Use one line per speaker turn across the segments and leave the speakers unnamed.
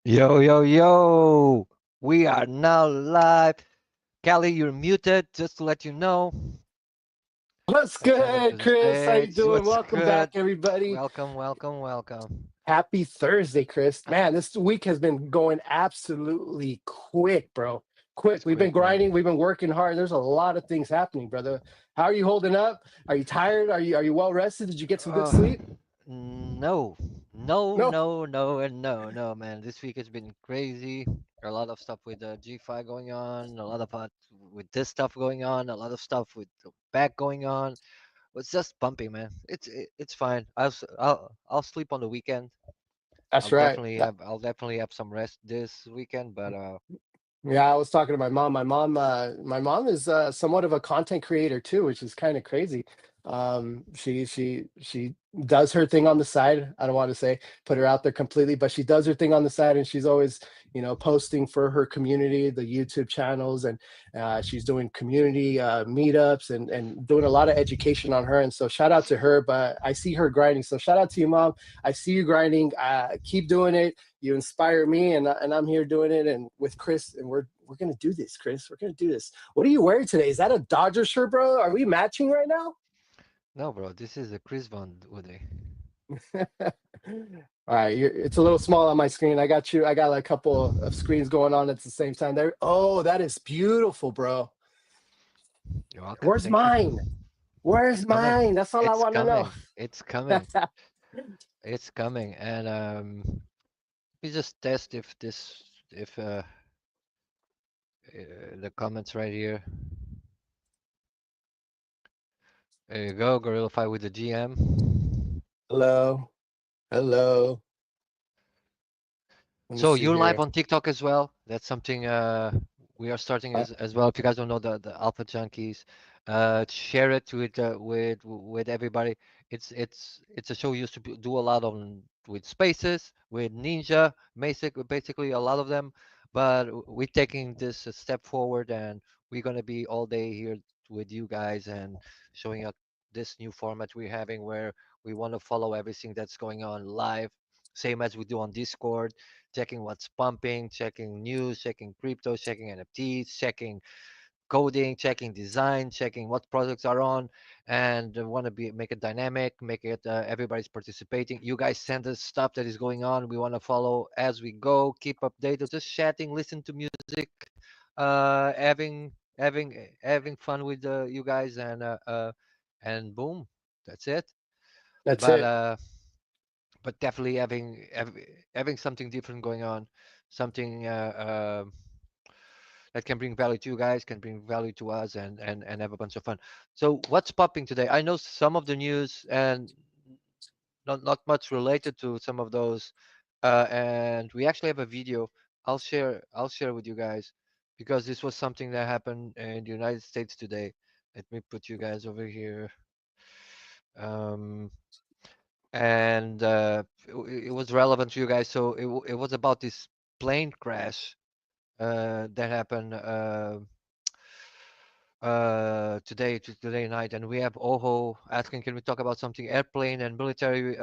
Yo, yo, yo! We are now live. Kelly, you're muted, just to let you know.
What's
Welcome to
good,
the
Chris? How you
stage.
doing?
What's
Welcome back,
good?
everybody.
Welcome, welcome, welcome.
Happy Thursday, Chris. Man, this week has been going absolutely quick, bro. Quick.
It's
We've been
quick, man.
grinding. We've been working hard. There's a lot of things happening, brother. How are you holding up? Are you tired? Are you well rested? Did you get some good
Uh,
sleep?
no, no,
No.
no, no, and no, no, man. This week has been crazy. A lot of stuff with G5 going on, a lot of with this stuff going on, a lot of stuff with the back going on. It's just pumping, man. It's fine. I'll sleep on the weekend.
That's right.
I'll definitely have some rest this weekend, but
Yeah, I was talking to my mom. My mom is somewhat of a content creator too, which is kind of crazy. She does her thing on the side. I don't want to say put her out there completely, but she does her thing on the side, and she's always, posting for her community, the YouTube channels, and she's doing community meetups and doing a lot of education on her. And so shout out to her. But I see her grinding. So shout out to you, mom. I see you grinding. Keep doing it. You inspire me, and I'm here doing it, and with Chris, and we're gonna do this, Chris. We're gonna do this. What are you wearing today? Is that a Dodger shirt, bro? Are we matching right now?
no, bro, this is a Chris Von Woody.
All right, it's a little small on my screen. I got you. I got like a couple of screens going on at the same time. There. Oh, that is beautiful, bro.
You're welcome.
Where's
Thank you.
mine? Where's
It's coming.
mine? That's all I
It's
want to know.
coming. It's coming. It's coming. And we just test if the comments right here. There you go, Gorilla Fight with the GM.
Hello, hello. Let me
So
see
you're live
here.
on TikTok as well. That's something we are starting
Uh,
as well. If you guys don't know the Alpha Junkies, share it with everybody. It's a show we used to do a lot on with Spaces, with Ninja, basically a lot of them. But we're taking this a step forward, and we're gonna be all day here with you guys and showing up this new format we're having where we want to follow everything that's going on live, same as we do on Discord, checking what's pumping, checking news, checking crypto, checking NFTs, checking coding, checking design, checking what projects are on, and want to be make it dynamic, make it everybody's participating. You guys send us stuff that is going on. We want to follow as we go, keep updated, just chatting, listen to music, having fun with you guys, and boom, that's it.
that's
But
it.
uh, but definitely having something different going on, something that can bring value to you guys, can bring value to us, and have a bunch of fun. So what's popping today? I know some of the news and not much related to some of those, and we actually have a video. I'll share with you guys because this was something that happened in the United States today. Let me put you guys over here. Um, and it was relevant to you guys. So it was about this plane crash that happened today night, and we have Oho asking, can we talk about something? Airplane and military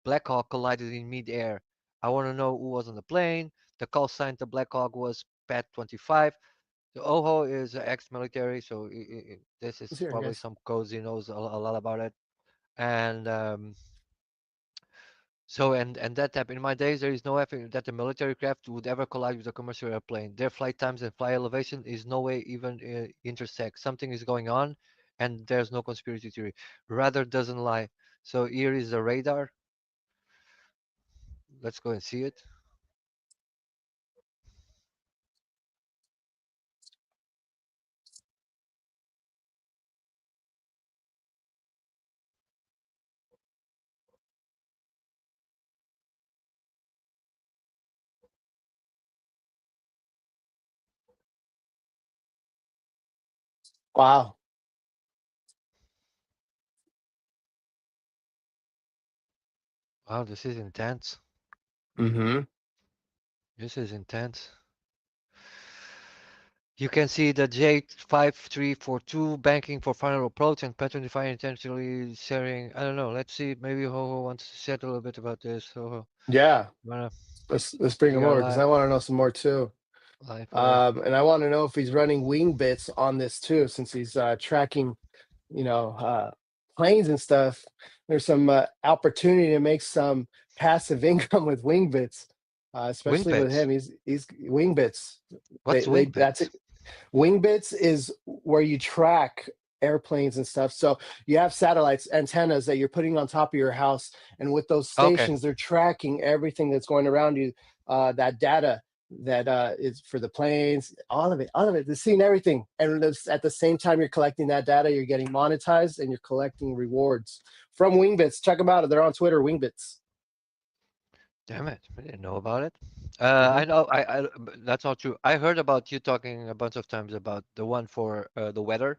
Black Hawk collided in mid-air. I want to know who was on the plane. The call sign to Black Hawk was Pat 25. The Oho is ex-military, so this is
Who's here,
probably
guys?
some codes he knows a lot about it. And so and that happened in my days. There is no effort that a military craft would ever collide with a commercial airplane. Their flight times and flight elevation is no way even intersect. Something is going on, and there's no conspiracy theory. Radar doesn't lie. So here is the radar. Let's go and see it.
Wow.
Wow, this is intense.
Mm-hmm.
This is intense. You can see the J5342 banking for final approach and pattern defining intentionally sharing. I don't know. Let's see. Maybe Ho wants to chat a little bit about this. So,
Yeah.
wanna?
let's bring
We
him
are
over because I
live,
want to know some more too.
live for.
And I want to know if he's running wing bits on this too, since he's tracking, you know, planes and stuff. There's some opportunity to make some passive income with wing bits,
Wing
especially with
bits.
him. He's wing bits.
What's
They
wing
that's it.
bits?
Wing bits is where you track airplanes and stuff. So you have satellites, antennas that you're putting on top of your house, and with those
Okay.
stations, they're tracking everything that's going around you. That data that is for the planes, all of it. They're seeing everything, and at the same time, you're collecting that data. You're getting monetized, and you're collecting rewards from Wingbits. Check them out. They're on Twitter, Wingbits.
Damn it, I didn't know about it.
Hmm.
I know. That's not true. I heard about you talking a bunch of times about the one for the weather.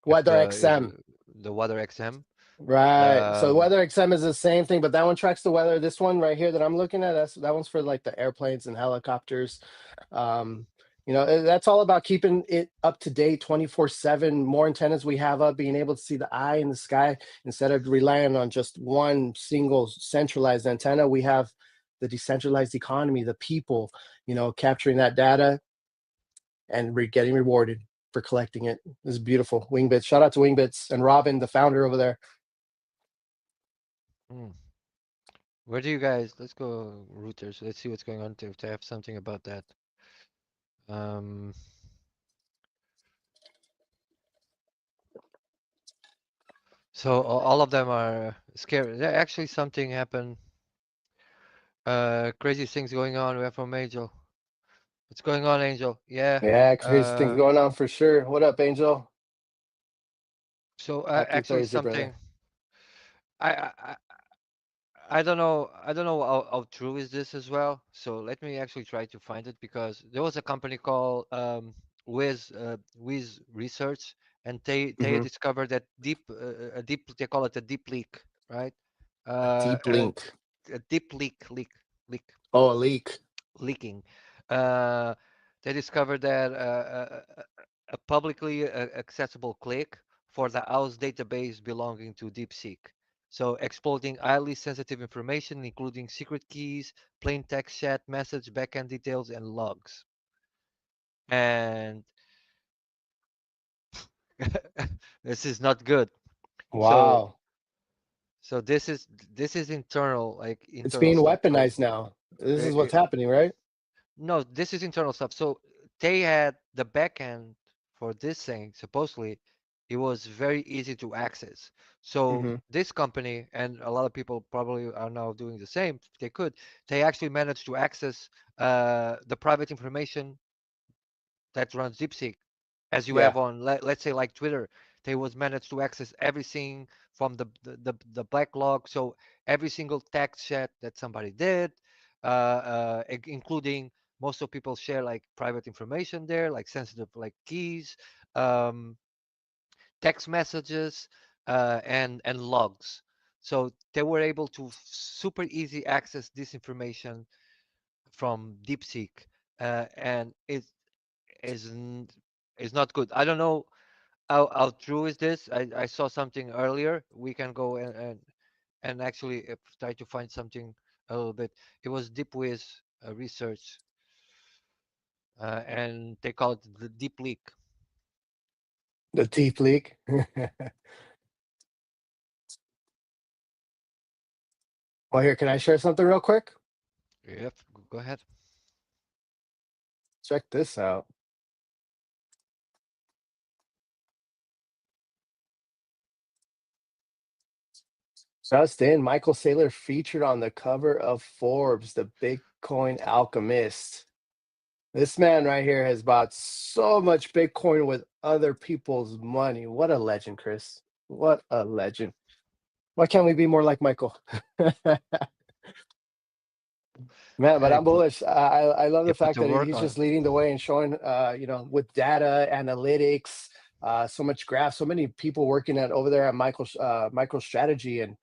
Weather XM.
The weather XM.
Right. So
Um,
weather XM is the same thing, but that one tracks the weather. This one right here that I'm looking at, that one's for like the airplanes and helicopters. Um, that's all about keeping it up to date 24/7. More antennas we have up, being able to see the eye in the sky instead of relying on just one single centralized antenna. We have the decentralized economy, the people, capturing that data and getting rewarded for collecting it. This is beautiful. Wingbits. Shout out to Wingbits and Robin, the founder over there.
hmm. Where do you guys? Let's go routers. Let's see what's going on to have something about that. Um, so all of them are scary. Actually, something happened. Crazy things going on. We have from Angel. What's going on, Angel? Yeah.
Yeah, crazy things
Uh,
going on for sure. What up, Angel?
so
Happy
actually,
Thursday,
something.
brother.
I I I I don't know. I don't know how true is this as well. So let me actually try to find it because there was a company called Wiz Research, and they
Hmm.
discovered that a deep they call it a deep leak, right?
A deep
And
link.
a deep leak
Oh, a leak.
leaking. Uh, they discovered that a publicly accessible click for the house database belonging to DeepSeek. So exploiting highly sensitive information, including secret keys, plain text chat, message, backend details, and logs. And this is not good. So
Wow.
so this is internal, like
It's
internal
being
stuff. So
weaponized now. This is
uh,
what's happening, right?
no, this is internal stuff. So they had the backend for this thing. Supposedly, it was very easy to access. So
Hmm.
this company and a lot of people probably are now doing the same. If they could. They actually managed to access the private information that runs DeepSeek, as you have
Yeah.
on, let's say, like Twitter. They was managed to access everything from the backlog. So every single text chat that somebody did, including most of people share like private information there, like sensitive like keys, um, text messages, and logs. So they were able to super easy access this information from DeepSeek, and it isn't is not good. I don't know how true is this. I saw something earlier. We can go and actually try to find something a little bit. It was DeepWiz research, and they call it the deep leak.
The deep leak. Well, here, can I share something real quick?
Yep, go ahead.
Check this out. Just in, Michael Saylor featured on the cover of Forbes, the Bitcoin Alchemist. This man right here has bought so much Bitcoin with other people's money. What a legend, Chris. What a legend. Why can't we be more like Michael? Man, but
Hey,
I'm bullish. I love
he
the
put
fact
the
that
work
he's
on.
just leading the way and showing, with data analytics, so much graph, so many people working at over there at MicroStrategy, and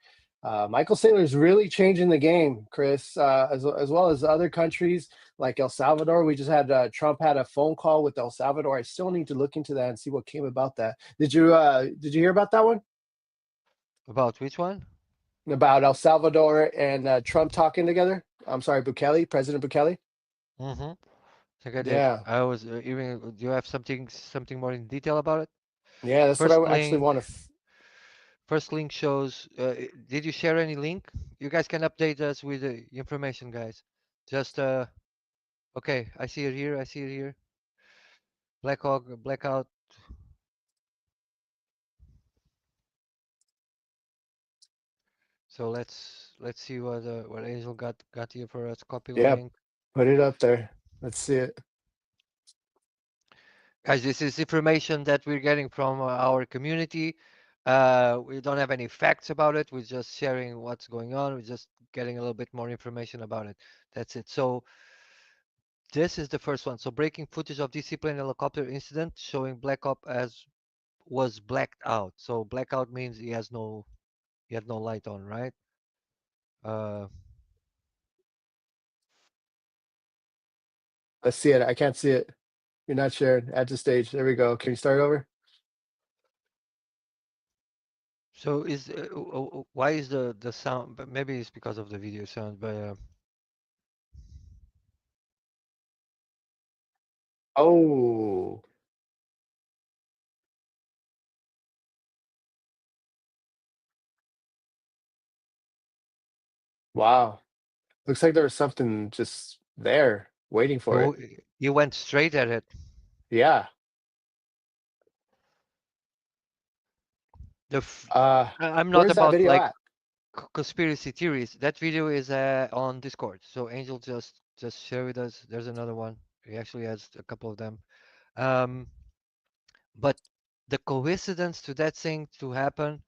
Michael Saylor is really changing the game, Chris, as well as other countries like El Salvador. We just had Trump had a phone call with El Salvador. I still need to look into that and see what came about that. Did you hear about that one?
About which one?
about El Salvador and Trump talking together. I'm sorry, Bukele, President Bukele.
Mm-hmm. I think I did.
Yeah,
I was even. Do you have something more in detail about it?
yeah, that's what
First
I actually
link.
want to.
First link shows. Did you share any link? You guys can update us with the information, guys. Just Okay. I see it here. I see it here. Blackhawk blackout. So let's see what Angel got here for us. Copy
Yeah,
link.
put it up there. Let's see it.
Guys, this is information that we're getting from our community. We don't have any facts about it. We're just sharing what's going on. We're just getting a little bit more information about it. That's it. So this is the first one. So breaking footage of DC plane helicopter incident showing Black Op as was blacked out. So blackout means he had no light on, right? Uh,
Let's see it. I can't see it. You're not sharing. Add to stage. There we go. Can you start over?
so is why is the sound? But maybe it's because of the video sound. But
Oh, wow. Looks like there was something just there waiting for
oh,
it.
he went straight at it.
Yeah.
The f-
Uh,
I'm not
where's that
about
video
like
at?
conspiracy theories. That video is on Discord. So Angel just share with us. There's another one. He actually has a couple of them. Um, but the coincidence to that thing to happen,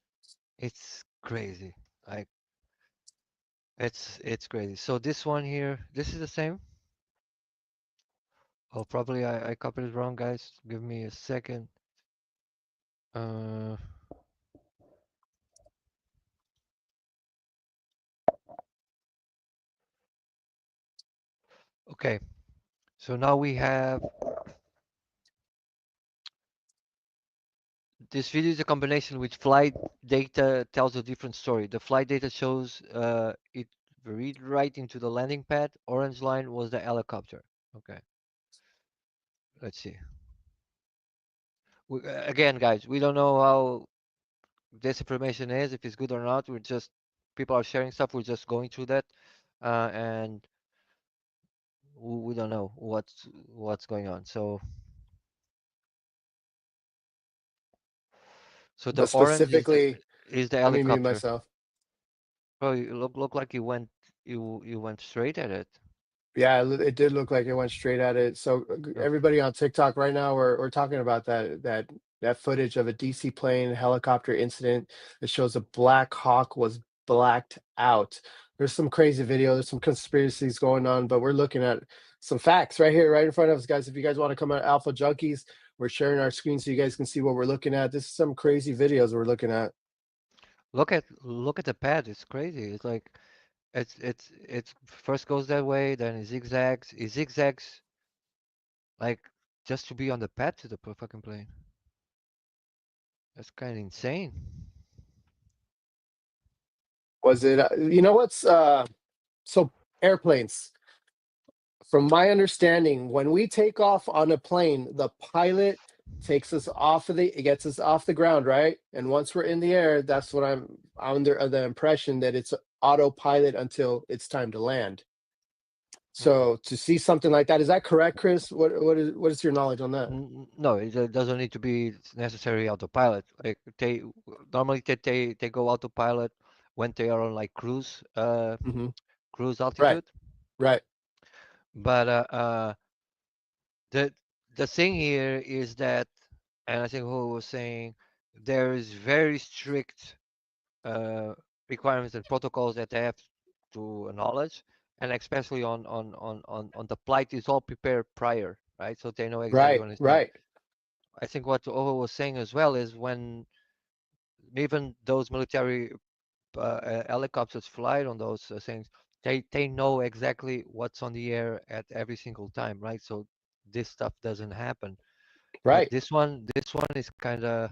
it's crazy. Like it's crazy. So this one here, this is the same. Oh, probably I copied it wrong, guys. Give me a second. Uh, okay. So now we have this video is a combination which flight data tells a different story. The flight data shows it read right into the landing pad. Orange line was the helicopter. Okay, let's see. Again, guys, we don't know how this information is, if it's good or not. We're just people are sharing stuff. We're just going through that, and we don't know what's going on. So the
But
orange
specifically,
is the
let me mute
helicopter.
myself.
Oh, you look like you went straight at it.
Yeah, it did look like it went straight at it. So
No.
everybody on TikTok right now, we're talking about that footage of a DC plane helicopter incident that shows a Black Hawk was blacked out. There's some crazy video, there's some conspiracies going on, but we're looking at some facts right here, right in front of us, guys. If you guys want to come at Alpha Junkies, we're sharing our screen so you guys can see what we're looking at. This is some crazy videos we're looking at.
Look at the pad. It's crazy. It's like it's first goes that way, then it zigzags. It zigzags like just to be on the pad to the fucking plane. That's kind of insane.
Was it, you know what's, so airplanes. From my understanding, when we take off on a plane, the pilot takes us off of it gets us off the ground, right? And once we're in the air, that's what I'm under the impression that it's autopilot until it's time to land.
Mm.
So to see something like that, is that correct, Chris? What is your knowledge on that?
No, it doesn't need to be necessary autopilot. Like they normally they go autopilot when they are on like
Hmm.
cruise
Right,
altitude.
right,
But the the thing here is that, and I think who was saying there is very strict uh, requirements and protocols that they have to acknowledge, and especially on the flight is all prepared prior, right? So they know exactly
right,
when it's there.
right,
I think what Ovo was saying as well is when even those military helicopters fly on those things, they know exactly what's on the air at every single time, right? So this stuff doesn't happen. But
right.
this one is kind of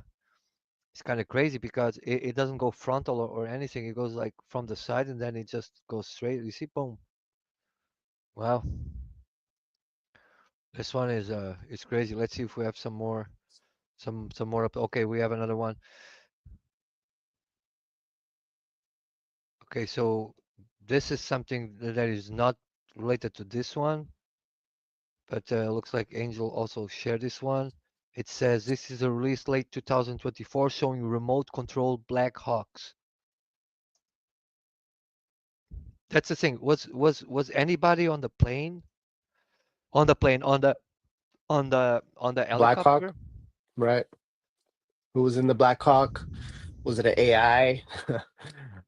It's kind of crazy because it doesn't go frontal or anything. It goes like from the side and then it just goes straight. You see, boom. Wow. This one is crazy. Let's see if we have some more, some more up. Okay, we have another one. Okay, so this is something that is not related to this one, but looks like Angel also shared this one. It says this is a release late 2024 showing remote control Black Hawks. That's the thing. Was anybody on the plane? On the plane, on the
Blackhawk,
helicopter?
right? Who was in the Blackhawk? Was it an AI?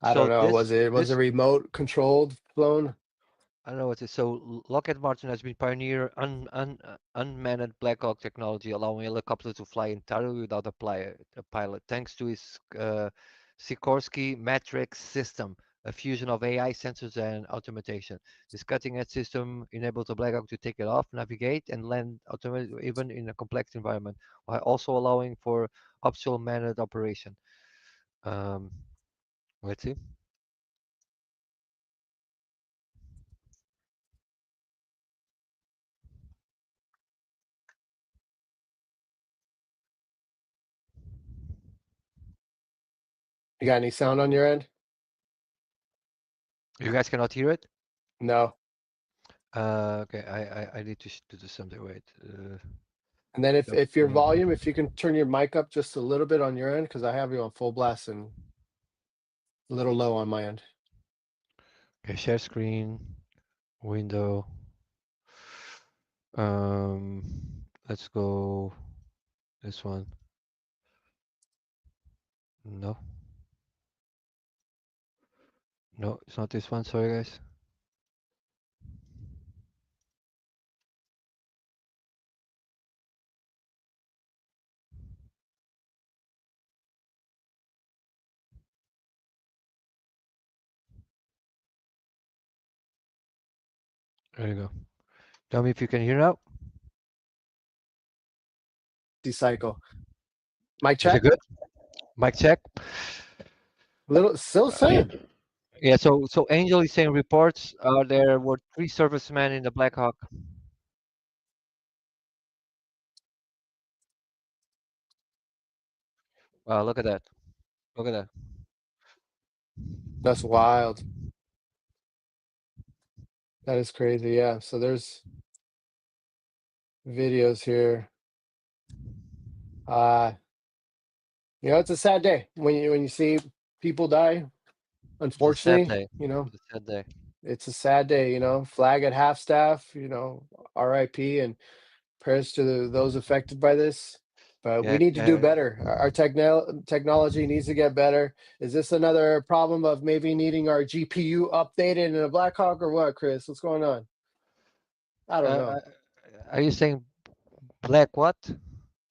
I don't
So
know. Was it
this
remote controlled flown?
I don't know what it is. So Lockheed Martin has been pioneer unmanned Black Hawk technology, allowing helicopters to fly entirely without a pilot, thanks to its Sikorsky Matrix system, a fusion of AI sensors and automation. This cutting-edge system enables the Black Hawk to take it off, navigate, and land automatically, even in a complex environment, while also allowing for optional manned operation. Um, let's see.
You got any sound on your end?
You guys cannot hear it?
No.
Okay, I need to do something. Wait.
And then if your
Uh,
volume, if you can turn your mic up just a little bit on your end, because I have you on full blast and a little low on my end.
okay, share screen, window. Um, let's go this one. No, no, it's not this one. Sorry, guys. There you go. Tell me if you can hear now.
Cycle. Mic
Is it
check.
good? Mic check.
Little still same.
Yeah. So Angel is saying reports. There were three servicemen in the Black Hawk. Wow, look at that. Look at that.
That's wild. That is crazy. Yeah. So there's videos here. Uh, it's a sad day when you see people die.
It's a sad
Unfortunately,
day. It's a sad day.
it's a sad day. Flag at half staff. RIP and prayers to those affected by this. But we
Yeah.
need to do
Yeah.
better. Our technology needs to get better. Is this another problem of maybe needing our GPU updated in a Blackhawk or what, Chris? What's going on? I don't
Uh,
know.
are you saying black what?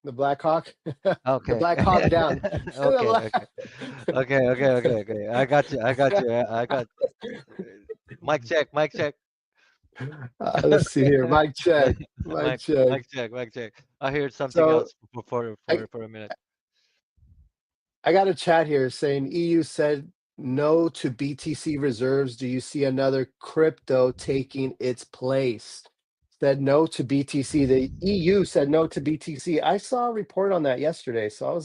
The Blackhawk, the
Okay.
Black Hawk down. The
Okay. Okay. Okay. Okay. Okay. Okay. I got you. I got you. I got. Mic check. Mic check.
Let's see here. Mic check. Mic
Mic.
check.
Mic check. Mic check. I heard something
So
else for
I,
a minute.
I got a chat here saying EU said no to BTC reserves. Do you see another crypto taking its place? Said no to BTC. The EU said no to BTC. I saw a report on that yesterday, so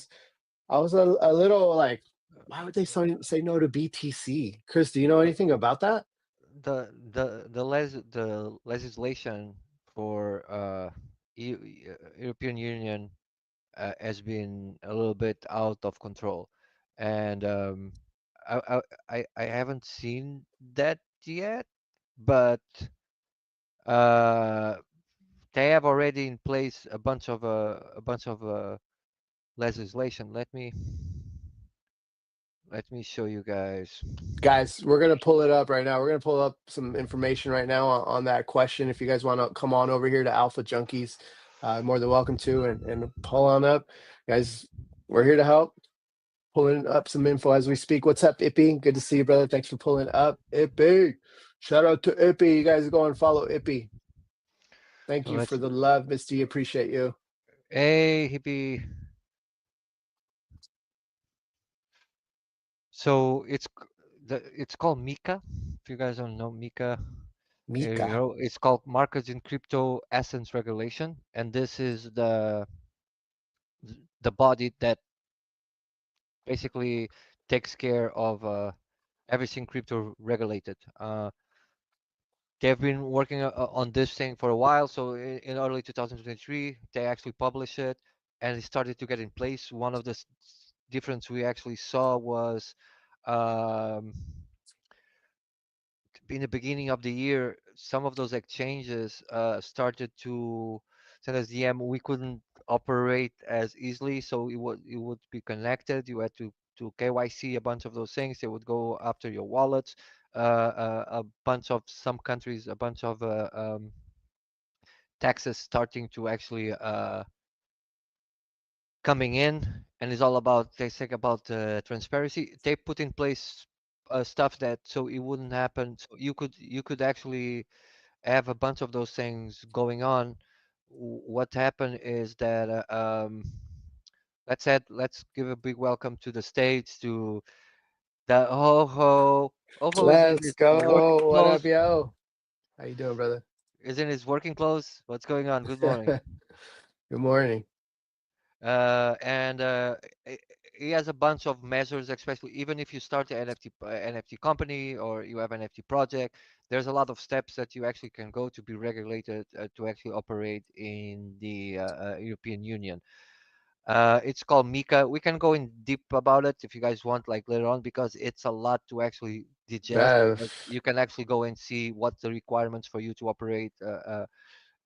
I was a little like, why would they say no to BTC? Chris, do you know anything about that?
The legislation for European Union has been a little bit out of control, and I, I I haven't seen that yet, but uh, they have already in place a bunch of legislation. Let me show you guys.
Guys, we're gonna pull it up right now. We're gonna pull up some information right now on that question. If you guys want to come on over here to Alpha Junkies, more than welcome to and pull on up, guys. We're here to help. Pulling up some info as we speak. What's up, Ippy? Good to see you, brother. Thanks for pulling up, Ippy. Shout out to Ippy. You guys go and follow Ippy. Thank
So
you for
let's.
the love, Misty. Appreciate you.
Hey, hippie. So it's called Mika. If you guys don't know Mika,
Mika.
it's called Markets in Crypto Assets Regulation, and this is the body that basically takes care of everything crypto regulated. They've been working on this thing for a while. So in early 2023, they actually published it, and it started to get in place. One of the difference we actually saw was um, in the beginning of the year, some of those exchanges started to send us DM. We couldn't operate as easily, so it would be connected. You had to KYC a bunch of those things. They would go after your wallets. A bunch of some countries, a bunch of taxes starting to actually coming in, and it's all about they think about transparency. They put in place stuff that so it wouldn't happen. So you could actually have a bunch of those things going on. What happened is that let's give a big welcome to the stage to the Ho. Ho is in
Let's
his working
go. What up,
clothes.
yo? How you doing, brother?
Is in his working clothes. What's going on? Good morning.
Good morning.
And he has a bunch of measures, especially even if you start an NFT company or you have an NFT project. There's a lot of steps that you actually can go to be regulated to actually operate in the European Union. It's called Mika. We can go in deep about it if you guys want, like later on, because it's a lot to actually digest.
Uh,
But you can actually go and see what the requirements for you to operate uh,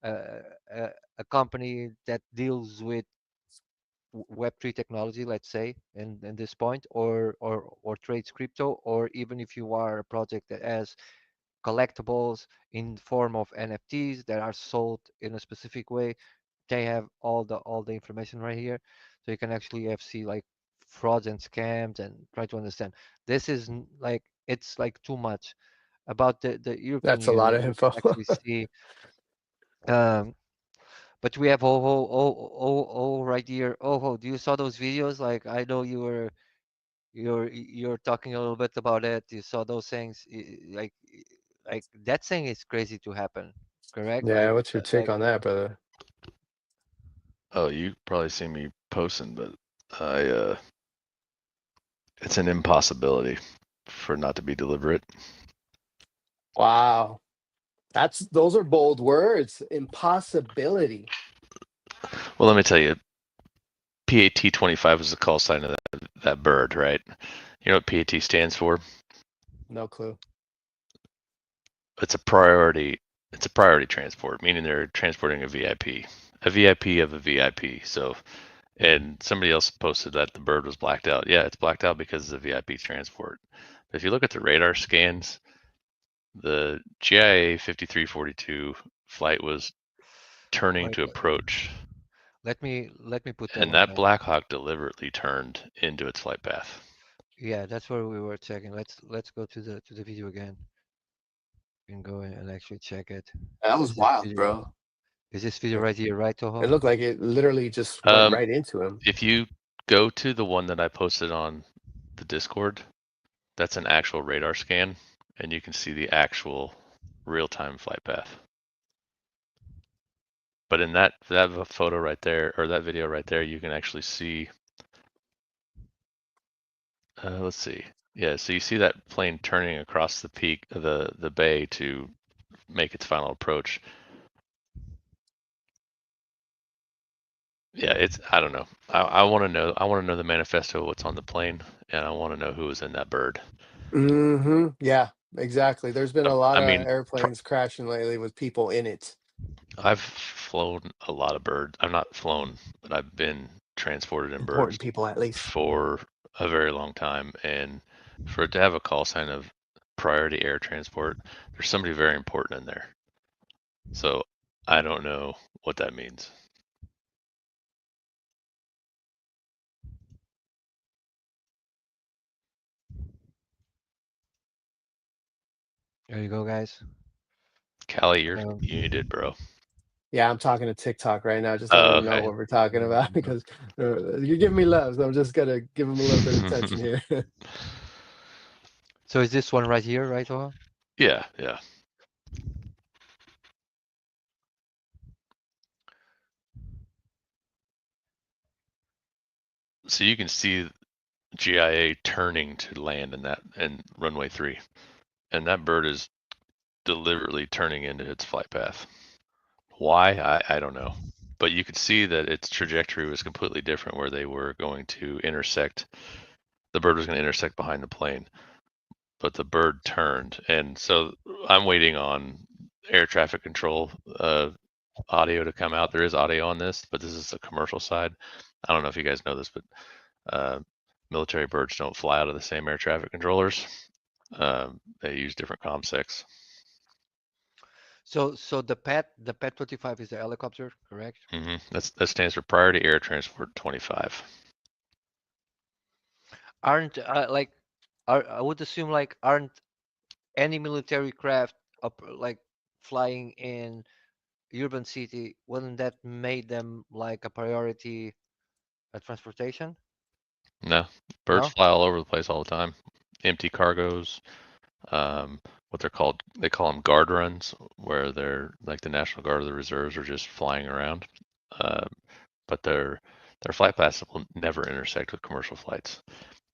a company that deals with Web3 technology, let's say, in this point, or trades crypto, or even if you are a project that has collectibles in form of NFTs that are sold in a specific way, they have all the information right here, so you can actually have see like frauds and scams and try to understand. This is like it's like too much about the European
that's a
Union.
lot
You
of
you
info.
can actually see. Um, but we have oh right here. Oh, do you saw those videos? Like I know you're talking a little bit about it. You saw those things. Like that thing is crazy to happen. Correct?
Yeah, what's your take
Like
on that, brother?
Oh, you probably see me posting, but I it's an impossibility for not to be deliberate.
Wow. Those are bold words. Impossibility.
Well, let me tell you, PAT25 is the call sign of that bird, right? You know what PAT stands for?
No clue.
It's a priority. It's a priority transport, meaning they're transporting a VIP of a VIP. So, and somebody else posted that the bird was blacked out. Yeah, it's blacked out because of the VIP transport. But if you look at the radar scans, the GIA 5342 flight was turning
wait,
to approach,
let me put that
and
one
that
back.
Black Hawk deliberately turned into its flight path.
Yeah, that's where we were checking. Let's go to the video again and go in and actually check it.
That was
Is this
wild,
video
bro.
is this video right here, right,
It
Toho?
looked like it literally just went
Um,
right into him.
if you go to the one that I posted on the Discord, that's an actual radar scan, and you can see the actual real-time flight path. But in that photo right there, or that video right there, you can actually see. Let's see. Yeah, so you see that plane turning across the peak of the bay to make its final approach. Yeah, it's I don't know. I want to know. I want to know the manifesto of what's on the plane, and I want to know who was in that bird.
Yeah, exactly. There's been a lot
I
of
mean,
airplanes crashing lately with people in it.
I've flown a lot of birds. I've not flown, but I've been transported in birds
Important people, at least.
for a very long time, and for it to have a call sign of priority air transport, there's somebody very important in there. So I don't know what that means.
There you go, guys.
Callie, you're
Um,
muted, bro.
Yeah, I'm talking to TikTok right now, just letting
Oh,
them know
okay.
what we're talking about because you're giving me love, so I'm just gonna give them a little bit of attention here.
So is this one right here, right, Oha?
Yeah, yeah. So you can see GIA turning to land in that and runway 3, and that bird is deliberately turning into its flight path. Why? I don't know. But you could see that its trajectory was completely different, where they were going to intersect. The bird was going to intersect behind the plane, but the bird turned. And so I'm waiting on air traffic control audio to come out. There is audio on this, but this is the commercial side. I don't know if you guys know this, but uh, military birds don't fly out of the same air traffic controllers. They use different comsecs.
So the PET 25 is the helicopter, correct?
That stands for Priority Air Transport 25.
Aren't like I would assume like aren't any military craft up like flying in urban city, wouldn't that made them like a priority transportation?
No, birds
No?
fly all over the place all the time. Empty cargoes, what they're called, they call them guard runs, where they're like the National Guard or the reserves are just flying around. Uh, but their flight paths will never intersect with commercial flights.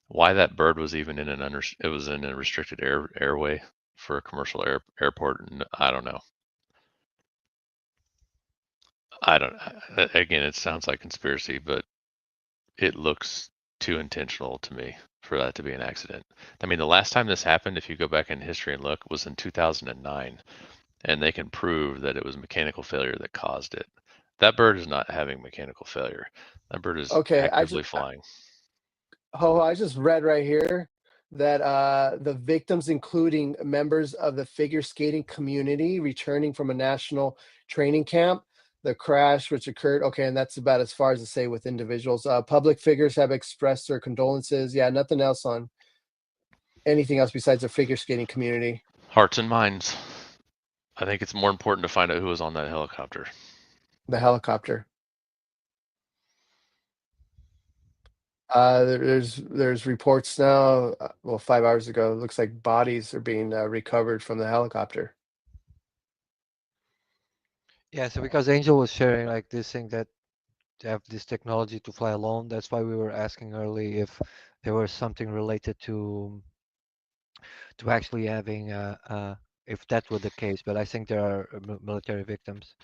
Why that bird was even in it was in a restricted airway for a commercial airport, I don't know. I don't. Again, it sounds like conspiracy, but it looks too intentional to me for that to be an accident. I mean, the last time this happened, if you go back in history and look, was in 2009, and they can prove that it was mechanical failure that caused it. That bird is not having mechanical failure. That bird is
Okay,
actively flying.
I just read right here that the victims, including members of the figure skating community returning from a national training camp, the crash which occurred. Okay, and that's about as far as to say with individuals. Public figures have expressed their condolences. Yeah, nothing else on anything else besides the figure skating community.
Hearts and minds. I think it's more important to find out who was on that helicopter.
The helicopter. There's reports now. Well, 5 hours ago, it looks like bodies are being recovered from the helicopter.
Yeah, so because Angel was sharing like this thing that they have this technology to fly alone, that's why we were asking early if there was something related to actually having if that were the case, but I think there are military victims.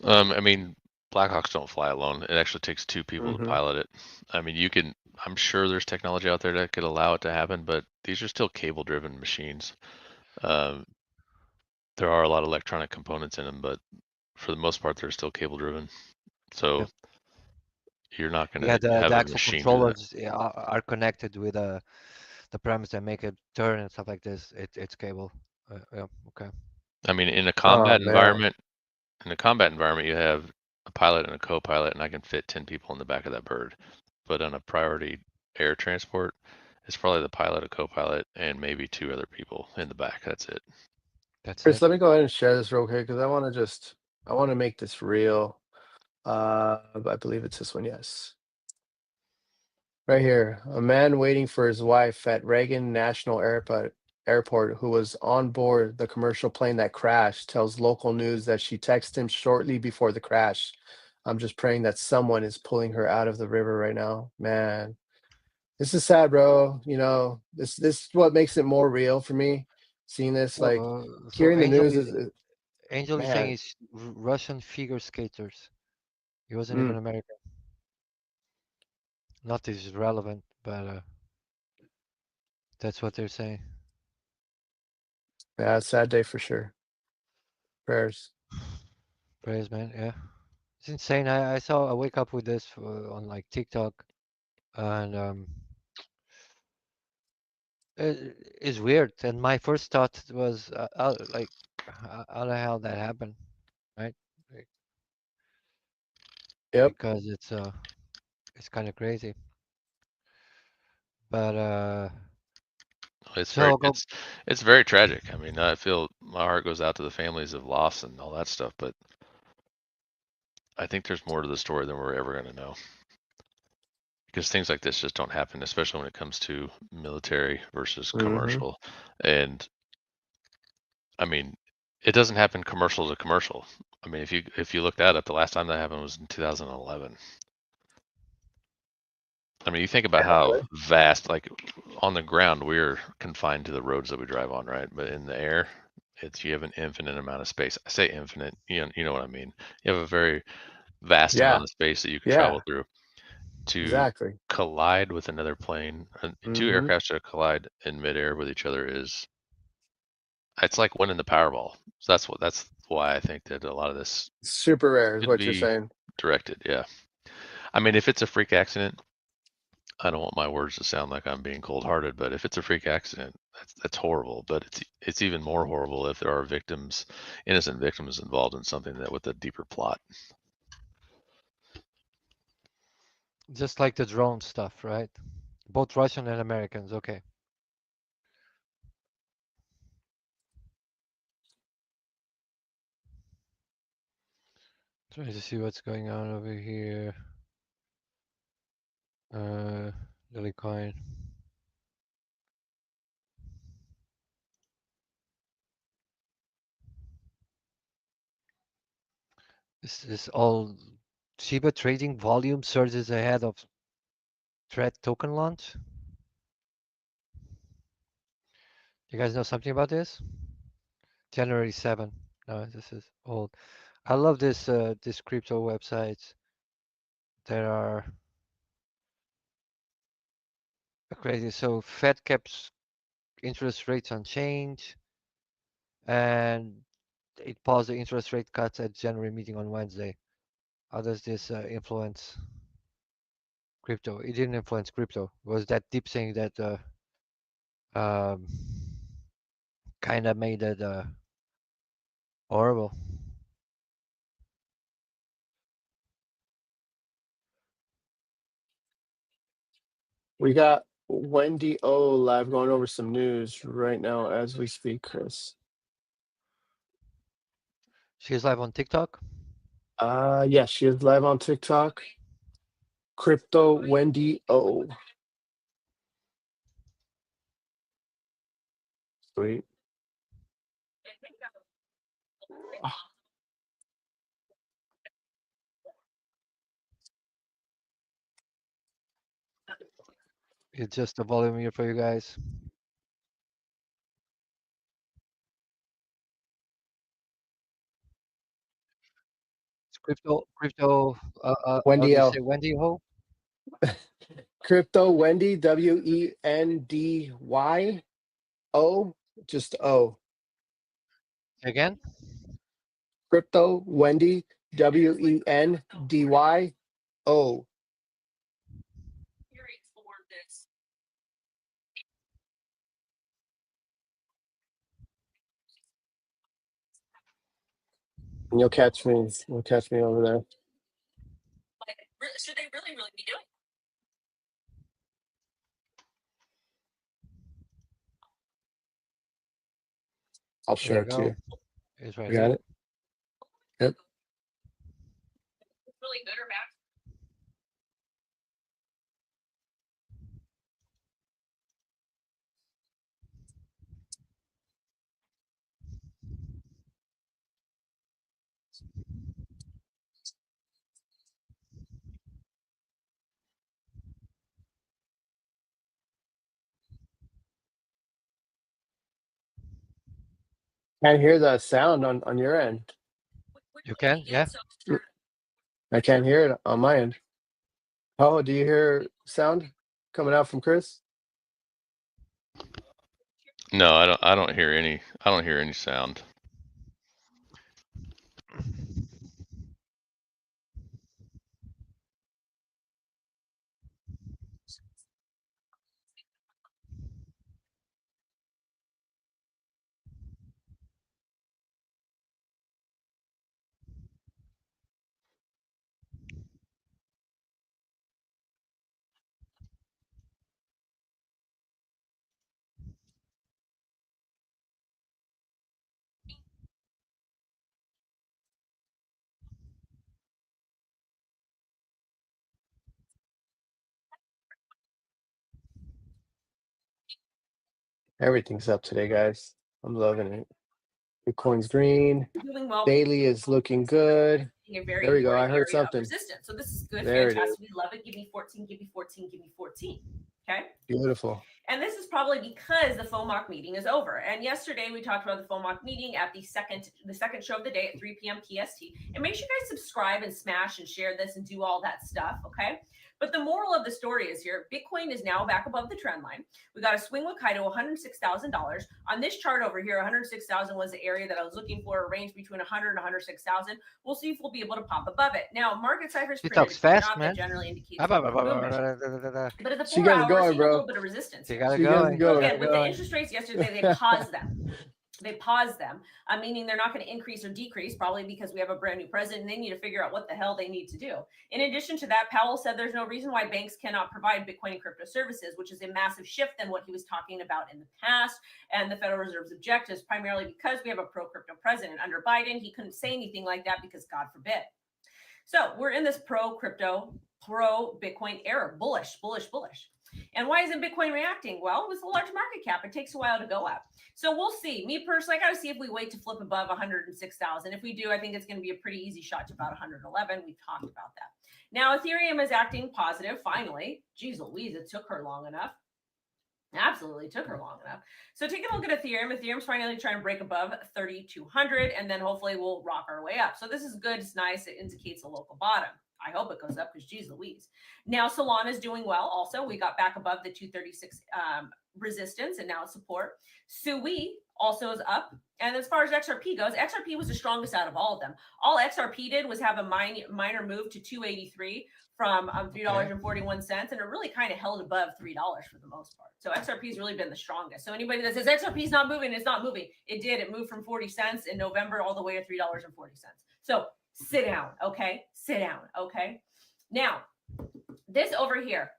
I mean, Blackhawks don't fly alone. It actually takes two people to
Hmm.
pilot it. I mean, you can. I'm sure there's technology out there that could allow it to happen, but these are still cable-driven machines. Um, there are a lot of electronic components in them, but for the most part, they're still cable-driven.
Yeah,
So you're not going
yeah,
to
the
have a
actual
machine do that.
controllers are connected with the premise that make it turn and stuff like this. It's cable. Yeah, okay.
I mean,
Oh man.
in a combat environment, you have a pilot and a co-pilot, and I can fit 10 people in the back of that bird. But on a priority air transport, it's probably the pilot, a co-pilot, and maybe two other people in the back. That's it.
That's
Chris,
it.
let me go ahead and share this real quick because I want to make this real. I believe it's this one, yes. Right here. A man waiting for his wife at Reagan National Airport who was on board the commercial plane that crashed tells local news that she texted him shortly before the crash. I'm just praying that someone is pulling her out of the river right now. Man, this is sad, bro. You know, this is what makes it more real for me. Seeing this, like
So
hearing the news
Angel is saying
man.
it's Russian figure skaters. He wasn't
Mm,
even American. Not that it's relevant, but that's what they're saying.
yeah, sad day for sure. Prayers.
Praise, man. Yeah, it's insane. I wake up with this on like TikTok, and it's weird. And my first thought was like, how the hell that happened, right? Like,
Yep.
because it's kind of crazy. But
It's
so
very
I'll go.
it's very tragic. I mean, I feel my heart goes out to the families of loss and all that stuff, but I think there's more to the story than we're ever going to know. because things like this just don't happen, especially when it comes to military versus
Hmm.
commercial. And I mean, it doesn't happen commercial to commercial. I mean, if you look that up, the last time that happened was in 2011. I mean, you think about how vast, like on the ground, we're confined to the roads that we drive on, right? But in the air, it's you have an infinite amount of space. I say infinite, you know what I mean. You have a very vast
Yeah,
amount of space that you can
yeah,
travel through. To
exactly.
collide with another plane, two
Hmm.
aircraft to collide in midair with each other is it's like winning the Powerball. So that's why I think that a lot of this
Super rare is
should
what you're
be
saying.
directed. Yeah. I mean, if it's a freak accident, I don't want my words to sound like I'm being cold-hearted, but if it's a freak accident, that's horrible. But it's even more horrible if there are victims, innocent victims involved in something that with a deeper plot.
Just like the drone stuff, right? Both Russian and Americans. Okay. Trying to see what's going on over here. Uh, Lilycoin. This is all Shiba trading volume surges ahead of threat token launch. You guys know something about this? January 7. No, this is old. I love this crypto websites that are crazy. So Fed kept interest rates unchanged, and it paused the interest rate cuts at January meeting on Wednesday. How does this influence crypto? It didn't influence crypto. It was that deep thing that um, kind of made it horrible.
We got Wendy O live going over some news right now as we speak, Chris.
She's live on TikTok.
Yeah, she is live on TikTok. Crypto Wendy O. Sweet.
It's just a volume here for you guys. It's crypto. How
Wendy
do you
L.
say Wendy Ho?
Crypto Wendy, WENDY O, just O.
Again?
Crypto Wendy, WENDYO. And you'll catch me over there. I'll
There
share
you
it to
go.
you.
It's right
You got
there.
it? Yep. Can't hear the sound on your end.
You can? Yeah.
I can't hear it on my end. Oh, do you hear sound coming out from Chris?
No, I don't hear any. I don't hear any sound.
Everything's up today, guys. I'm loving it. Bitcoin's green.
Doing well.
Daily is looking good.
A very
There we go. I
important
heard
area of
something.
resistance. So this is good.
There it
Fantastic.
is.
We love it. Give me 14, give me 14, give me 14. Okay.
Beautiful.
And this is probably because the FOMOC meeting is over. And yesterday we talked about the FOMOC meeting at the second show of the day at 3 p.m. PST. And make sure you guys subscribe and smash and share this and do all that stuff. Okay. But the moral of the story is here, Bitcoin is now back above the trend line. We got a swing look high to $106,000. On this chart over here, 106,000 was the area that I was looking for, a range between 100 and 106,000. We'll see if we'll be able to pop above it. Now, market ciphers
He talks
predicted,
fast, man.
that generally indicates movement. But at the
She
4
got it
hour, we're
going,
seeing a
bro.
little bit of resistance.
She
here.
got it
She gets
going.
it going.
Again, with the interest rates yesterday, they paused them. They paused them, meaning they're not going to increase or decrease, probably because we have a brand new president and they need to figure out what the hell they need to do. In addition to that, Powell said there's no reason why banks cannot provide Bitcoin and crypto services, which is a massive shift than what he was talking about in the past. And the Federal Reserve's objectives, primarily because we have a pro-crypto president. Under Biden, he couldn't say anything like that because God forbid. So we're in this pro-crypto, pro-Bitcoin era, bullish. And why isn't Bitcoin reacting? Well, it's a large market cap. It takes a while to go up. So we'll see. Me personally, I got to see if we wait to flip above 106,000. If we do, I think it's going to be a pretty easy shot to about 111. We've talked about that. Now, Ethereum is acting positive, finally. Geez Louise, it took her long enough. Absolutely took her long enough. So taking a look at Ethereum. Ethereum's finally trying to break above 3,200, and then hopefully we'll rock our way up. So this is good. It's nice. It indicates a local bottom. I hope it goes up because geez Louise. Now Solana is doing well. Also, we got back above the 236 resistance and now support. Sui also is up. And as far as XRP goes, XRP was the strongest out of all of them. All XRP did was have a minor move to 283 from $3.41, and it really kind of held above $3 for the most part. So XRP has really been the strongest. So anybody that says XRP is not moving, it's not moving. It did. It moved from 40 cents in November all the way to $3.40. So sit down, okay? Sit down, okay? Now, this over here,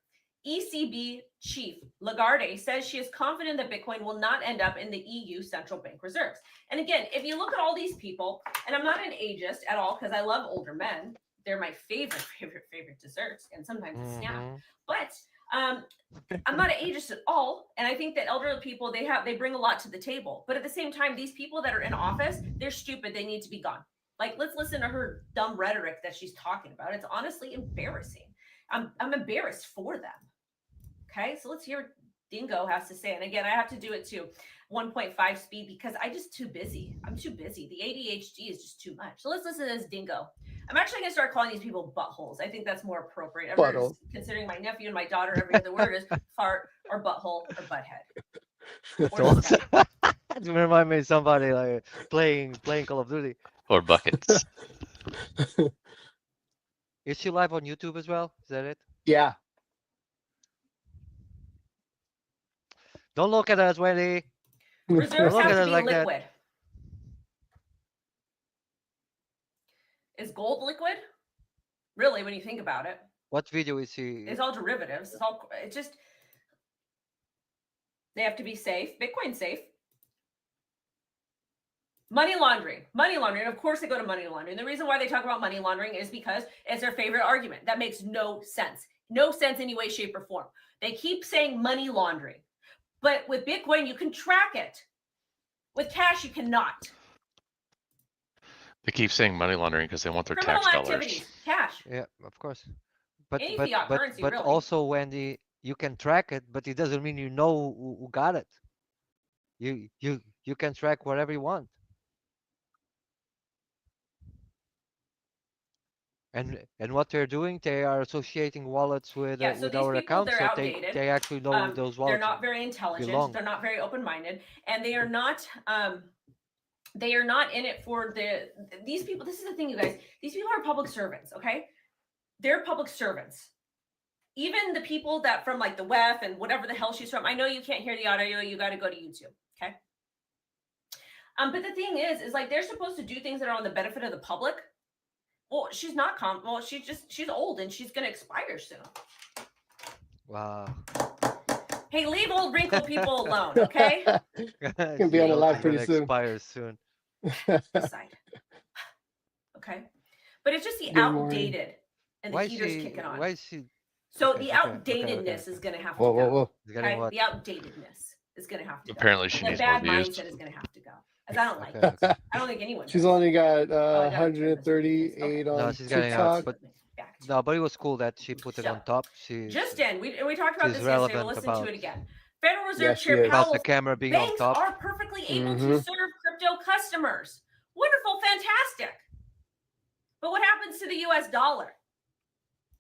ECB chief Lagarde says she is confident that Bitcoin will not end up in the EU central bank reserves. And again, if you look at all these people, and I'm not an ageist at all because I love older men. They're my favorite desserts, and sometimes a snack. But I'm not an ageist at all, and I think that elderly people they bring a lot to the table. But at the same time, these people that are in office, they're stupid. They need to be gone. Like, let's listen to her dumb rhetoric that she's talking about. It's honestly embarrassing. I'm embarrassed for them. Okay, so let's hear what Dingo has to say. And again, I have to do it to 1.5 speed because I'm just too busy. I'm too busy. The ADHD is just too much. So let's listen to this Dingo. I'm actually going to start calling these people buttholes. I think that's more appropriate. Considering my nephew and my daughter, every other word is fart or butthole or butthead.
That's awesome.
That remind me of somebody like playing Call of Duty.
Or buckets.
Is she live on YouTube as well? Is that it?
Yeah.
Don't look at us, Wendy.
Reserves
Look
have
at
to
it
be
like that.
liquid. Is gold liquid? Really, when you think about it.
What video is he?
It's all derivatives. It's just they have to be safe. Bitcoin's safe. Money laundering. Of course they go to money laundering. The reason why they talk about money laundering is because it's their favorite argument. That makes no sense. No sense any way, shape, or form. They keep saying money laundering. But with Bitcoin, you can track it. With cash, you cannot.
They keep saying money laundering because they want their
Criminal
tax
activities,
dollars.
cash.
Yeah, of course. But
Any fiat currency, really.
also, Wendy, you can track it, but it doesn't mean you know who got it. You can track whatever you want. And what they're doing, they are associating wallets with
Yeah, so
with
these
our
people,
accounts,
they're
so
outdated.
they actually know those wallets.
They're not very intelligent.
belong.
They're not very open-minded, and they are not in it for these people. This is the thing, you guys. These people are public servants, okay? They're public servants. Even the people that from like the WEF and whatever the hell she's from. I know you can't hear the audio. You got to go to YouTube, okay? But the thing is like they're supposed to do things that are on the benefit of the public. Well, she's not she's old and she's gonna expire soon.
Wow.
Hey, leave old wrinkled people alone, okay?
Gonna be on the live pretty soon.
Expires soon.
Side. Okay, but it's just the
Good morning.
outdated and the heater's kicking on.
Why is she?
So
okay,
the
okay,
outdatedness
okay.
is gonna have to
Whoa,
go.
whoa, whoa.
It's getting
Okay,
what?
the outdatedness. is going to have to go.
Apparently she
The
needs more
bad
views.
mindset is going to have to go. Because I don't like
Okay,
it.
okay.
I don't think anyone
She's
does.
only got
I gotta turn this
138
okay.
No,
on
she's getting out,
TikTok.
but
Back to
no, but it was cool that she put it on
So,
top. She's
just in, we talked about
she's
this yesterday. We'll
relevant
listen
about
to it again. Federal Reserve
Yes, she
Chair
is.
about
Powell,
the camera being on
banks
top.
are perfectly able to
Mhm.
serve crypto customers. Wonderful, fantastic. But what happens to the US dollar?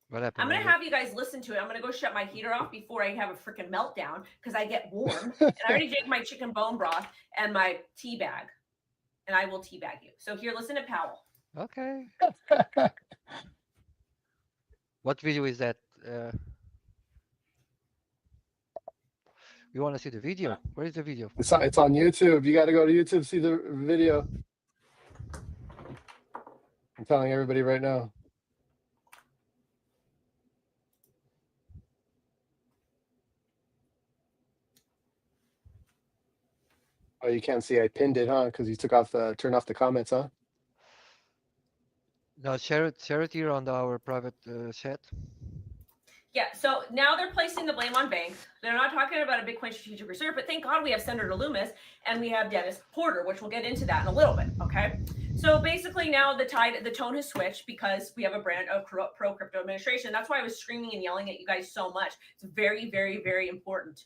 What happened?
I'm going to
Randy?
have you guys listen to it. I'm going to go shut my heater off before I have a freaking meltdown because I get warm. And I already drank my chicken bone broth and my tea bag. And I will teabag you. So here, listen to Powell.
Okay. What video is that? We want to see the video. Where is the video?
It's on YouTube. You got to go to YouTube to see the video. I'm telling everybody right now. Oh, you can't see I pinned it, huh? Because you turned off the comments, huh?
No, share it here on our private chat.
Yeah, so now they're placing the blame on banks. They're not talking about a Bitcoin strategic reserve, but thank God we have Senator Loomis and we have Dennis Porter, which we'll get into that in a little bit. Okay, so basically now the tone has switched because we have a brand of pro crypto administration. That's why I was screaming and yelling at you guys so much. It's very, very, very important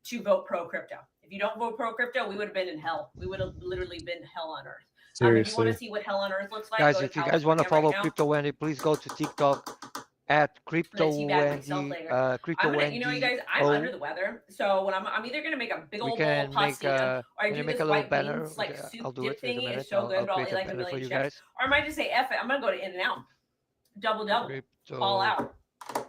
to vote pro crypto. If you don't vote pro crypto, we would have been in hell. We would have literally been hell on earth. If you
Seriously.
want to see what hell on earth looks like,
Guys,
go to
if you guys want to
California
follow
right now.
Crypto Wendy, please go to TikTok at Crypto
I'm gonna teabag myself
Wendy.
later.
Crypto
I'm gonna,
Wendy.
you know, you guys, I'm under the weather, so when I'm either gonna make a big
We
old bowl of
can make
pasta, or I
can you
do
make
this
a little
white
banner?
beans like
Okay,
soup
I'll do
dip
it. Wait a
thingy.
minute.
It's so good,
I'll
but I'll
create
eat
a
like a
banner for
million
you
chips.
guys.
Or I might just say F it. I'm gonna go to In-N-Out, double, all
Crypto
out.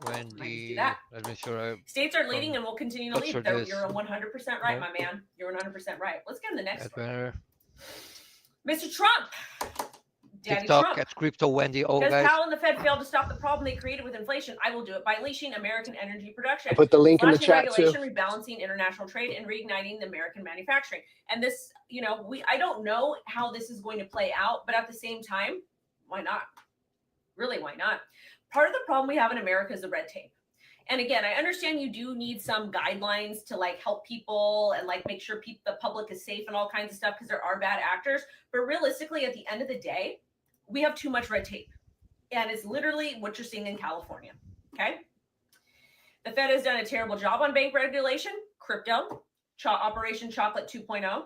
Wendy.
that.
Let me sure.
States are leading and will continue to
Butcher
lead.
this.
You're 100% right,
No.
my man. You're 100% right. Let's get in the next
That
one.
banner.
Mr. Trump. Daddy
TikTok
Trump.
at Crypto Wendy. Oh,
Because
guys.
Powell and the Fed failed to stop the problem they created with inflation, I will do it by unleashing American energy production.
I put the link in the
Slashing
chat too.
regulation, rebalancing international trade, and reigniting the American manufacturing. And this, you know, I don't know how this is going to play out, but at the same time, why not? Really, why not? Part of the problem we have in America is the red tape. And again, I understand you do need some guidelines to like help people and like make sure the public is safe and all kinds of stuff because there are bad actors. But realistically, at the end of the day, we have too much red tape. And it's literally what you're seeing in California. Okay. The Fed has done a terrible job on bank regulation, crypto, Operation Chocolate 2.0.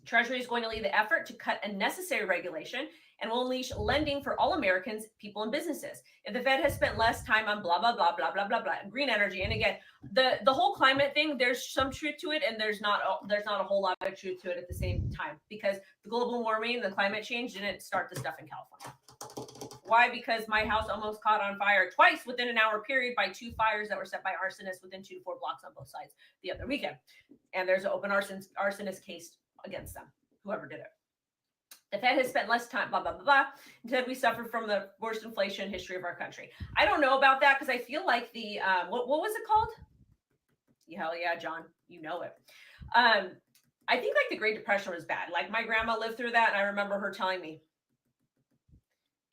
Treasury is going to lead the effort to cut unnecessary regulation and will unleash lending for all Americans, people, and businesses. If the Fed has spent less time on blah, blah, blah, blah, blah, blah, blah, green energy, and again, the whole climate thing, there's some truth to it, and there's not a whole lot of truth to it at the same time, because the global warming and the climate change didn't start the stuff in California. Why? Because my house almost caught on fire twice within an hour period by 2 fires that were set by arsonists within 2 to 4 blocks on both sides the other weekend. And there's an open arsonist case against them, whoever did it. The Fed has spent less time, blah, blah, blah, blah. Instead, we suffered from the worst inflation in history of our country. I don't know about that because I feel like the, what was it called? Hell yeah, John, you know it. I think like the Great Depression was bad. Like my grandma lived through that, and I remember her telling me,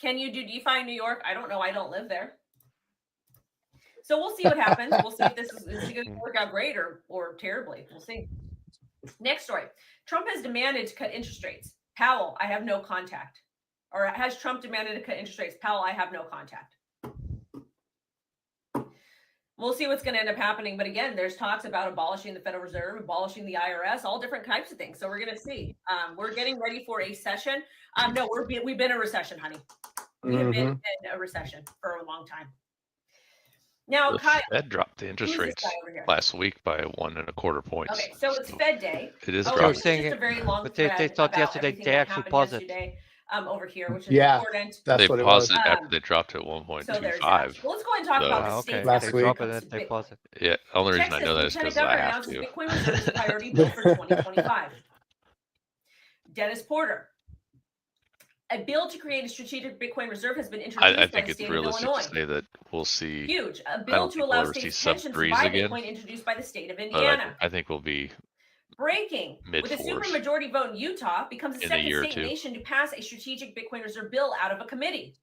can you do DeFi in New York? I don't know. I don't live there. So we'll see what happens. We'll see if this is going to work out great or terribly. We'll see. Next story. Trump has demanded to cut interest rates. Powell, I have no contact. Or has Trump demanded to cut interest rates? Powell, I have no contact. We'll see what's going to end up happening. But again, there's talks about abolishing the Federal Reserve, abolishing the IRS, all different types of things. So we're going to see. We're getting ready for a session. No, we've been in a recession, honey. We have been in a recession for a long time. Now,
The
Kyle,
Fed dropped the interest rates last week by 1.25 points.
Okay, so it's Fed Day.
It is
They're
dropping.
saying
just a very long
but they
thread
thought
about
yesterday
everything
they
that
actually
happened
paused it.
yesterday, over here, which is
Yeah.
important.
That's
They
what it
paused
was.
it after they dropped to
So there's
1.25.
that. Well, let's go ahead and talk
So-
about the
Okay.
states.
Last
that
They
week.
drop
comes
it
to
and they
Bitcoin.
pause it.
Yeah, the only reason I
Texas
know that is
Lieutenant
because I
Governor
have
announces
to.
Bitcoin reserves priority bill for 2025. Dennis Porter. A bill to create a strategic Bitcoin reserve has been introduced
I
by
think
the
it's
state of
realistic to
Illinois.
say that we'll see.
Huge. A
I
bill
don't
to
think
allow
we'll ever see
states
sub
pensions to
threes
buy
again.
Bitcoin introduced by the state of
But
Indiana.
I think we'll be
Breaking. With a
mid-fours
supermajority vote in Utah, becomes the
in a
second
year or
state
two.
nation to pass a strategic Bitcoin reserve bill out of a committee.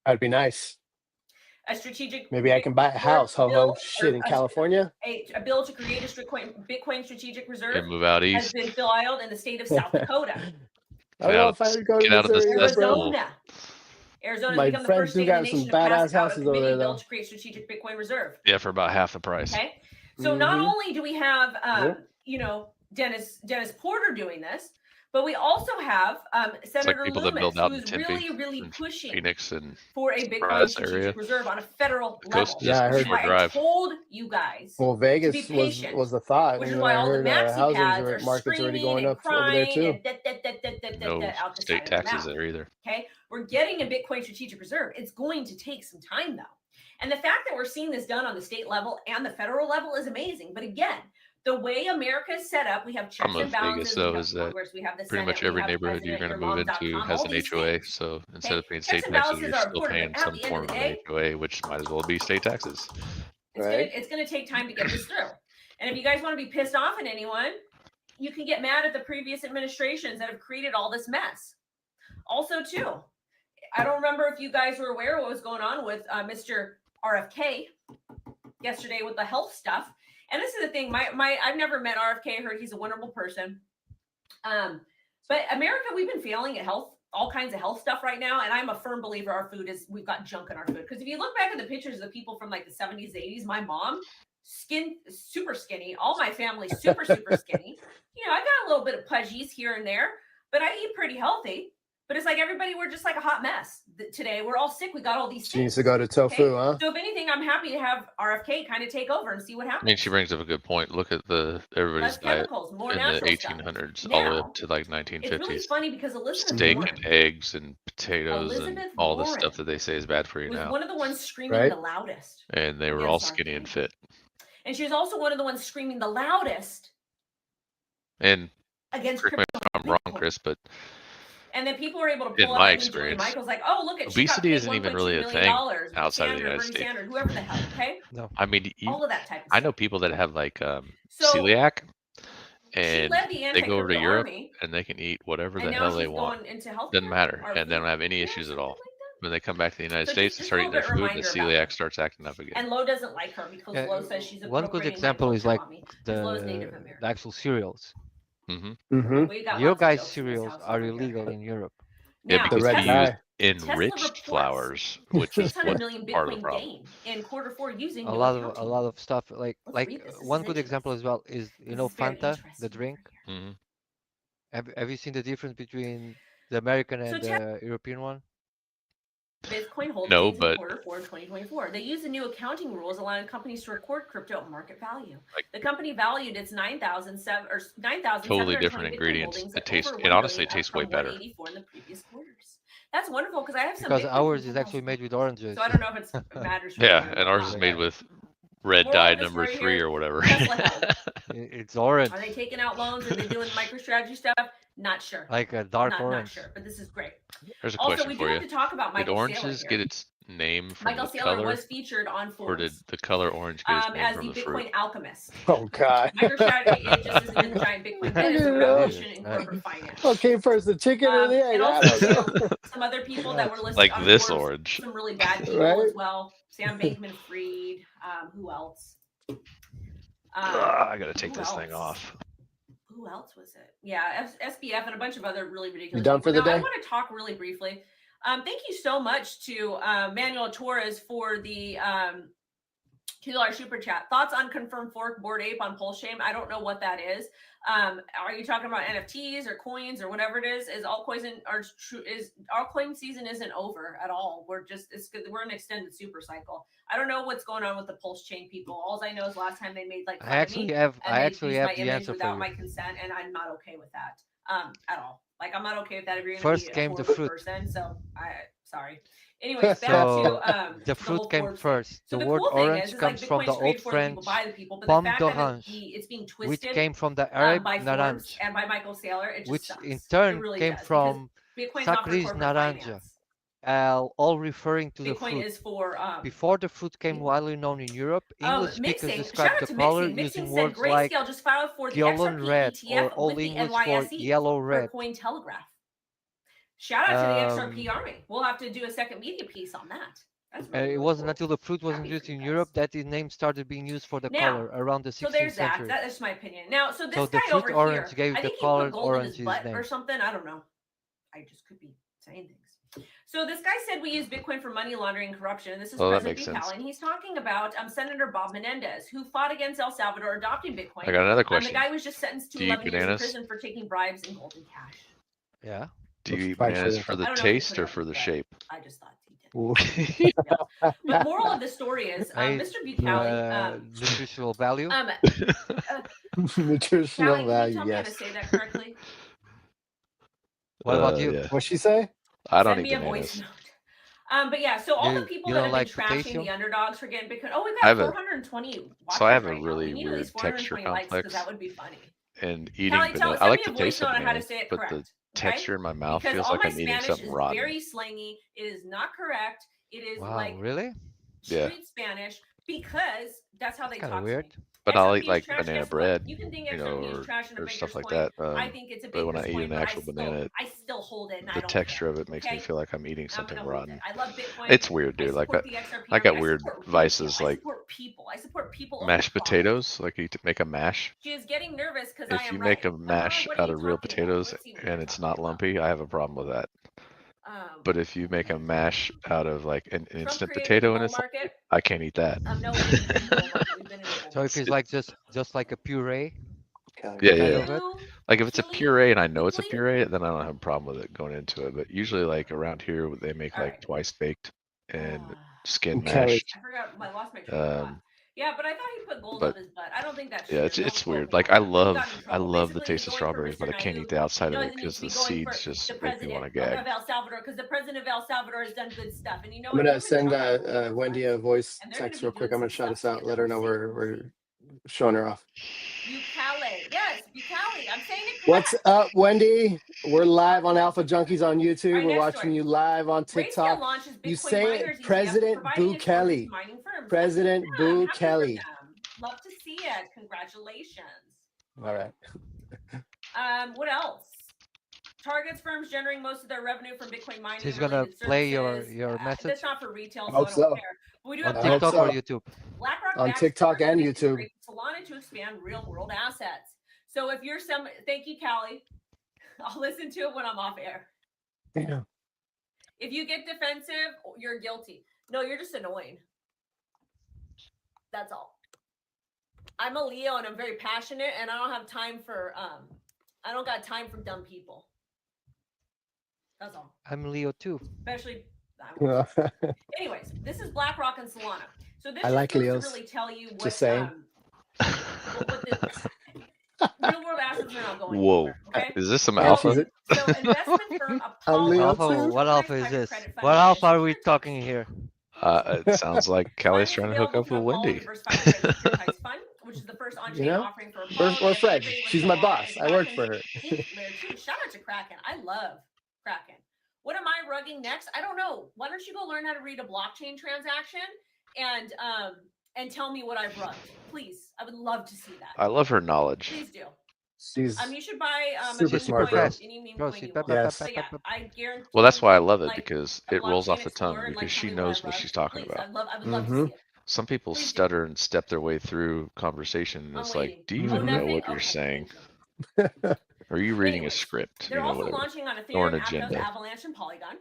That'd be nice.
A strategic.
Maybe I can buy a house. Ho ho. Shit, in California.
A bill to create a Bitcoin strategic reserve
And move out
has
east.
been filed in the state of South Dakota.
I don't know if I would go to
Get out of the
Missouri, my friend.
cesspool.
Arizona's
My
become the
friends
first
do
state in
got
the
some
nation to pass
badass
out a
houses over
committee
there,
bill
though.
to create strategic Bitcoin reserve.
Yeah, for about half the price.
Okay, so not only do we have,
Yep.
you know, Dennis Porter doing this, but we also have Senator
people that
Loomis,
build out in
who's
Tempe
really
and
pushing
Phoenix and
for a Bitcoin
Surprise
strategic
area.
reserve on a federal
The coast
level.
is just
Yeah, I
a
heard-
short
I
drive.
told you guys
Well,
to be
Vegas
patient,
was the thought,
which is
and
why
I
all the
heard
maxi
housing
pads are
market's already
screaming
going
and
up over there
crying
too.
and
No
out the
state
side of their
taxes
mouth.
there either.
Okay, we're getting a Bitcoin strategic reserve. It's going to take some time though. And the fact that we're seeing this done on the state level and the federal level is amazing. But again, the way America is set up, we have checks and balances.
Vegas, though,
we have
is that
Congress, we have the
pretty
Senate,
much
we
every
have the
neighborhood you're
president,
going to move into
yourmom.com,
has
all
an
these
HOA.
things.
So instead of paying
Checks
state
and
taxes,
balances
you're
are
still
important,
paying
but at
some
the end
form
of
of
the
an
day,
HOA, which might as well be state taxes.
it's going to take time to get this through. And if you guys want to be pissed off at anyone, you can get mad at the previous administrations that have created all this mess. Also, too, I don't remember if you guys were aware of what was going on with Mr. RFK yesterday with the health stuff. And this is the thing, I've never met RFK. I heard he's a wonderful person. But America, we've been failing at health, all kinds of health stuff right now. And I'm a firm believer we've got junk in our food. Because if you look back at the pictures of the people from like the 70s, 80s, my mom, super skinny, all my family super skinny. You know, I got a little bit of pudgies here and there, but I eat pretty healthy. But it's like everybody, we're just like a hot mess today. We're all sick. We got all these things.
She needs to go to tofu, huh?
So if anything, I'm happy to have RFK kind of take over and see what happens.
I mean, she brings up a good point. Look at everybody's diet
more
in the 1800s all the way up to like 1950s.
It's really funny because Elizabeth
Steak
Warren,
and eggs and potatoes and all the stuff that they say is bad for you
was
now.
one of the ones screaming the loudest.
And they were all skinny and fit.
And she was also one of the ones screaming the loudest.
And
against
correct me if I'm wrong, Chris, but
and then people were able to pull
in
up.
my experience,
Michael's like, "Oh, look at
obesity isn't even really a thing outside of the United States.
Sanders, whoever the hell, okay?
No, I mean,
all of that type of
I
stuff.
know people that have like celiac, and they go over to Europe and they can eat whatever the hell they want. Doesn't matter, and they don't have any issues at all. When they come back to the United States and start eating their food, the celiac starts acting up again.
And Lo doesn't like her because Lo says she's a
one good example is like the actual cereals. Your guys' cereals are illegal in Europe.
Yeah, because they use enriched flours, which is what part of the problem.
In quarter 4 using
a lot of stuff like one good example as well is Fanta, the drink. Have you seen the difference between the American and the European one?
Bitcoin holdings in quarter 4 2024. They use the new accounting rules allowing companies to record crypto at market value. The company valued its 9,000
totally different ingredients. It honestly tastes way better.
In the previous quarters. That's wonderful because I have some.
Because ours is actually made with oranges.
So I don't know if it matters.
Yeah, and ours is made with red dye number 3 or whatever.
It's orange.
Are they taking out loans? Are they doing MicroStrategy stuff? Not sure.
Like a dark orange.
Not sure, but this is great.
There's a question
we
for
do
you.
have to talk about Michael
Did oranges get its name from
Michael
the
Saylor
color,
was featured on Forbes,
or did the color orange get its name
as
from
the
the
Bitcoin
fruit?
alchemist?
Oh God!
MicroStrategy it just isn't the giant Bitcoin. That is a revolution in corporate finance.
What came first, the chicken or the egg?
And also some other people that were listed
like
on
this
Forbes,
orange.
some really bad people as well. Sam Bankman-Fried. Who else?
I gotta take this thing off.
Who else was it? Yeah, SBF and a bunch of other really ridiculous.
You done for the day?
I want to talk really briefly. Thank you so much to Manuel Torres for the $2 super chat. Thoughts on confirmed fork Bored Ape on Pulse Chain? I don't know what that is. Are you talking about NFTs or coins or whatever it is? Is altcoin season isn't over at all. We're in extended super cycle. I don't know what's going on with the Pulse Chain people. All I know is last time they made like
I actually have the answer
without
for
my consent, and I'm not okay with that at all. Like I'm not okay with that. If you're gonna
first
be
came
a
the fruit
person, so sorry. Anyways, back to
the fruit came first.
So
the word
cool
orange comes from the old French pomme d'orange,
it's being
which
twisted
came from the Arab
by
naranj,
and by Michael Saylor,
which
sucks.
in turn
really
came
does,
from
Sacris
naranja, all referring to the
Bitcoin
fruit.
is for
Before the fruit came widely known in Europe, English speakers described the color using words like
just filed for
Ghiolon red or Old English for yellow red.
Cointelegraph. Shout out to the XRP Army. We'll have to do a second media piece on that. That's really,
It
really
wasn't
cool.
until the fruit was
Happy
introduced
for you
in
guys.
Europe that the name started being used for the
Now,
color around the
So
16th
there's that.
century.
That's my opinion. Now, so this
So the
guy
fruit
over
orange
here,
gave
I
the
think he put
colored
gold in his
orange his
butt or
name.
something. I don't know. I just could be saying things. So this guy said we use Bitcoin for money laundering and corruption, and this is
Oh, that
President
makes sense.
Bukele, and he's talking about Senator Bob Menendez, who fought against El Salvador adopting Bitcoin.
I got another
The
question.
guy was just sentenced to
Do you eat
11 years in
bananas?
prison for taking bribes in gold and cash.
Yeah.
Do you eat
Fried
bananas
chicken.
for
I
the
don't know if he put
taste
it
or
up
for
his
the
butt.
shape?
I just thought he did.
Ooh.
But moral of the story is,
I
Mr. Bukele,
nutritional value.
Nutritional
Callie, can you
value,
tell me how to
yes.
say that correctly?
What about you?
Yeah.
What'd she say?
I don't
Send
eat
me a voice
bananas.
note. But yeah, so all the
You
people
you
that
don't
have been
like
trashing
potassium?
the underdogs for getting Bitcoin. Oh, we've
I
got
have a
420
so I
watchers
have a
right now. We
really
need at
weird
least
texture
420 likes because that
complex,
would be funny.
and eating
Callie,
banana. I
send
like
me
the
a voice
taste of
note on how to
bananas,
say it
but
correct.
the
Okay?
texture in my mouth
Because
feels
all
like
my
I'm eating
Spanish
something
is
rotten.
very slangy. It is not correct. It is
Wow,
like
really?
Yeah.
street Spanish because that's how
That's
they
kind of
talk to
weird.
me.
But I'll eat
XRP is
like
trash.
banana
Guess what?
bread,
You can think
you know,
XRP is trash and a
or stuff
baker's
like
coin.
that.
I think it's a
But when
baker's
I eat
coin,
an
but
actual banana,
I still hold it and I
the
don't
texture
care.
of it makes me
Okay?
feel like I'm eating
I'm
something
gonna hold
rotten.
it. I love Bitcoin.
It's weird,
I
dude. Like
support the XRP
I got
army. I
weird
support retail.
vices
I
like
support people. I support people over
mashed
profit.
potatoes. Like you make a mash.
She is getting nervous because I
If
am
you make
right.
a mash
What are
out
you
of real
talking about?
potatoes
Let's see what
and
you're
it's
talking
not
about.
lumpy, I have a problem with that. But if you make a mash out of like an
Trump
instant
created the
potato and
bull
it's lumpy,
market.
I can't eat that.
No, we didn't create the bull market. We've been in the bull
So if
market.
it's like just like a puree
Yeah,
kind
yeah.
of it.
Like if it's a
Chili,
puree and I know it's a
Italy?
puree, then I don't have a problem with it going into it. But usually, like around here, they make
All
like
right.
twice baked and
Ah,
skin
Kelly.
mashed.
I forgot. I lost my train of thought. Yeah, but I thought he put gold
But
up his butt. I don't think that's
yeah,
true.
it's
Don't quote
weird.
me
Like
on that. But he got in
I
trouble.
love the
Basically,
taste
he's
of
going for
strawberries, but
Mr.
I can't
Naive.
eat the outside
He
of it
needs
because
to be
the
going for
seeds just
the
make me
president
want to gag.
of El Salvador because the president of El Salvador has done good stuff. And you know
I'm
what?
gonna
Him and
send
Trump are really good
Wendy
friends.
a voice
And they're going to
text
be
real quick.
doing
I'm
some
gonna shout
stuff
us out.
together.
Let her know we're showing her off.
Bukele. Yes, Bukele. I'm saying it correct.
What's up, Wendy? We're live on Alpha Junkies on YouTube.
Alright,
We're
next
watching
story.
you live on
Grayscale
TikTok.
launches
You
Bitcoin
say it,
miners ETF,
President
providing exposure
Bukele.
to mining firms.
President
Good for them. Happy for
Bukele.
them. Love to see it. Congratulations.
All right.
What else? Targets firms generating most of their revenue from Bitcoin mining
She's
and
gonna
related
play
services.
your message
That's not for retail,
I
so
hope
I don't
so.
care. But we do
on
have
I hope
TikTok
so.
or YouTube.
BlackRock
On
backs
TikTok
Silver
and
Lake
YouTube.
creates Solana to expand real world assets. So if you're thank you, Callie. I'll listen to it when I'm off air.
Yeah.
If you get defensive, you're guilty. No, you're just annoying. That's all. I'm a Leo and I'm very passionate and I don't have time for I don't got time for dumb people. That's all.
I'm Leo too.
Especially
I
anyways, this is BlackRock and Solana. So this
I
is
like
supposed
Leos.
to really tell you what
Just saying.
what the real world assets are not going
Whoa,
anywhere. Okay.
is this some
And
alpha?
So investment firm
I'm
Apollo
Leo
Alpha,
too.
what alpha is
private
this?
credit fund
What alpha are
management.
we talking here?
It sounds like
Fund
Callie's
is
trying to hook
available
up
through
with
Apollo
Wendy.
Diversified Credit Securitized Fund, which is the first on-chain
You know?
offering for Apollo.
Or
and
Fred.
integrating with
She's my
Solana
boss.
and
I work
Kraken's
for her.
Layer 2. Shout out to Kraken. I love Kraken. What am I rugging next? I don't know. Why don't you go learn how to read a blockchain transaction and tell me what I've rugged, please? I would love to see that.
I love her knowledge.
Please do.
She's
You should buy
super
She's super
smart, bro.
fast.
Any meme
Bro,
coin
she
you want.
Yes.
But yeah, I guarantee.
Well, that's why I love it
like,
because
a
it rolls
blockchain
off the tongue
explorer and, like,
because
tell
she
me what I
knows what
rugged.
she's talking
Please,
about.
I would love to
Mhm.
see it.
Some people
Please do.
stutter and step their way through conversation, and
I'm
it's
waiting.
like, do you
Oh,
even know
nothing?
what you're
Okay,
saying?
thank you.
Are you reading a
Anyways,
script?
They're also
whatever.
launching on
Or an
Ethereum, Aptos,
agenda.
Avalanche, and Polygon.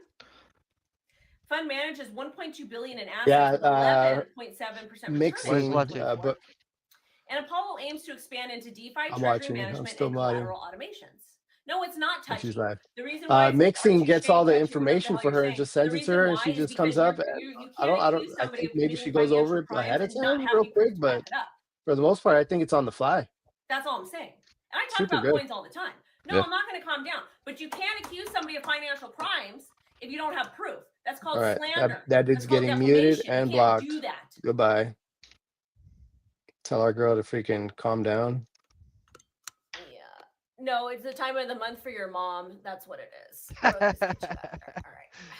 Fund manages 1.2 billion in assets
Yeah,
with 11.7% return.
mixing,
watching?
And Apollo aims to expand into DeFi,
I'm
treasury
watching. I'm
management,
still
and
modding.
collateral automations. No, it's not touchy.
She's live.
The reason why
Mixing gets all the
touchy,
information for her and just sends it to her, and she just comes up. And
you
I
can't
don't.
accuse
I
somebody
think
of
maybe she
committing
goes over
financial
it
crimes
ahead of
and not
time,
have
real
any proof
quick.
to back
But
it up.
for the most part, I think it's on the fly.
That's all I'm saying. And I talk
Super
about
good.
coins all the time. No,
Yeah.
I'm not going to calm down. But you can't accuse somebody of financial crimes if you don't have proof. That's called
All right,
slander.
that dude's
That's called
getting muted
defamation.
and
You can't
blocked.
do that.
Goodbye. Tell our girl to freaking calm down.
Yeah. No, it's the time of the month for your mom. That's what it is. All right.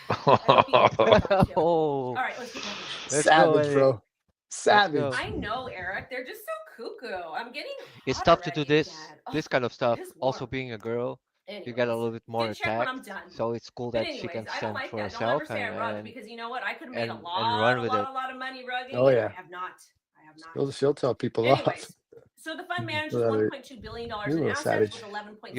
I hope you get that too. All
Oh,
right, let's get
Let's go,
Savage,
Eddie.
bro. Savage.
go.
I know, Eric. They're just so cuckoo. I'm getting
It's
hot
tough to do
already
this
again.
this kind of stuff.
it is
Also
warm.
being a girl you get a little bit more
can check when I'm
attacked.
done.
So it's cool
But
that she
anyways,
can
I don't
send
like
for
that. Don't ever
herself
say I rugged, because you know what? I could have made a
and run with it.
lot of money rugging.
Oh,
and
yeah.
I have not. I have not.
She'll tell people off.
Anyways, so the fund manages
Brother,
$1.2 billion
you're a
in
little
assets
savage.
with 11.7%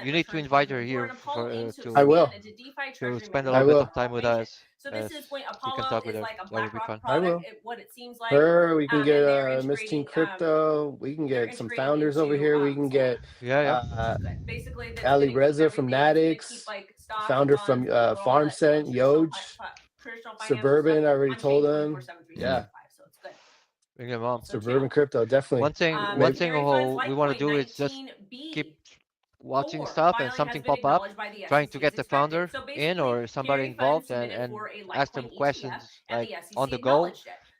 You need to invite her here for
into
I will.
expand into DeFi
to
treasury
spend a
I
little bit
will.
of time with us.
So this is going.
You can
Apollo
talk with
is
her.
like a
That would be
BlackRock
fun.
I will.
product. What it seems like.
Her, we can
and
get
they're
Miss Teen
integrating,
Crypto. We can
they're
get some
integrating
founders over
into,
here. We can get
Yeah.
basically that's
Ali
gonna keep
Reza from
everything. It's gonna keep,
Natix,
like, stocks,
founder
bonds,
from
gold, all
Farm
that
Scent,
traditional
Yoj,
traditional financial
Suburban.
stuff
I already
on
told
chain
them.
24/7,
Yeah,
365. So it's good.
Bring them on.
So
Suburban
chill.
Crypto, definitely.
One thing
Maybe.
we want to do is just keep watching stuff and something pop up, trying to get the founder in or somebody involved and ask them questions like on the go.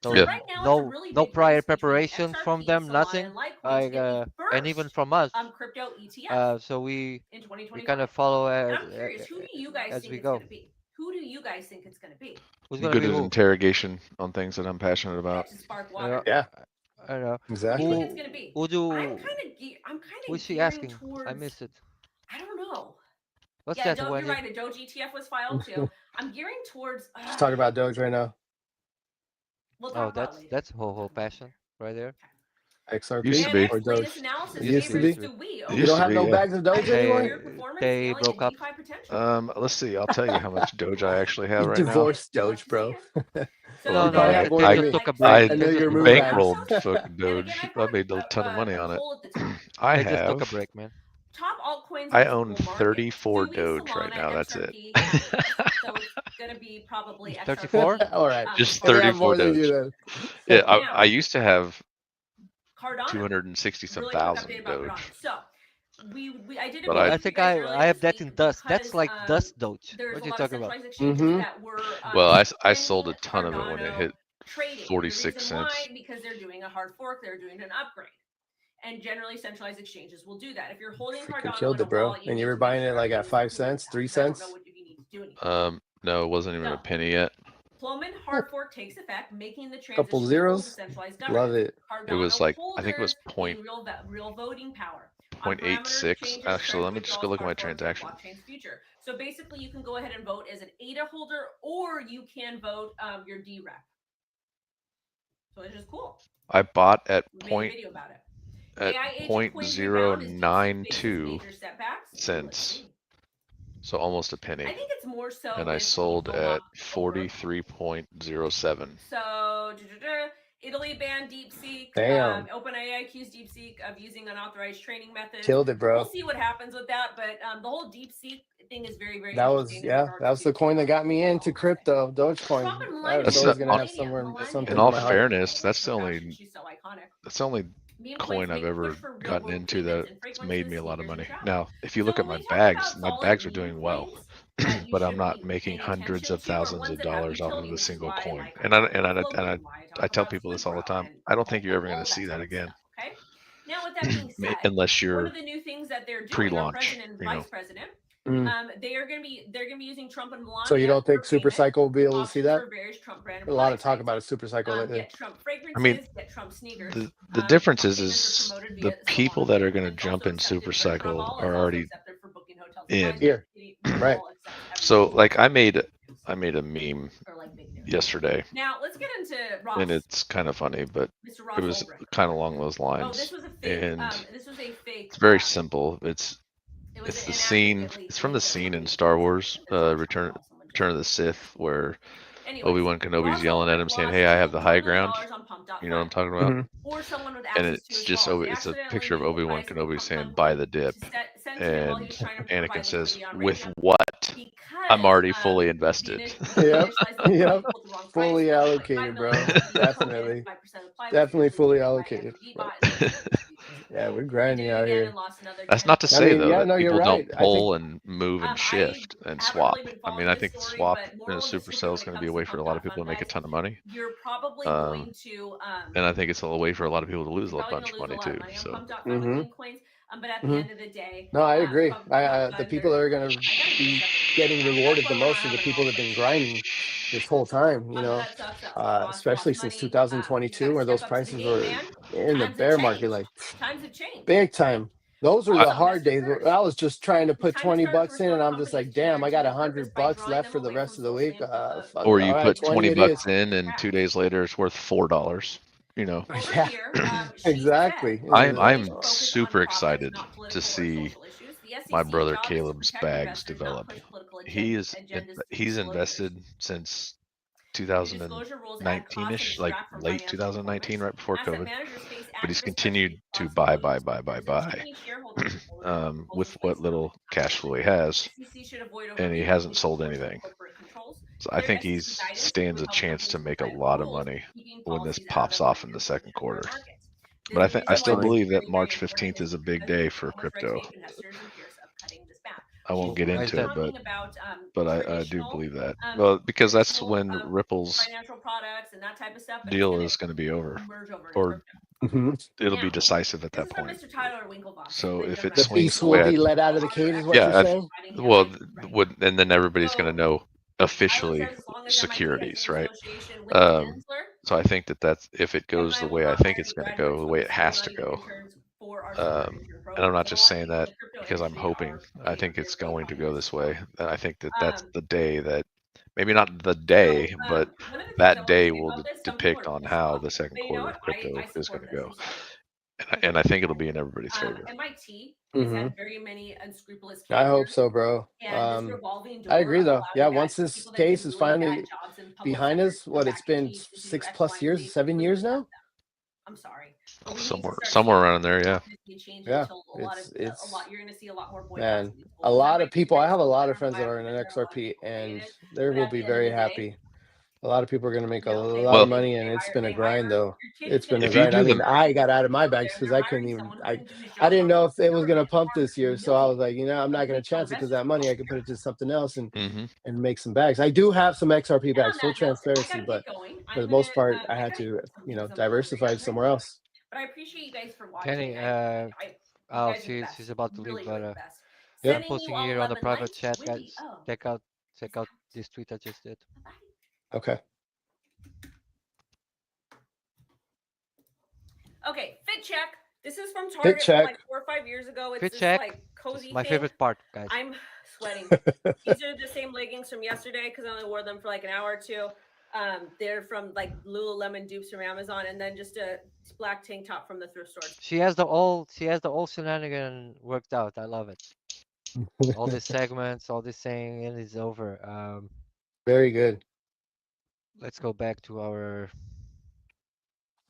So
Yeah.
right now, it's a really
no
big
prior
race between
preparations from
XRP,
them,
Solana,
nothing.
and Litecoin to
Like
get the
and even
first
from us.
crypto ETF
So we
in 2025.
kind of follow
And I'm curious, who do you guys
as
think
we
it's
go.
going to be? Who do you guys think it's going to be?
Who's
I'm
gonna
good
be
at
who?
interrogation on things that I'm passionate about.
To spark water.
Yeah,
I don't know.
Who do you think
exactly.
it's going to be?
Who do?
I'm kind
Who's
of
she
gearing
asking?
towards.
I missed it.
I don't know.
What's
Yeah,
that,
you're
Wendy?
right. A Doge ETF was filed too. I'm gearing towards.
She's talking about Doge right now.
We'll talk
Oh,
about it later.
that's whole passion right there.
XRP
Used to
And
be.
or
next
Doge.
latest analysis
It used to
favors
be.
Dewey
It
over
You
used
don't
to
have
be,
no
yeah.
bags of Doge anymore?
superior performance,
They
scaling,
broke
and
up.
DeFi potential.
Let's see. I'll tell you how much Doge I actually have
You
right now.
divorced Doge, bro.
So
No,
You probably
no,
have more
they
than
just
me.
took a
I
break.
I
They
know
just
your
took a
move
break.
bankrolled
bags.
fucking Doge.
And again,
I made a ton of money
a
on it.
poll at the top.
I
They just took a
have.
break, man.
Top altcoins
I
in this
own
bull market.
34
Dewey,
Doge right
Solana,
now. That's it.
XRP, Cactus. So it's gonna be probably XRP.
34?
All right.
Just
They have
34
more than you
Doge.
then.
Yeah,
Now,
I used to have
Cardano.
260 some
Really quick
thousand
update about
Doge.
Cardano. So I did a
But
video
I-
with you guys earlier
I have
this
that
week
in dust. That's
because,
like dust Doge.
There's
What
a
are you
lot of
talking about?
centralized exchanges that were
Well, I
suspending
sold a ton of it when it
Cardano
hit
trading.
46
The reason
cents.
why? Because they're doing a hard fork, they're doing an upgrade. And generally, centralized exchanges will do that. If you're holding
Freaking
Cardano
killed
in a
it, bro.
wallet,
And you were buying it like at 5 cents, 3 cents?
I don't know if you need to do anything.
No, it wasn't even
No.
a penny yet.
Plowman hard fork takes effect, making the transition
Couple
to full
zeros.
decentralized governance.
Love it.
It was like, I think it was
holders gain real voting power.
0.86. Actually, let me just go look at my transaction.
Blockchain's future. So basically, you can go ahead and vote as an ADA holder, or you can vote your DREP. So it's just cool.
I bought at
We made a video about it.
at
AI agent coins rebound as DeepSeek faces
0.092
major setbacks. Ooh, let's
cents.
see.
So almost a penny.
I think it's more so.
And I
than
sold
people
at
not over.
43.07.
So Italy banned DeepSeek.
Damn.
OpenAI accused DeepSeek of using unauthorized training methods.
Killed it, bro.
We'll see what happens with that, but the whole DeepSeek thing is very, very
That was,
interesting.
yeah, that was the coin that got me into crypto, Dogecoin.
Trump and
I was
That's
always
not-
going to have something
In
in
all
my heart.
fairness, that's the
She's so iconic.
only coin I've ever gotten into that's made me a lot of money. Now, if you
So
look at
when
my
we talk
bags,
about
my
solid
bags are
meme
doing well.
coins that you
But I'm
should
not
be
making
paying
hundreds of
attention to are
thousands
ones
of
that have
dollars off of
utility,
a
which is
single
why I
coin.
like
And
Flow,
I tell people this all the time. I don't think you're ever going to see that again.
Okay. Now, with that being said,
Unless
one
you're
of the new things that they're doing, our
pre-launch,
president and
you know.
vice president,
Mm.
they're going to be using Trump and Melania.
So you don't think
for
Super
payment
Cycle will be able to see
options
that?
for various Trump branded
A lot of
products,
talk
right?
about a Super Cycle lately.
Get Trump fragrances,
I mean,
get Trump sneakers.
the difference is
payments are promoted
the
via
people
Solana
that are
payment.
going to
It's
jump
also
in
accepted
Super
for
Cycle
Travel,
are
it's
already
also accepted for booking hotels
in.
and
Here.
flights.
Right.
So like I made a meme
Or like big news.
yesterday,
Now let's get into Ross.
and it's kind of funny, but
Mr. Ross
it was
Ulbricht.
kind of along those
Oh,
lines.
this was a fake.
And
This was a fake.
it's very simple. It's
It was
the
an
scene.
inaccurate leak.
It's from the
Let me
scene
get
in
it.
Star Wars,
It's on
Return
Someone just-
of the Sith, where
Anyways,
Obi-Wan Kenobi's
Ross
yelling at
Ulbricht
him, saying,
lost
"Hey, I have the high
$2 million
ground."
on Pump.Fund.
You know what I'm talking about?
Mhm.
Or someone with
And
access to
it's
his
just
wallet. They
it's a
accidentally
picture of
knew the
Obi-Wan
price of the
Kenobi
Pump
saying,
Fund
"Buy
coin
the dip,"
to send to him while he
and
was trying to provide
Anakin says,
liquidity on
"With
Raytheon
what?
because,
I'm already
the
fully invested."
Yep.
initialized
Yep.
people with the wrong
Fully
price,
allocated, bro. Definitely.
5% of the
Definitely fully
by
allocated.
FTD
But-
bot and then
Yeah, we're
he
grinding
did it
out
again
here.
and lost another
That's
10.
not to say
mean,
though
yeah,
that
no, you're
people
right.
don't
I think-
pull and move and shift and
haven't
swap.
really been
I mean,
following
I
this
think
story,
swap
but
in
moral
a
of the
super
story
cell
when
is
it
going to be
comes
a way
to
for a lot of people to
Pump.Fund,
make a
guys,
ton of money,
you're probably
Um,
going to
and I think it's a way for a lot of people to lose a
probably
bunch of
gonna lose
money
a lot
too.
of money on
So
Pump.Fund with
Mhm.
meme coins. But at the
Mhm.
end of the day,
No, I agree. The
Pump.Fund
people that are going
I
to
gotta
be
do separate.
getting
That's
rewarded
why
the
we don't
most are
have
the
an
people that have
all-flex
been
chart.
grinding this whole time, you know,
That sucks. Ross
especially
lost
since
money.
2022
You
where
gotta
those
step up to the
prices
game,
were
man.
in the
Times have
bear market,
changed.
like
Times have changed.
big time. Those were
I-
the
So
hard days.
investors
I was just trying to
It's
put
time to
20
start
bucks in, and
forcing
I'm just like,
companies to
damn, I got
guarantee their purpose by
$100
drawing
left
them
for the
away
rest
from
of the week.
solely
Fuck
Or
it. All
you
right,
put
20
20
it
bucks
is.
in, and 2 days later it's worth $4. You know,
over
Yeah,
here. She said
exactly.
we need
I'm
to focus on
super
profits,
excited
not
to
political or
see
social issues. The
my
SEC's
brother
job is to
Caleb's
protect
bags
investors, not
develop.
push political agendas through
He's
disclosures.
invested since
New disclosure rules add costs and
2019ish, like
distract from
late
financial
2019,
performance.
right before
Asset
COVID.
managers face
But he's
activist
continued to buy,
responsibilities. There's a too many shareholder
with
proposals
what
placed on
little cash flow he has,
SEC should avoid
and he
overly
hasn't
regulating
sold
sources of
anything.
corporate controls.
So I
Clear
think
SEC
he's
guidance
stands
would
a
help
chance to
companies
make a
provide
lot of
rules,
money
keeping
when this
policies out of
pops
the
off in the
hands of
second
the bear
quarter.
market.
But
There's a
I
reason why
still
this
Definitely.
is
believe that
very, very
March
important
15th is a big
because
day
it's
for
how much red
crypto.
tape investors in fears of cutting this back.
I won't
She
get
Why
was
is
into
that?
it,
talking about
but I do
traditional
believe that. Well, because that's
traditional
when Ripple's
financial products and that type of stuff, but it's
deal
going
is going to be over,
to merge over into
or
crypto.
hmm
it'll be
Now,
decisive at
this
that
is from
point.
Mr. Tyler Winklevoss.
So
Ladies
if
and
it
The
gentlemen,
swings
beast
the
will
way
be let out of the cage, is what you're saying?
well,
right.
and then everybody's going to know
Tyler
officially
says as long as MIT has
securities,
an
right?
association with
Um,
Gensler,
so I think that's if it goes the
MI will
way I
not
think
hire
it's
any
going to go,
graduates
the
from
way
the
it
school,
has
not
to
even
go.
interns for our super intern
And I'm
programs.
not
And a
just
lot of
saying
people in
that
the crypto
because I'm
industry
hoping.
are
I
really
think it's
seriously
going to
applying
go
this
this
as well.
way. And I think that that's the day that maybe not the
So
day, but
one of the things I
that
want to
day
say
will
about this, some people
depict
are
on
pissed
how
off,
the second
but you know
quarter
what?
of crypto
I
is going
support
to
this.
go.
I'm sorry.
And I think it'll be in everybody's favor.
MIT has
hmm
had very many unscrupulous
I hope
candidates,
so, bro.
and this revolving
I
door
agree,
of
though. Yeah,
allowing that
once this
people that did
case is
really bad
finally
jobs in public
behind
sector
us,
come
what, it's
back and
been
change to do
six
X, Y,
plus
and
years,
Z,
7 years now?
I'm sorry, but we need to start
Somewhere
seeing
around there, yeah.
change
Yeah,
until a lot.
it's
You're going to see a lot more boycotts
man,
in these
a
schools, and that
lot
might
of
be
people. I have a lot
I
of
don't know
friends
why
that are in
everybody
an
there, a lot of
XRP,
people say it
and
is,
they
but
will
at
be
the end of
very
the day,
happy. A lot of people are going to make a lot
Well,
of money, and it's been a
they
grind,
hire
though.
your kid
It's
is going
been
to
a
if
be
you
grind.
do
I
the
mean, I got out of my
go
bags
there.
because
They're
I couldn't
hiring
even.
someone who's
I
going to do his
I
job
didn't
on
know if it was
their
going to pump
farm
this
and
year,
be
so I
guilty.
was like, I'm not going to
For
chance it because
investors
that
to
money I
follow
could put
through.
it to something else
mhm.
and make some bags. I do have some XRP
And on
bags, full
that note, I
transparency,
got to
but
get going.
for
I'm
the
going to,
most part, I
I
had
got to
to,
eat something because I'm hungry.
diversify
I'm
somewhere
ready.
else.
But I appreciate you guys for watching.
Kenny,
You
oh,
guys are the
she's
best.
about to leave,
Really,
but
really the best.
Yep.
I'm
Sending you
posting
all
here on the
11
private
likes.
chat,
Wendy,
guys.
oh, is
Check out
out.
this tweet I just did.
Bye-bye.
Okay.
Okay, fit check. This is from
Hit
Target from
check.
like 4 or 5 years ago. It's
Fit
this
check.
like
This is
cozy
my
thing.
favorite part, guys.
I'm sweating. These are the same leggings from yesterday because I only wore them for like an hour or two. They're from like Lululemon dupes from Amazon, and then just a black tank top from the thrift store.
She has the old shenanigan worked out. I love it. All these segments, all this saying, and it's over.
Very good.
Let's go back to our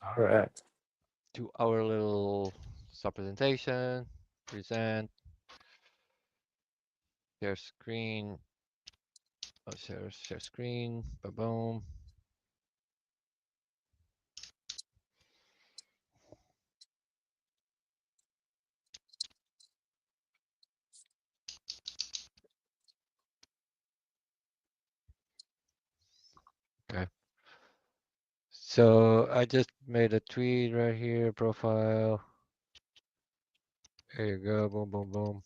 All right.
little presentation. Present. Share screen. Oh, share screen. Boom. Okay. So I just made a tweet right here, profile. There you go. Boom.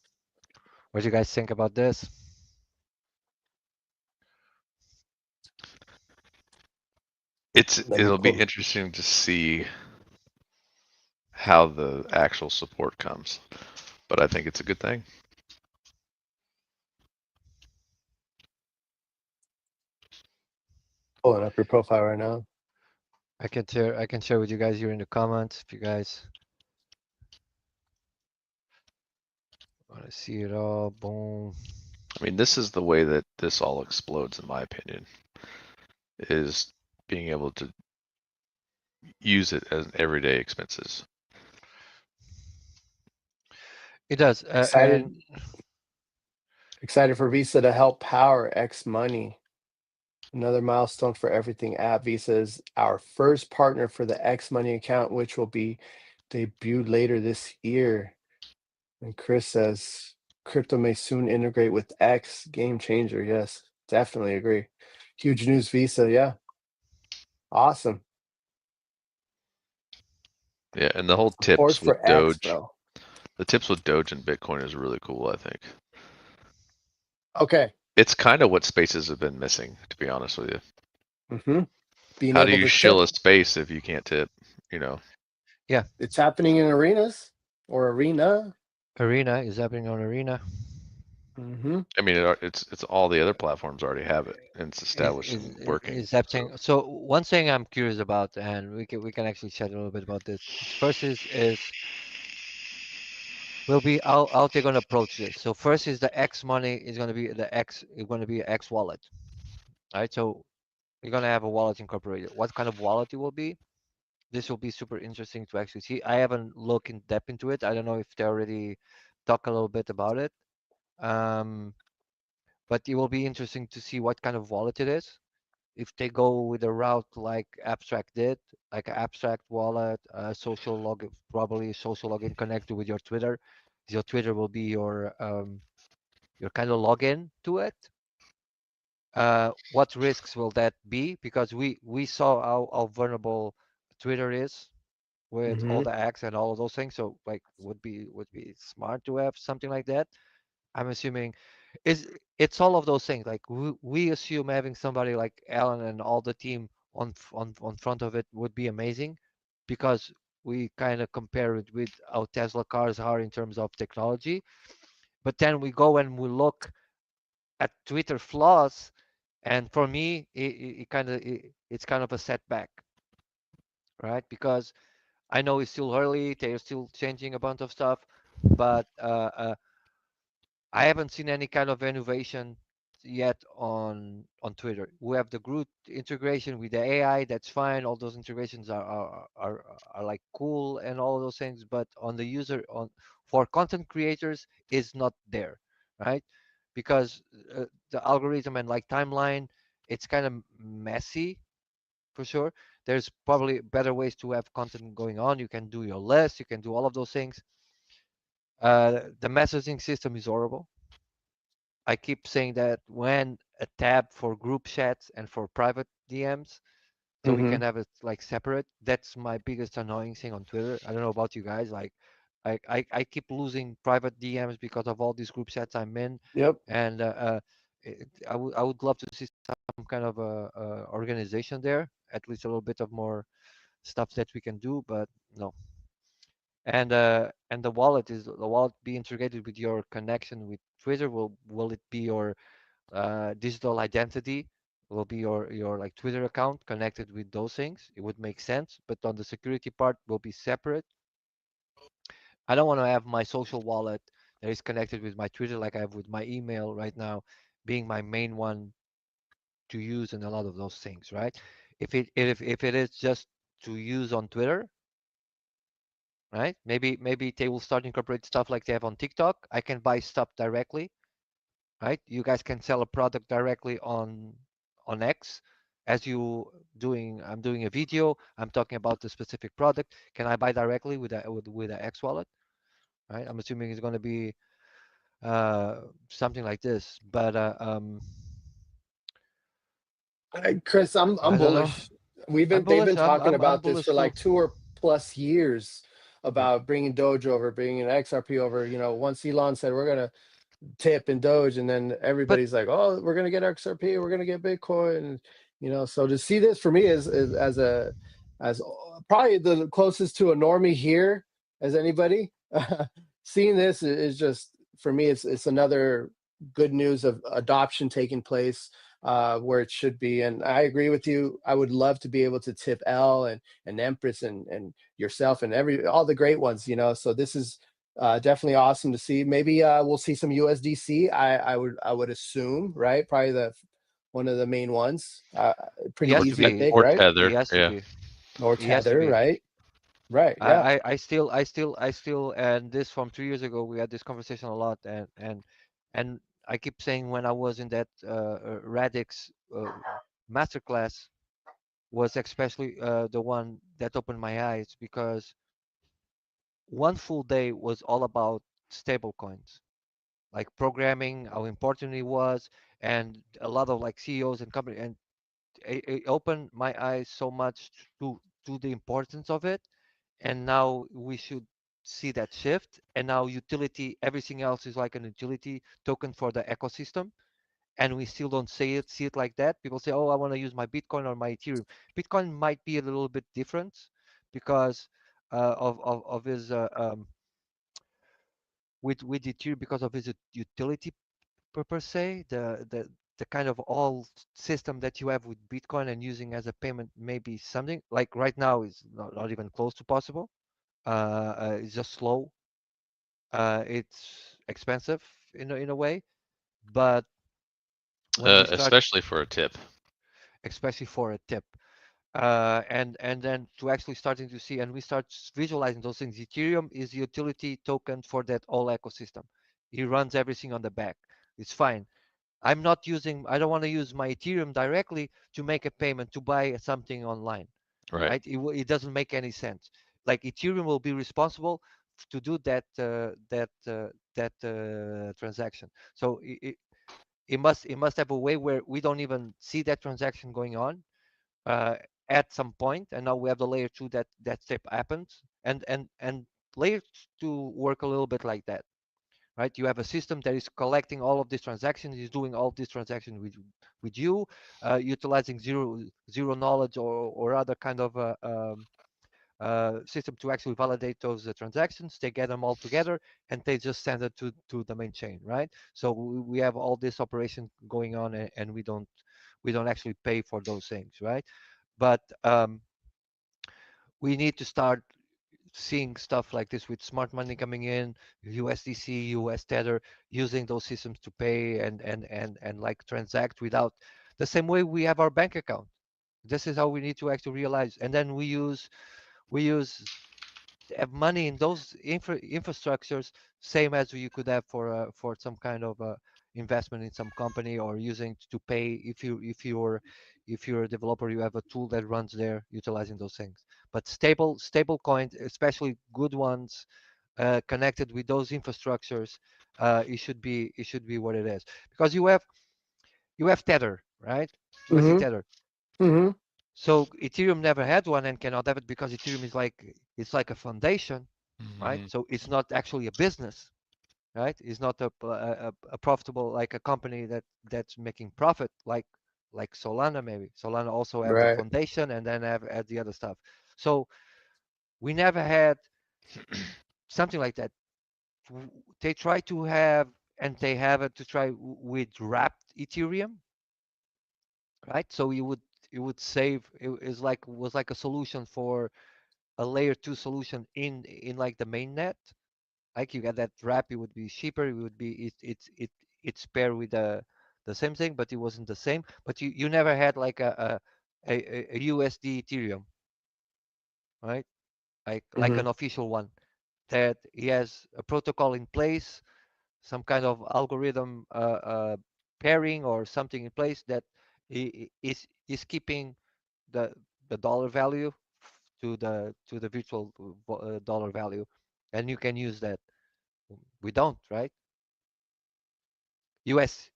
What do you guys think about this?
It'll be interesting to see how the actual support comes, but I think it's a good thing.
Pulling up your profile right now.
I can share with you guys here in the comments if you guys want to see it all. Boom.
I mean, this is the way that this all explodes, in my opinion, is being able to use it as everyday expenses.
It does.
Excited for Visa to help power X Money. Another milestone for everything app. Visa is our first partner for the X Money account, which will be debuted later this year. And Chris says crypto may soon integrate with X. Game changer. Yes, definitely agree. Huge news, Visa. Yeah. Awesome.
Yeah, and the whole
Support
tips with
for X,
Doge,
bro.
the tips with Doge and Bitcoin is really cool, I think.
Okay.
It's kind of what spaces have been missing, to be honest with you.
Mm-hmm. Being
How do
able
you
to
shill
tip.
a space if you can't tip, you know?
Yeah.
It's happening in arenas or arena.
Arena is happening on Arena.
Hmm.
I mean, it's all the other platforms already have it, and it's established and working.
Is
So
happening. So one thing I'm curious about, and we can actually chat a little bit about this. First is will be how they're gonna approach this. So first is the X money is gonna be the X is gonna be X wallet. All right. So you're gonna have a wallet incorporated. What kind of wallet it will be? This will be super interesting to actually see. I haven't looked in depth into it. I don't know if they already talk a little bit about it. Um, but it will be interesting to see what kind of wallet it is. If they go with a route like Abstract did, like an Abstract wallet, social login, probably social login connected with your Twitter. Your Twitter will be your kind of login to it. What risks will that be? Because we saw how vulnerable Twitter is with all
Hmm.
the acts and all of those things. So like would be smart to have something like that. I'm assuming is it's all of those things. Like we assume having somebody like Alan and all the team on front of it would be amazing because we kind of compare it with how Tesla cars are in terms of technology. But then we go and we look at Twitter flaws, and for me, it's kind of a setback, right? Because I know it's still early, they're still changing a bunch of stuff, but I haven't seen any kind of innovation yet on Twitter. We have the Groot integration with the AI, that's fine. All those integrations are like cool and all those things, but on the user on for content creators is not there, right? Because the algorithm and like timeline, it's kind of messy for sure. There's probably better ways to have content going on. You can do your list, you can do all of those things. The messaging system is horrible. I keep saying that when a tab for group chats and for private DMs, so we
Hmm.
can have it like separate. That's my biggest annoying thing on Twitter. I don't know about you guys. Like, I keep losing private DMs because of all these group chats I'm in,
Yep.
and I would love to see some kind of organization there, at least a little bit of more stuff that we can do, but no. And the wallet be integrated with your connection with Twitter? Will it be your digital identity? Will be your like Twitter account connected with those things? It would make sense, but on the security part will be separate. I don't want to have my social wallet that is connected with my Twitter like I have with my email right now, being my main one to use in a lot of those things, right? If it is just to use on Twitter, right? Maybe they will start incorporate stuff like they have on TikTok. I can buy stuff directly, right? You guys can sell a product directly on X. As I'm doing a video. I'm talking about the specific product. Can I buy directly with a X wallet, right? I'm assuming it's going to be something like this. But
Chris, I'm
I don't know.
bullish.
I'm
They've been
bullish.
talking
I'm
about this
bullish
for
too.
like 2 or plus years
Yeah.
about bringing Doge over, bringing XRP over. Once Elon said we're gonna tip and Doge, and then
But
everybody's like, "Oh, we're gonna get XRP, we're gonna get Bitcoin," and so to see this for me is as probably the closest to a normie here as anybody. Seeing this is just for me, it's another good news of adoption taking place where it should be. And I agree with you. I would love to be able to tip L and Empress and yourself and all the great ones. So this is definitely awesome to see. Maybe we'll see some USDC. I would assume, right? Probably the one of the main ones.
he
Pretty
has to
easy to
be.
pick,
or
right?
He
Tether,
has to
yeah.
be.
Or
He has to
Tether,
be.
right? Right. Yeah.
I still, and this from 2 years ago, we had this conversation a lot, and I keep saying when I was in that Radix masterclass was especially the one that opened my eyes because one full day was all about stable coins, like programming, how important it was, and a lot of like CEOs and company, and it opened my eyes so much to the importance of it. And now we should see that shift, and now utility, everything else is like an utility token for the ecosystem, and we still don't see it like that. People say, oh, I want to use my Bitcoin or my Ethereum. Bitcoin might be a little bit different because of his with Ethereum because of its utility per se, the kind of all system that you have with Bitcoin and using as a payment maybe something like right now is not even close to possible. It's just slow. It's expensive in a way, but when we start,
especially for a tip.
especially for a tip, and then to actually starting to see and we start visualizing those things. Ethereum is the utility token for that whole ecosystem. It runs everything on the back. It's fine. I don't want to use my Ethereum directly to make a payment to buy something online,
Right.
right? It doesn't make any sense. Like Ethereum will be responsible to do that transaction. So it must have a way where we don't even see that transaction going on uh, at some point, and now we have the layer two that step happens, and layer two work a little bit like that, right? You have a system that is collecting all of these transactions, is doing all of these transactions with you, utilizing zero knowledge or other kind of system to actually validate those transactions. They get them all together and they just send it to the main chain, right? So we have all this operation going on, and we don't actually pay for those things, right? But we need to start seeing stuff like this with smart money coming in, USDC, US Tether, using those systems to pay and like transact without the same way we have our bank account. This is how we need to actually realize. And then we use have money in those infrastructures, same as you could have for some kind of investment in some company or using to pay if you're a developer, you have a tool that runs there utilizing those things. But stable coins, especially good ones, connected with those infrastructures, it should be what it is, because you have Tether, right? USD
Mm-hmm.
Tether.
Mm-hmm.
So Ethereum never had one and cannot have it because Ethereum is like it's like a foundation, right?
Hmm.
So it's not actually a business, right? It's not a profitable like a company that's making profit like Solana maybe. Solana also have the
Right.
foundation and then have the other stuff. So we never had something like that. They try to have and they have it to try with wrapped Ethereum, right? So you would save it is like was like a solution for a layer two solution in like the main net. Like you get that wrap, it would be cheaper. It would be it's paired with the same thing, but it wasn't the same. But you never had like a USD Ethereum, right? Like
Mm-hmm.
an official one that he has a protocol in place, some kind of algorithm pairing or something in place that is keeping the the dollar value to the virtual dollar value, and you can use that. We don't, right? US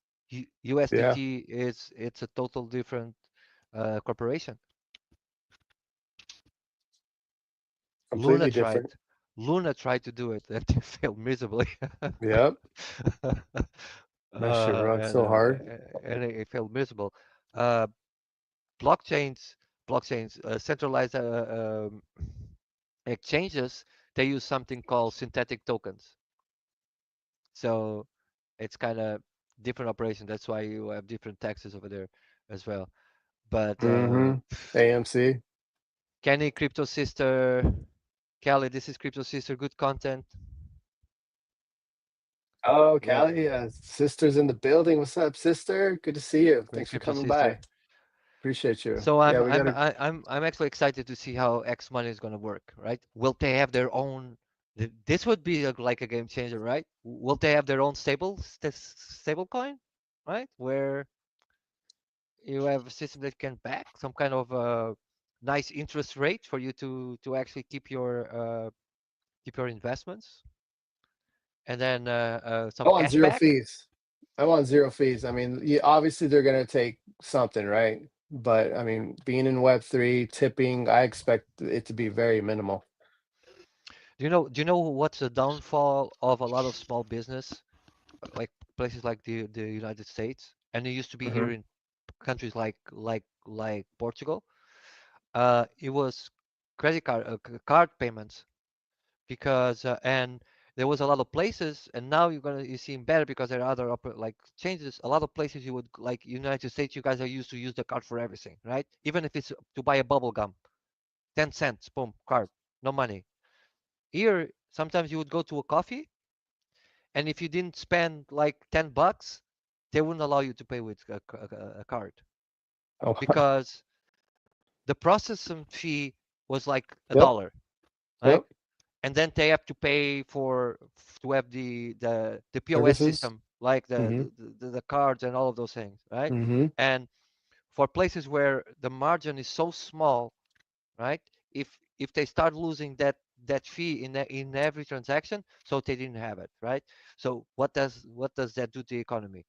Yeah.
USDT it's a total different corporation. Luna
Completely
tried.
different.
Luna tried to do it and they failed miserably.
Yep. That shit
uh,
runs
and
so
uh,
hard.
and it failed miserable. Uh, blockchains, centralized exchanges, they use something called synthetic tokens. So it's kind of different operation. That's why you have different taxes over there as well. But
Mm-hmm. AMC.
Kenny, Crypto Sister, Kelly, this is Crypto Sister. Good content.
Oh,
We have
Callie, sister's in the building. What's up, sister? Good to see you.
great
Thanks for
Crypto
coming
Sister.
by. Appreciate you.
So
Yeah,
I'm
we
I'm
gotta.
I- I'm actually excited to see how X Money is going to work. Right? Will they have their own? This would be like a game changer, right? Will they have their own stable coin, right? Where you have a system that can back some kind of nice interest rate for you to actually keep your investments, and then
I
some
want
cash
zero
back.
fees. I want zero fees. I mean, obviously they're gonna take something, right? But I mean, being in Web3, tipping, I expect it to be very minimal.
Do you know what's the downfall of a lot of small business, like places like the United States, and it used to be
Hmm.
here in countries like Portugal? It was credit card payments because and there was a lot of places, and now you're seeing better because there are other like changes. A lot of places you would like United States, you guys are used to use the card for everything, right? Even if it's to buy a bubble gum, 10 cents, boom, card, no money. Here, sometimes you would go to a coffee, and if you didn't spend like $10, they wouldn't allow you to pay with a card
Oh,
because the processing fee was like a
yep,
dollar, right?
yep.
And then they have to pay for to have the POS
Services.
system, like
Mm-hmm.
the cards and all of those things, right?
Mm-hmm.
And for places where the margin is so small, right? If they start losing that fee in every transaction, so they didn't have it, right? So what does that do to the economy?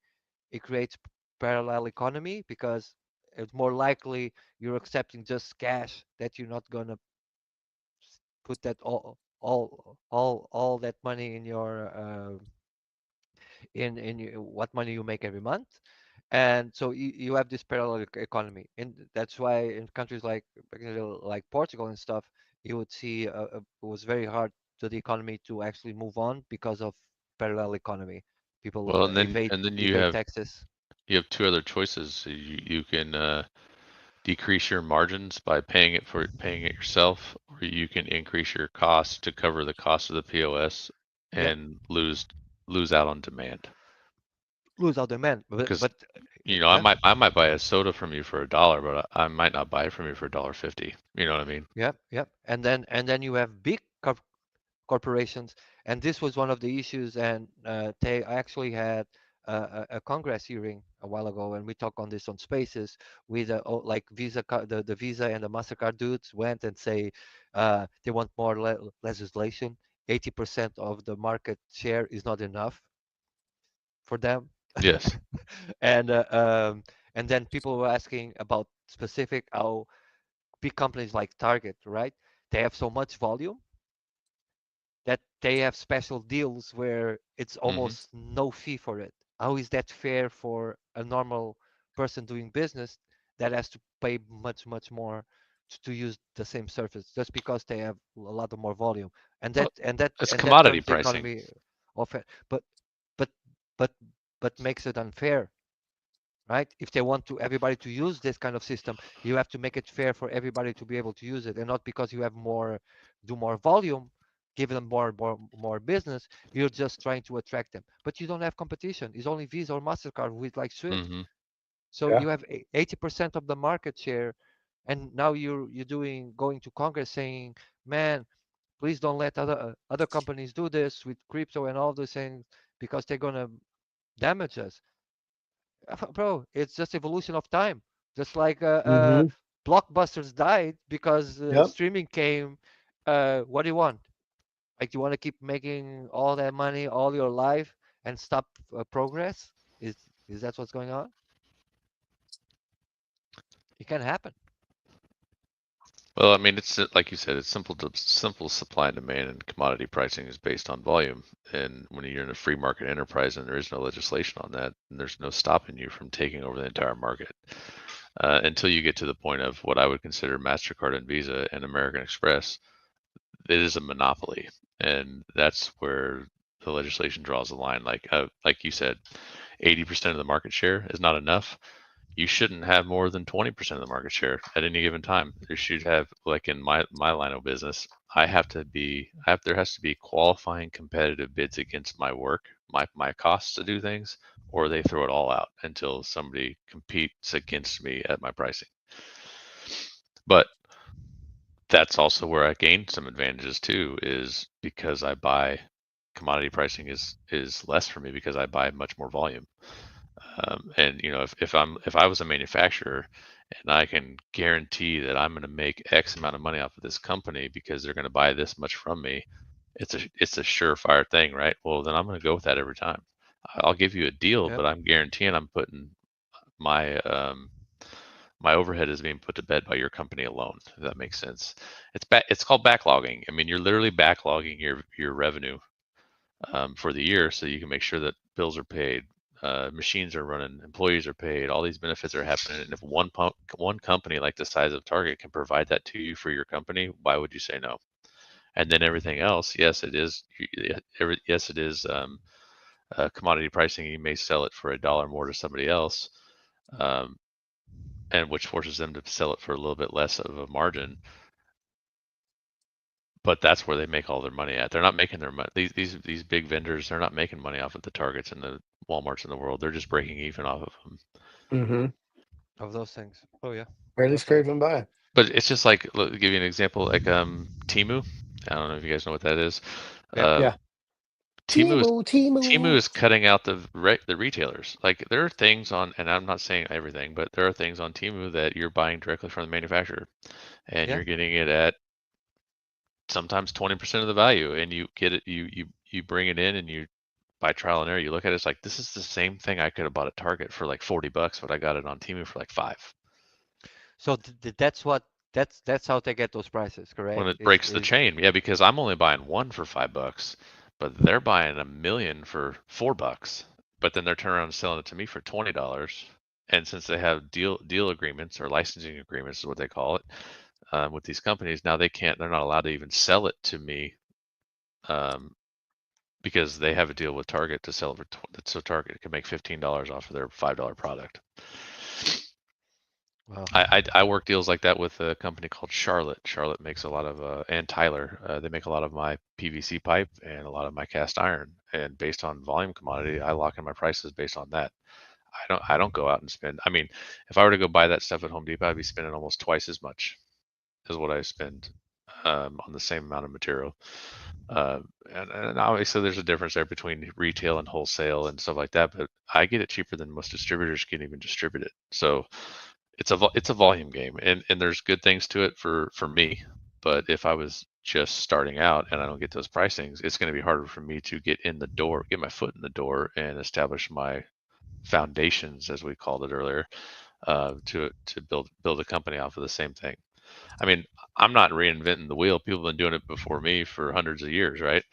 It creates parallel economy because it's more likely you're accepting just cash that you're not gonna put that all that money in your what money you make every month, and so you have this parallel economy, and that's why in countries like Portugal and stuff, you would see it was very hard to the economy to actually move on because of parallel economy. People
Well,
evade
and then
evade taxes.
you have two other choices. So you can decrease your margins by paying it yourself, or you can increase your costs to cover the cost of the POS
Yep,
and lose out on demand.
lose out demand,
Because
but
I
yeah.
might buy a soda from you for $1, but I might not buy it from you for $1.50. You know what I mean?
Yep, yep. And then you have big corporations, and this was one of the issues. And they actually had a Congress hearing a while ago, and we talked on this on Spaces with like the Visa and the Mastercard dudes went and say they want more legislation. 80% of the market share is not enough for them.
Yes.
and uh, um, and then people were asking about specific how big companies like Target, right? They have so much volume that they have special deals where it's
Hmm.
almost no fee for it. How is that fair for a normal person doing business that has to pay much, much more to use the same service just because they have a lot of more volume? And
Well,
that and that
it's
and that
commodity
turns the
pricing.
economy off it. But but but makes it unfair, right? If they want to everybody to use this kind of system, you have to make it fair for everybody to be able to use it, and not because you have do more volume, give them more business. You're just trying to attract them, but you don't have competition. It's only Visa or Mastercard with like Swift.
Hmm.
So
Yeah.
you have 80% of the market share, and now you're going to Congress saying, man, please don't let other companies do this with crypto and all those things because they're gonna damage us. Bro, it's just evolution of time. Just like
Mm-hmm.
blockbusters died because
Yep.
streaming came. What do you want? Like, you want to keep making all that money all your life and stop progress? Is that what's going on? It can happen.
Well, I mean, it's like you said, it's simple supply and demand, and commodity pricing is based on volume. And when you're in a free market enterprise and there is no legislation on that, and there's no stopping you from taking over the entire market until you get to the point of what I would consider MasterCard and Visa and American Express. It is a monopoly, and that's where the legislation draws the line. Like you said, 80% of the market share is not enough. You shouldn't have more than 20% of the market share at any given time. You should have, like in my line of business, there has to be qualifying competitive bids against my work, my costs to do things, or they throw it all out until somebody competes against me at my pricing. But that's also where I gained some advantages too, is because I buy commodity pricing is less for me because I buy much more volume. And if I was a manufacturer and I can guarantee that I'm going to make X amount of money off of this company because they're going to buy this much from me, it's a surefire thing, right? Well, then I'm going to go with that every time. I'll give you a deal,
Yep.
but I'm guaranteeing I'm putting my my overhead is being put to bed by your company alone. If that makes sense. It's called backlogging. I mean, you're literally backlogging your revenue for the year, so you can make sure that bills are paid, machines are running, employees are paid, all these benefits are happening. And if one company like the size of Target can provide that to you for your company, why would you say no? And then everything else, yes, it is. Yes, it is commodity pricing. You may sell it for $1 more to somebody else, um, and which forces them to sell it for a little bit less of a margin. But that's where they make all their money at. They're not making their money. These big vendors, they're not making money off of the Targets and the Walmarts in the world. They're just breaking even off of them.
Mm-hmm.
Of those things. Oh yeah,
Barely
definitely.
scraping by.
But it's just like, look, give you an example, like Temu. I don't know if you guys know what that is.
Yeah.
Yeah.
Temu
Timu.
is cutting out the retailers. Like there are things on, and I'm not saying everything, but there are things on Temu that you're buying directly from the manufacturer, and
Yeah.
you're getting it at sometimes 20% of the value, and you get it, you bring it in, and you by trial and error, you look at it, it's like this is the same thing I could have bought at Target for like $40, but I got it on Temu for like 5.
So that's how they get those prices,
When
correct?
it
Is
breaks the
is
chain, yeah, because I'm only buying one for $5, but they're buying a million for $4, but then they're turning around and selling it to me for $20. And since they have deal agreements or licensing agreements is what they call it, with these companies, now they're not allowed to even sell it to me, because they have a deal with Target to sell it for so Target can make $15 off of their $5 product.
wow.
I work deals like that with a company called Charlotte. Charlotte makes a lot of, and Tyler, they make a lot of my PVC pipe and a lot of my cast iron. And based on volume commodity, I lock in my prices based on that. I don't go out and spend. I mean, if I were to go buy that stuff at Home Depot, I'd be spending almost twice as much as what I spend on the same amount of material. And obviously there's a difference there between retail and wholesale and stuff like that, but I get it cheaper than most distributors can even distribute it. So it's a volume game, and there's good things to it for me. But if I was just starting out and I don't get those pricings, it's going to be harder for me to get in the door, get my foot in the door, and establish my foundations, as we called it earlier, to build a company off of the same thing. I mean, I'm not reinventing the wheel. People have been doing it before me for hundreds of years, right?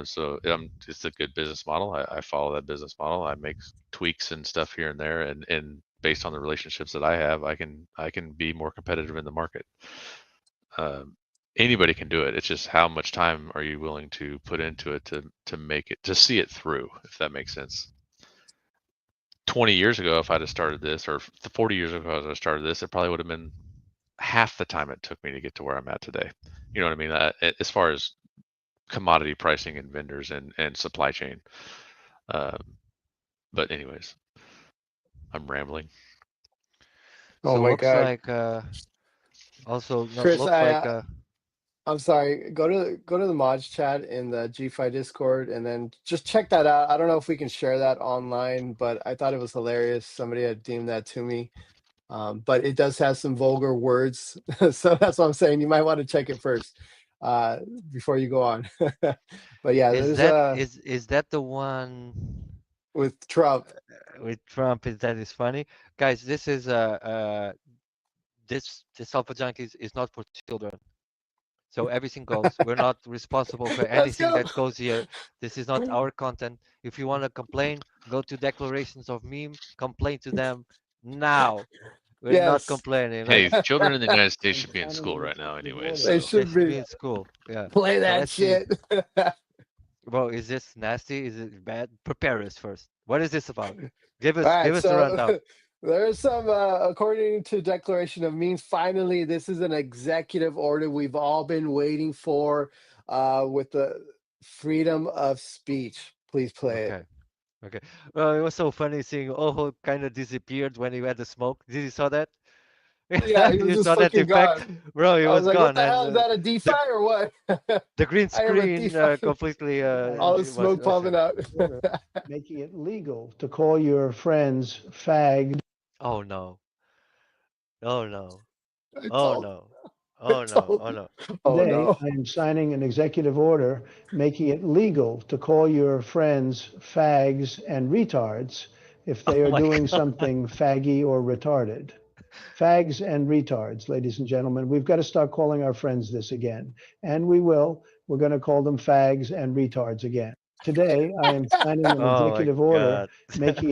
So it's a good business model. I follow that business model. I make tweaks and stuff here and there, and based on the relationships that I have, I can be more competitive in the market. Anybody can do it. It's just how much time are you willing to put into it to make it, to see it through, if that makes sense. 20 years ago, if I'd have started this, or 40 years ago, if I started this, it probably would have been half the time it took me to get to where I'm at today. You know what I mean? As far as commodity pricing and vendors and supply chain. But anyways, I'm rambling.
Oh
So
my
looks
God.
like also no,
Chris,
looks like
I'm sorry. Go to the mods chat in the GFi Discord, and then just check that out. I don't know if we can share that online, but I thought it was hilarious. Somebody had deemed that to me. But it does have some vulgar words, so that's what I'm saying. You might want to check it first before you go on. But yeah,
is
there's
that is that the one
with Trump.
with Trump? Is that is funny, guys? This is this Alpha Junkies is not for children. So everything goes. We're not responsible for
Let's
anything
go.
that goes here. This is not our content. If you want to complain, go to declarations of meme, complain to them now. We're not
Yes,
complaining.
Hey,
Like
children in the United States
and
should be in
signing
school
an
right now
executive
anyways.
order.
they
So
they
should
should
be.
be in school. Yeah.
Play
So
that
let's see.
shit.
Bro, is this nasty? Is it bad? Prepare us first. What is this about?
All
Give
right,
us the rundown.
so there's some, according to Declaration of Means, finally, this is an executive order we've all been waiting for with the freedom of speech. Please play it.
Okay. Okay. Well, it was so funny seeing Oho kind of disappeared when he had the smoke. Did you saw that?
Yeah, he was
You
just
saw that
fucking
effect?
gone.
Bro, he
I was
was
like, what
gone,
the hell? Is
and
that a DeFi
the
or what?
the green
I am a
screen
DeFi.
completely
All the
it was
smoke popping out.
Order making it legal to call your friends fags.
oh no. Oh no.
I
Oh
told,
no.
I
Oh no.
told.
Oh no.
Oh
Today,
no.
I am signing an executive order making it legal to call your friends fags and retards if they
Oh
are
my
doing
god.
something faggy or retarded. Fags and retards, ladies and gentlemen. We've got to start calling our friends this again. And we will. We're going to call them fags and retards again. Today, I am signing an
Oh my
executive order
god.
making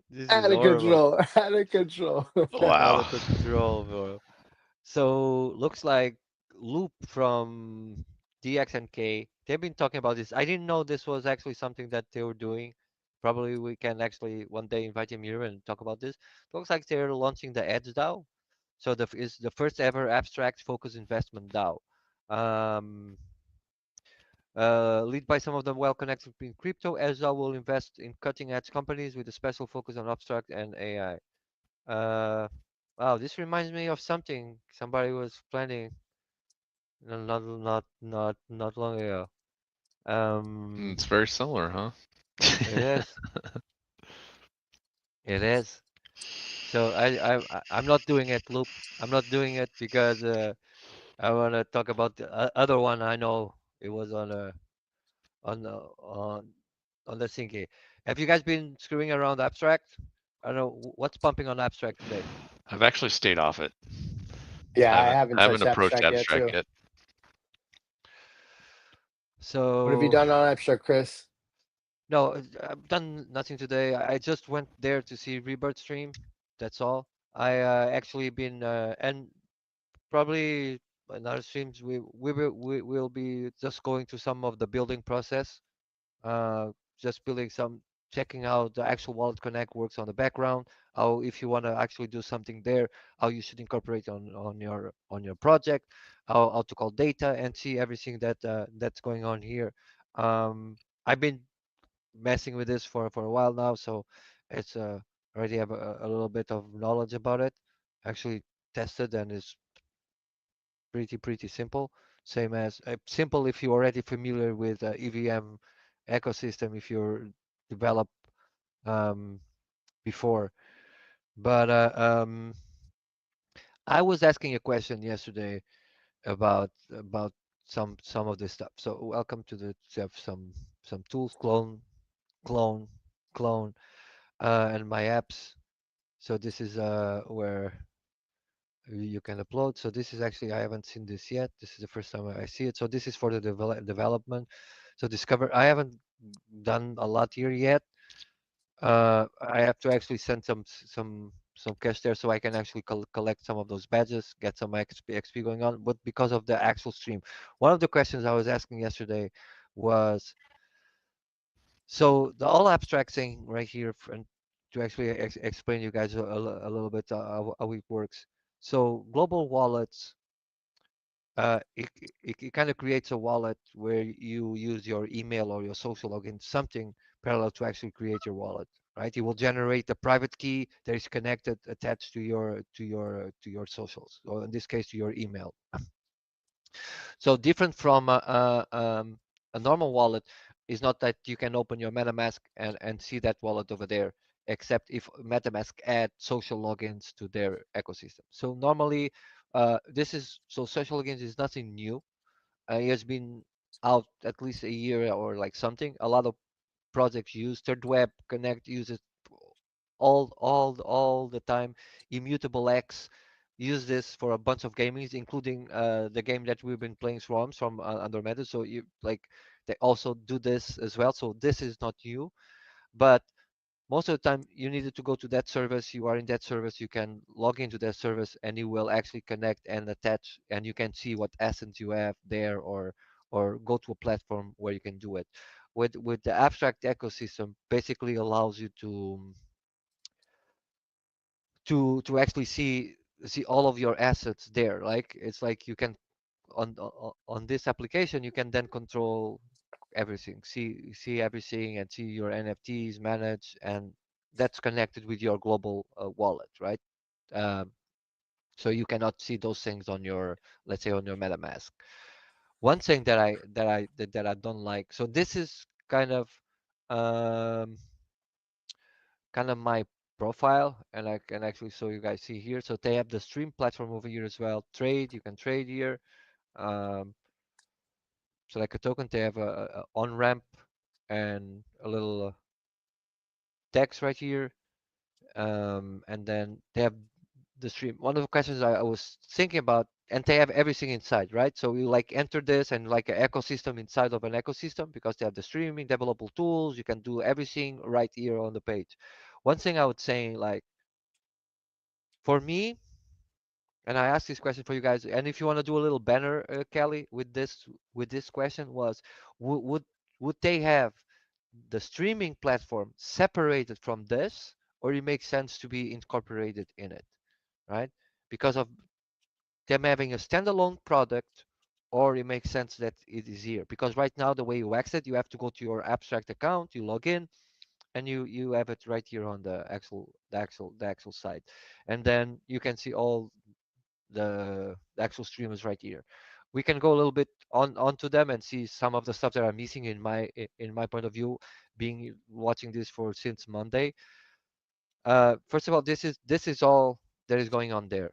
This is
Out of
horrible.
control. Out of control.
Out
wow.
of control, bro. So looks like Loop from DXNK, they've been talking about this. I didn't know this was actually something that they were doing. Probably we can actually one day invite him here and talk about this. Looks like they're launching the Edge DAO. So the is the first ever abstract focus investment DAO. Um, Led by some of them well connected in crypto, Edge DAO will invest in cutting edge companies with a special focus on abstract and AI. Wow, this reminds me of something somebody was planning not long ago.
It's very similar, huh?
It is. It is. So I'm not doing it, Loop. I'm not doing it because I want to talk about the other one. I know it was on the on the thingy. Have you guys been screwing around abstract? I don't know what's pumping on abstract today.
I've actually stayed off it.
Yeah,
I
I
haven't
haven't
I haven't
touched
approached
abstract yet
abstract
too.
yet.
What have you
So
done on abstract, Chris?
no, I've done nothing today. I just went there to see Rebirth stream. That's all. I actually been and probably in our streams we will be just going through some of the building process. Uh, just building some, checking how the actual Wallet Connect works on the background. How if you want to actually do something there, how you should incorporate on your project, how to call data and see everything that that's going on here. I've been messing with this for a while now, so it's already have a little bit of knowledge about it. Actually tested and it's pretty simple. Same as simple if you're already familiar with EVM ecosystem if you're developed um, before. But I was asking a question yesterday about some of this stuff. So welcome to the to have some tools clone clone and my apps. So this is where you can upload. So this is actually, I haven't seen this yet. This is the first time I see it. So this is for the development. So discover, I haven't done a lot here yet. I have to actually send some cash there so I can actually collect some of those badges, get some XP going on. But because of the actual stream, one of the questions I was asking yesterday was, so the all abstract thing right here, and to actually explain you guys a little bit how it works. So global wallets, it kind of creates a wallet where you use your email or your social login, something parallel to actually create your wallet, right? It will generate a private key that is connected, attached to your socials, or in this case to your email. So different from a normal wallet is not that you can open your MetaMask and see that wallet over there, except if MetaMask add social logins to their ecosystem. So normally, this is so social logins is nothing new. It has been out at least a year or like something. A lot of projects use Third Web Connect uses all the time. Immutable X use this for a bunch of gamings, including the game that we've been playing Swarms from Andromeda. So you like they also do this as well. So this is not new, but most of the time you needed to go to that service. You are in that service, you can log into that service and you will actually connect and attach and you can see what assets you have there, or go to a platform where you can do it. With the abstract ecosystem basically allows you to actually see all of your assets there. Like it's like you can on this application you can then control everything, see everything and see your NFTs managed, and that's connected with your global wallet, right? um, so you cannot see those things on your, let's say, on your MetaMask. One thing that I don't like, so this is um kind of my profile, and I can actually show you guys see here. So they have the stream platform over here as well. Trade, you can trade here. um, Select a token, they have a on ramp and a little text right here. And then they have the stream. One of the questions I was thinking about, and they have everything inside, right? So you like enter this and like an ecosystem inside of an ecosystem, because they have the streaming, developable tools. You can do everything right here on the page. One thing I would say, like, for me, and I asked this question for you guys. And if you want to do a little banner, Kelly, with this question was, would would would they have the streaming platform separated from this, or it makes sense to be incorporated in it, right? Because of them having a standalone product, or it makes sense that it is here. Because right now, the way you exit, you have to go to your abstract account, you log in, and you have it right here on the actual site, and then you can see all the actual streamers right here. We can go a little bit onto them and see some of the stuff that I'm missing in my point of view, being watching this for since Monday. First of all, this is all that is going on there,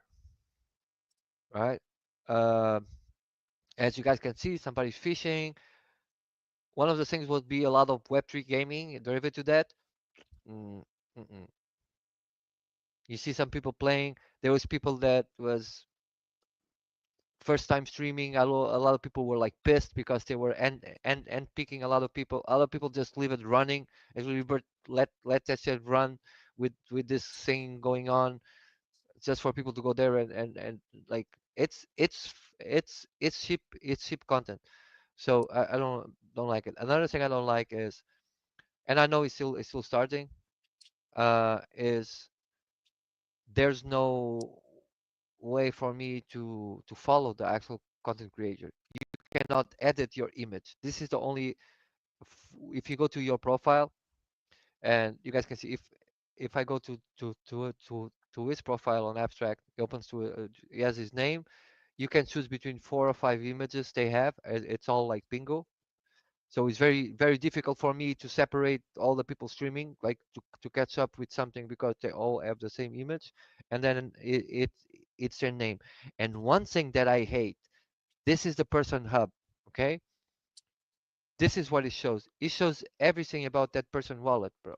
right? Uh, as you guys can see, somebody's fishing. One of the things would be a lot of Web3 gaming derivative to that. Mm, mm-mm. You see some people playing. There was people that was first time streaming. A lot of people were like pissed because they were and picking a lot of people. A lot of people just leave it running. Actually, let that shit run with this thing going on, just for people to go there and like it's cheap content. So I don't like it. Another thing I don't like is, and I know it's still starting, is there's no way for me to follow the actual content creator. You cannot edit your image. This is the only, if you go to your profile, and you guys can see, if I go to his profile on abstract, it opens to he has his name. You can choose between 4 or 5 images they have. It's all like bingo. So it's very difficult for me to separate all the people streaming, like to catch up with something, because they all have the same image, and then it's their name. And one thing that I hate, this is the person hub, okay? This is what it shows. It shows everything about that person wallet, bro.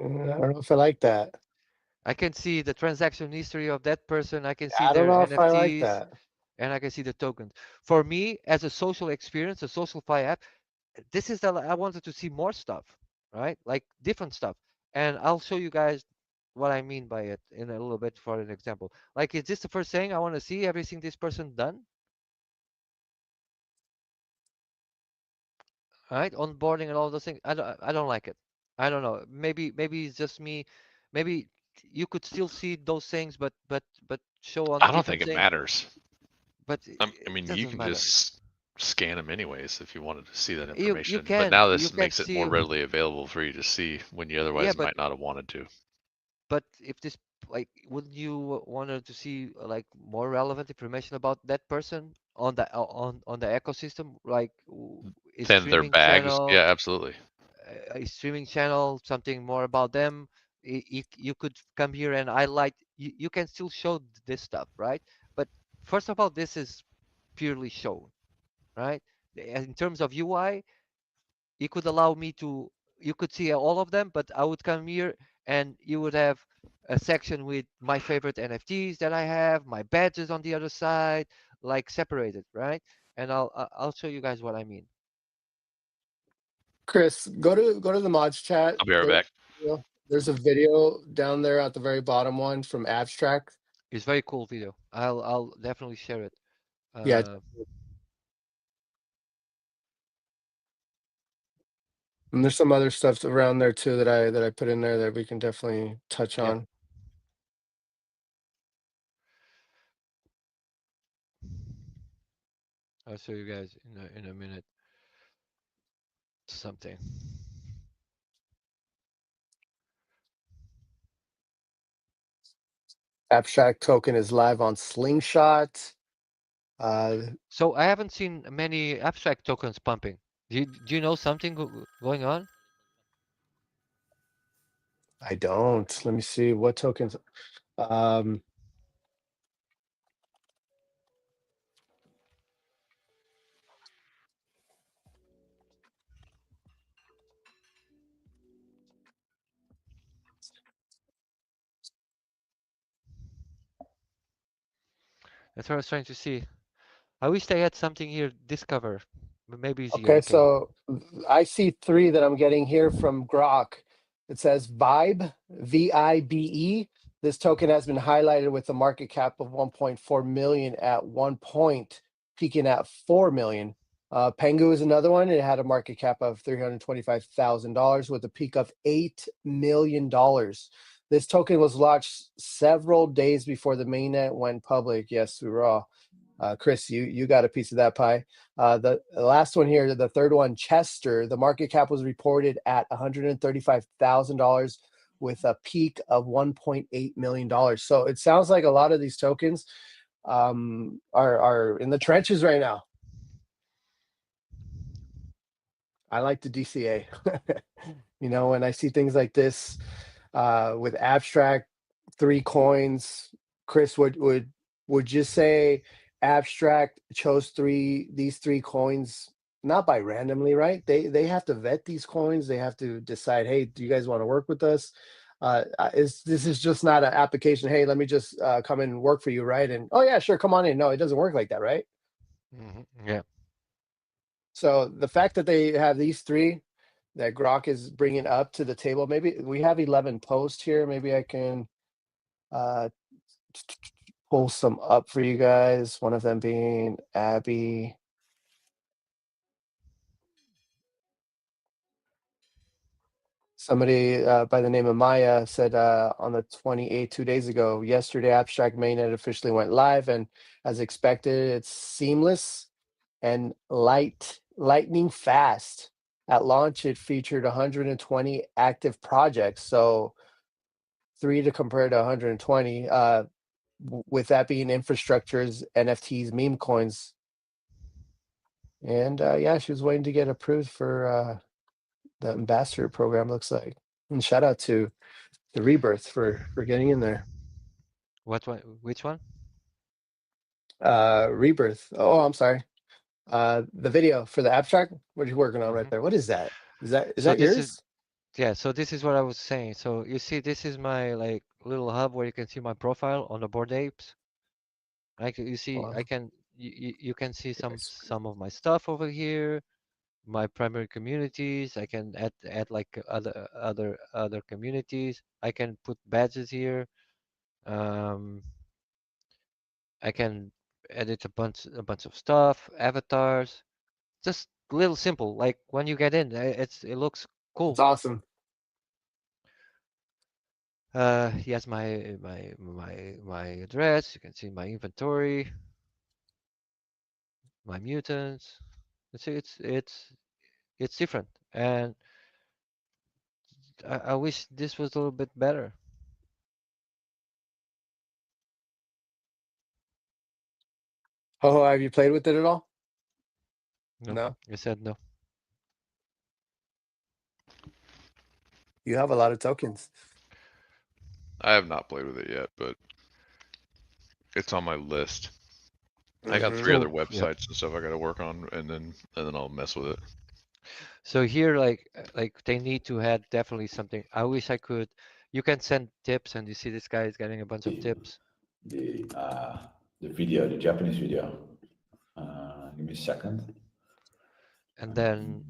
I don't know if I like that.
I can see the transaction history of that person. I can see
I don't
their
know if I like
NFTs,
that.
and I can see the tokens. For me, as a social experience, a social fi app, this is the I wanted to see more stuff, right? Like different stuff. And I'll show you guys what I mean by it in a little bit for an example. Like, is this the first thing I want to see everything this person done? Right? Onboarding and all those things. I don't like it. I don't know. Maybe it's just me. Maybe you could still see those things, but show on a
I don't think
different
it
thing.
matters.
But
I
it
mean, you
doesn't
can
matter.
just scan them anyways if you wanted to see that
You
information. But now
you
this
can
makes it more
see.
readily available for you to see when you
Yeah,
otherwise might not have wanted to.
but if this, like, wouldn't you wanted to see like more relevant information about that person on the on the ecosystem, like a
Then their
streaming
bags, yeah,
channel,
absolutely.
something more about them. You could come here and highlight. You can still show this stuff, right? But first of all, this is purely shown, right? In terms of UI, you could allow me to, you could see all of them, but I would come here and you would have a section with my favorite NFTs that I have, my badges on the other side, like separated, right? And I'll show you guys what I mean.
Chris, go to the mods chat.
I'll be right back.
There's a video down there at the very bottom one from Abstract.
It's very cool video. I'll definitely share it.
Yeah, and there's some other stuff around there too that I put in there that we can definitely touch
Yeah,
on.
I'll show you guys in a minute something.
Abstract token is live on Slingshot. Uh,
So I haven't seen many abstract tokens pumping. Do you know something going on?
I don't. Let me see what tokens. Um,
That's what I was trying to see. I wish they had something here, discover, but maybe it's here.
okay,
Okay.
so I see three that I'm getting here from Grok. It says Vibe, VIBE. This token has been highlighted with a market cap of 1.4 million at one point, peaking at 4 million. Pengu is another one. It had a market cap of $325,000 with a peak of $8 million. This token was launched several days before the mainnet went public. Yes, hurrah. Chris, you got a piece of that pie. The last one here, the third one, Chester, the market cap was reported at $135,000 with a peak of $1.8 million. So it sounds like a lot of these tokens are in the trenches right now. I like the DCA. You know, when I see things like this with abstract 3 coins, Chris, would you say abstract chose these 3 coins not by randomly, right? They have to vet these coins. They have to decide, hey, do you guys want to work with us? This is just not an application. Hey, let me just come in and work for you, right? And oh yeah, sure, come on in. No, it doesn't work like that, right?
Yeah.
So the fact that they have these 3 that Grok is bringing up to the table, maybe we have 11 posts here. Maybe I can pull some up for you guys. One of them being Abby. Somebody by the name of Maya said on the 28th, 2 days ago, yesterday, Abstract Mainnet officially went live, and as expected, it's seamless and lightning fast. At launch, it featured 120 active projects, so 3 to compare to 120. With that being infrastructures, NFTs, meme coins, and yeah, she was waiting to get approved for the ambassador program. Looks like, and shout out to the Rebirth for getting in there.
What one? Which one?
Rebirth. Oh, I'm sorry. The video for the abstract. What are you working on right
Mhm.
there? What is that? Is that
So this is
yours?
yeah. So this is what I was saying. So you see, this is my like little hub where you can see my profile on the Bored Apes. You see,
Oh,
I can you can see
yes.
some of my stuff over here. My primary communities. I can add like other communities. I can put badges here. Um, I can edit a bunch of stuff, avatars. Just little simple. Like when you get in, it looks
It's
cool.
awesome.
Yes, my address. You can see my inventory, my mutants. It's different, and I wish this was a little bit better.
Oh, have you played with it at all?
No,
No.
I said no.
You have a lot of tokens.
I have not played with it yet, but it's on my list. I got 3 other
So yeah.
websites and stuff I got to work on, and then I'll mess with it.
So here, like they need to have definitely something. I wish I could. You can send tips, and you see this guy is getting a bunch of tips.
The video, the Japanese video. Give me a second.
And then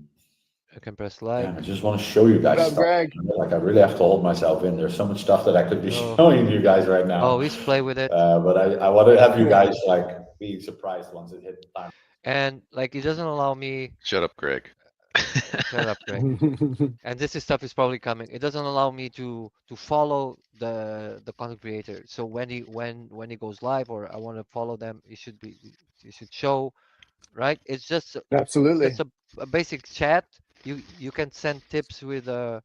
you can press
Damn,
like.
I just want to show you
What
guys
up,
stuff.
Greg?
Like I really have to hold myself in. There's so much stuff that I could be
Oh,
showing you guys right now.
always play with it.
But I want to have you guys like be surprised once it hits time.
And like it doesn't allow me.
Shut up, Greg.
Shut up, Greg. And this is stuff is probably coming. It doesn't allow me to follow the content creator. So when he goes live or I want to follow them, it should show, right? It's just
Absolutely.
a basic chat. You can send tips with the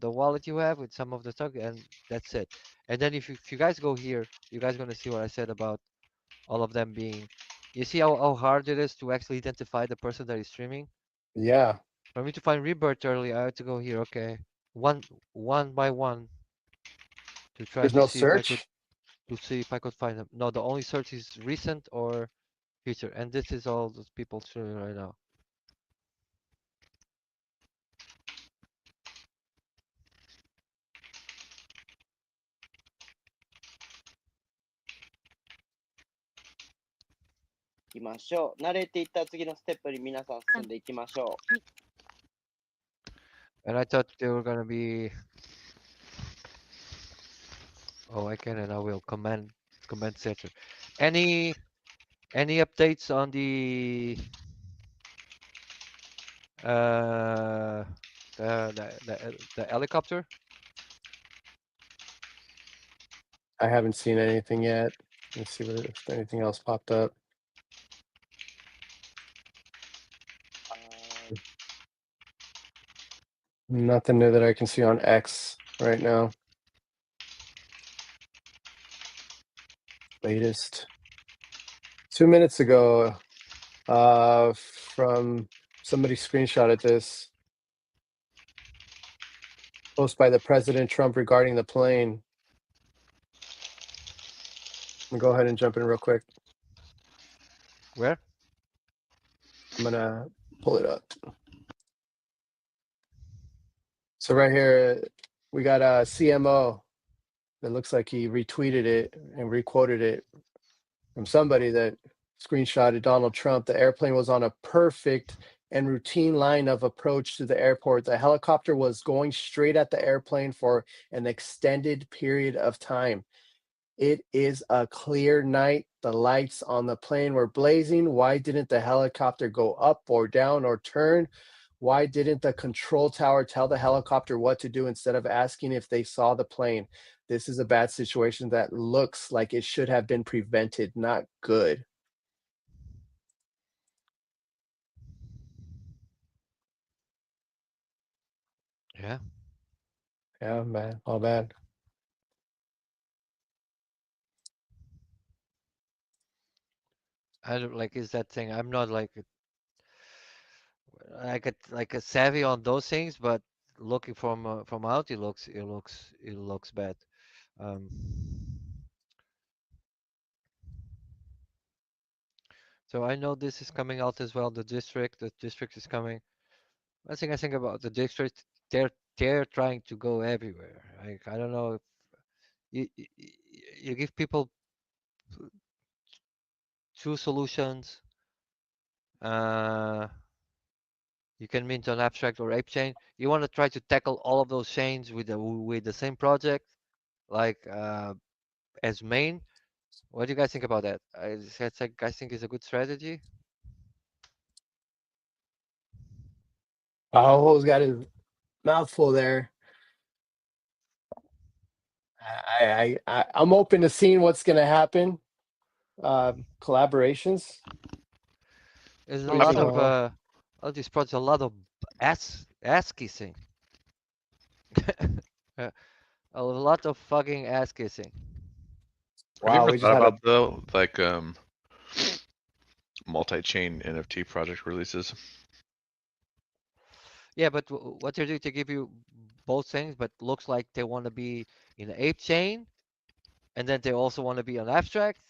wallet you have with some of the stuff, and that's it. And then if you guys go here, you guys gonna see what I said about all of them being. You see how hard it is to actually identify the person that is streaming.
Yeah.
For me to find Rebirth early, I had to go here. Okay, one by one to try
There's
to
no
see if I could
search.
find them. No, the only search is recent or future, and this is all those people streaming right now.
いきましょう。慣れていった次のステップに皆さん進んでいきましょう。
And I thought they were gonna be. Oh, I can and I will comment center. Any any updates on uh the helicopter?
I haven't seen anything yet. Let's see if anything else popped up. Nothing new that I can see on X right now. Latest 2 minutes ago, from somebody screenshotted this post by the President Trump regarding the plane. I'm gonna go ahead and jump in real quick.
Where?
I'm gonna pull it up. So right here, we got a CMO that looks like he retweeted it and requoted it from somebody that screenshotted Donald Trump. The airplane was on a perfect and routine line of approach to the airport. The helicopter was going straight at the airplane for an extended period of time. It is a clear night. The lights on the plane were blazing. Why didn't the helicopter go up or down or turn? Why didn't the control tower tell the helicopter what to do instead of asking if they saw the plane? This is a bad situation that looks like it should have been prevented. Not good.
Yeah.
Yeah, man, all bad.
I don't like is that thing. I'm not like a savvy on those things, but looking from out, it looks bad. Um, so I know this is coming out as well. The district is coming. I think about the district. They're trying to go everywhere. Like I don't know if you give people two solutions. Uh, you can mint on abstract or ape chain. You want to try to tackle all of those chains with the same project, like as main. What do you guys think about that? I think it's a good strategy.
Aho's got his mouthful there. I'm open to seeing what's gonna happen. Collaborations.
There's a
What do you
lot
think,
of
Aho?
all these projects, a lot of ass kissing. A lot of fucking ass kissing.
Have you
Wow,
ever
we just
thought
had a
about though, like multi-chain NFT project releases?
Yeah, but what they're doing to give you both things, but looks like they want to be in the ape chain, and then they also want to be on abstract,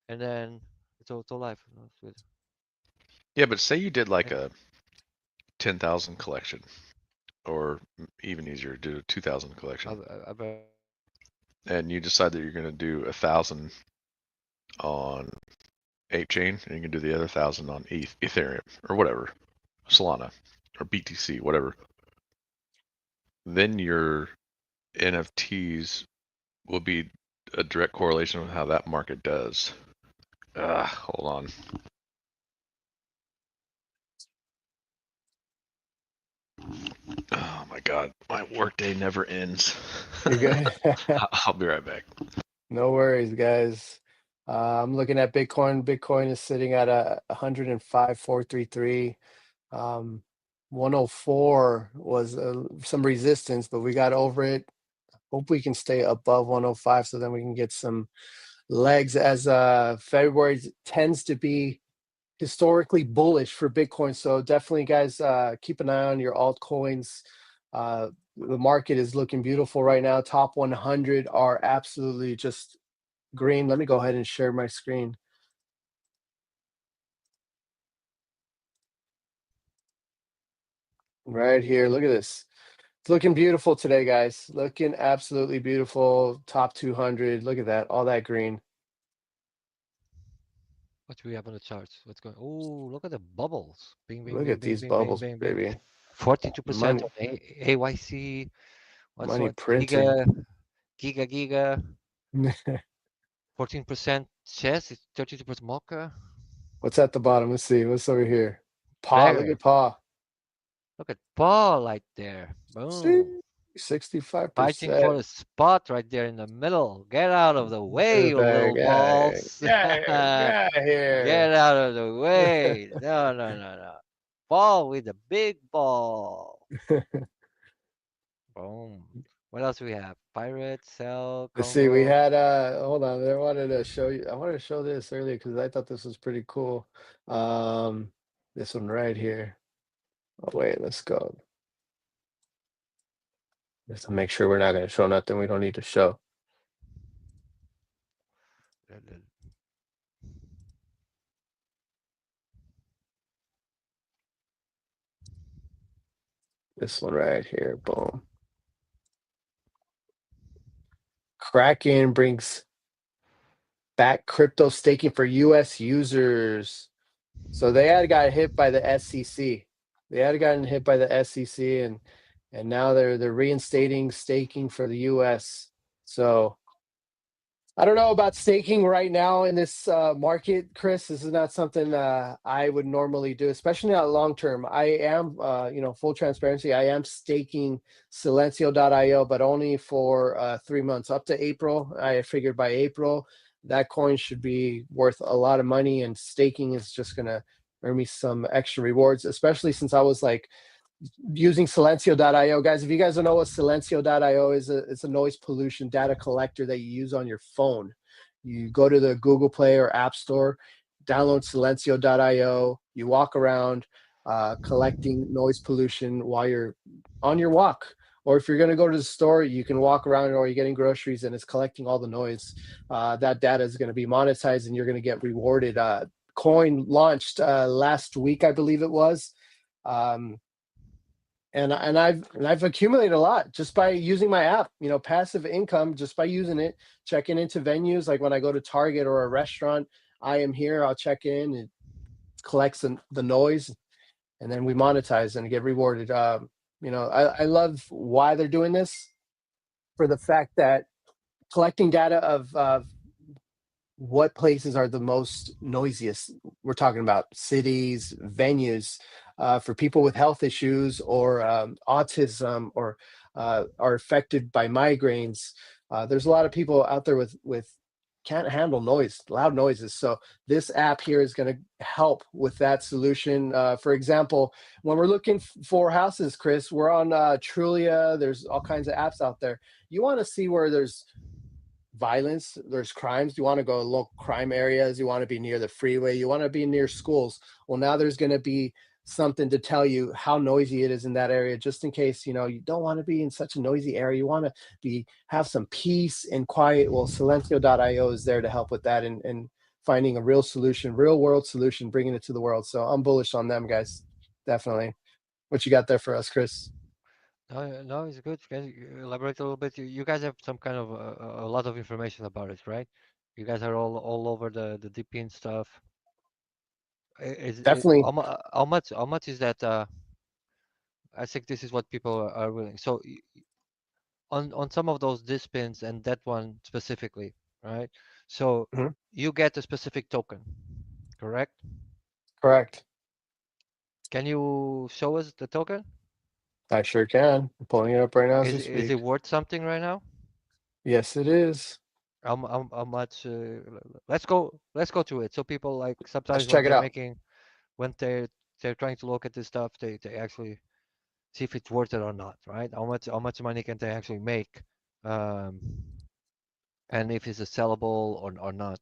and then it's all life. It's good.
Yeah, but say you did like a 10,000 collection, or even easier, do a 2,000 collection,
I bet.
and you decide that you're going to do 1,000 on ape chain, and you can do the other 1,000 on Ethereum or whatever, Solana or BTC, whatever. Then your NFTs will be a direct correlation with how that market does. Hold on. Oh my God, my workday never ends.
You're good.
I'll be right back.
No worries, guys. I'm looking at Bitcoin. Bitcoin is sitting at a 105,433. 104 was some resistance, but we got over it. Hope we can stay above 105 so then we can get some legs as February tends to be historically bullish for Bitcoin. So definitely, guys, keep an eye on your altcoins. The market is looking beautiful right now. Top 100 are absolutely just green. Let me go ahead and share my screen. Right here. Look at this. It's looking beautiful today, guys. Looking absolutely beautiful. Top 200. Look at that. All that green.
What do we have on the charts? What's going? Oh, look at the bubbles. Bing, bing,
Look
bing,
at
bing,
these
bing, bing,
bubbles,
bing, bing.
baby.
42%
Money,
on AYC. What's
money
what?
printing.
Giga. 14% chess. It's 32% mocha.
What's at the bottom? Let's see. What's over here? Paw. Look
There.
at Paw.
Look at Paul right there.
See,
Boom.
65%.
Fighting for a spot right there in the middle. Get out of the way,
Get
you little balls.
Get
Get
here.
out of the way. No. Ball with the big ball. Boom. What else we have? Pirate, Cell,
Let's see. We
Congo.
had hold on. I wanted to show you. I wanted to show this earlier because I thought this was pretty cool. This one right here. Oh wait, let's go. Just to make sure we're not going to show nothing we don't need to show. This one right here. Boom. Kraken brings back crypto staking for US users. So they had got hit by the SEC. They had gotten hit by the SEC and now they're reinstating staking for the US. So I don't know about staking right now in this market, Chris. This is not something I would normally do, especially not long term. I am, full transparency. I am staking Silencio.io, but only for 3 months, up to April. I figured by April that coin should be worth a lot of money, and staking is just gonna earn me some extra rewards, especially since I was like using Silencio.io. Guys, if you guys don't know what Silencio.io is, it's a noise pollution data collector that you use on your phone. You go to the Google Play or App Store, download Silencio.io, you walk around collecting noise pollution while you're on your walk. Or if you're going to go to the store, you can walk around, or you're getting groceries and it's collecting all the noise. That data is going to be monetized and you're going to get rewarded. Coin launched last week, I believe it was. And I've accumulated a lot just by using my app, passive income just by using it, checking into venues. Like when I go to Target or a restaurant, I am here, I'll check in, it collects the noise, and then we monetize and get rewarded. I love why they're doing this, for the fact that collecting data of what places are the most noisiest. We're talking about cities, venues, for people with health issues or autism, or are affected by migraines. There's a lot of people out there with can't handle noise, loud noises. So this app here is going to help with that solution. For example, when we're looking for houses, Chris, we're on Trulia. There's all kinds of apps out there. You want to see where there's violence, there's crimes. You want to go to local crime areas, you want to be near the freeway, you want to be near schools. Well, now there's going to be something to tell you how noisy it is in that area, just in case you don't want to be in such a noisy area. You want to have some peace and quiet. Well, Silencio.io is there to help with that, and finding a real solution, real world solution, bringing it to the world. So I'm bullish on them, guys. Definitely. What you got there for us, Chris?
No, it's good. Can you elaborate a little bit? You guys have some kind of a lot of information about it, right? You guys are all over the DP and stuff.
Definitely.
How much is that? I think this is what people are willing. So on some of those dispins and that one specifically, right? So
Mhm.
you get a specific token, correct?
Correct.
Can you show us the token?
I sure can. I'm pulling it up right now as we
Is
speak.
it worth something right now?
Yes, it is.
How much? Let's go to it. So people, like,
Let's
sometimes when
check it
they're
out.
making, when they're trying to look at this stuff, they actually see if it's worth it or not, right? How much money can they actually make, um, and if it's a sellable or not.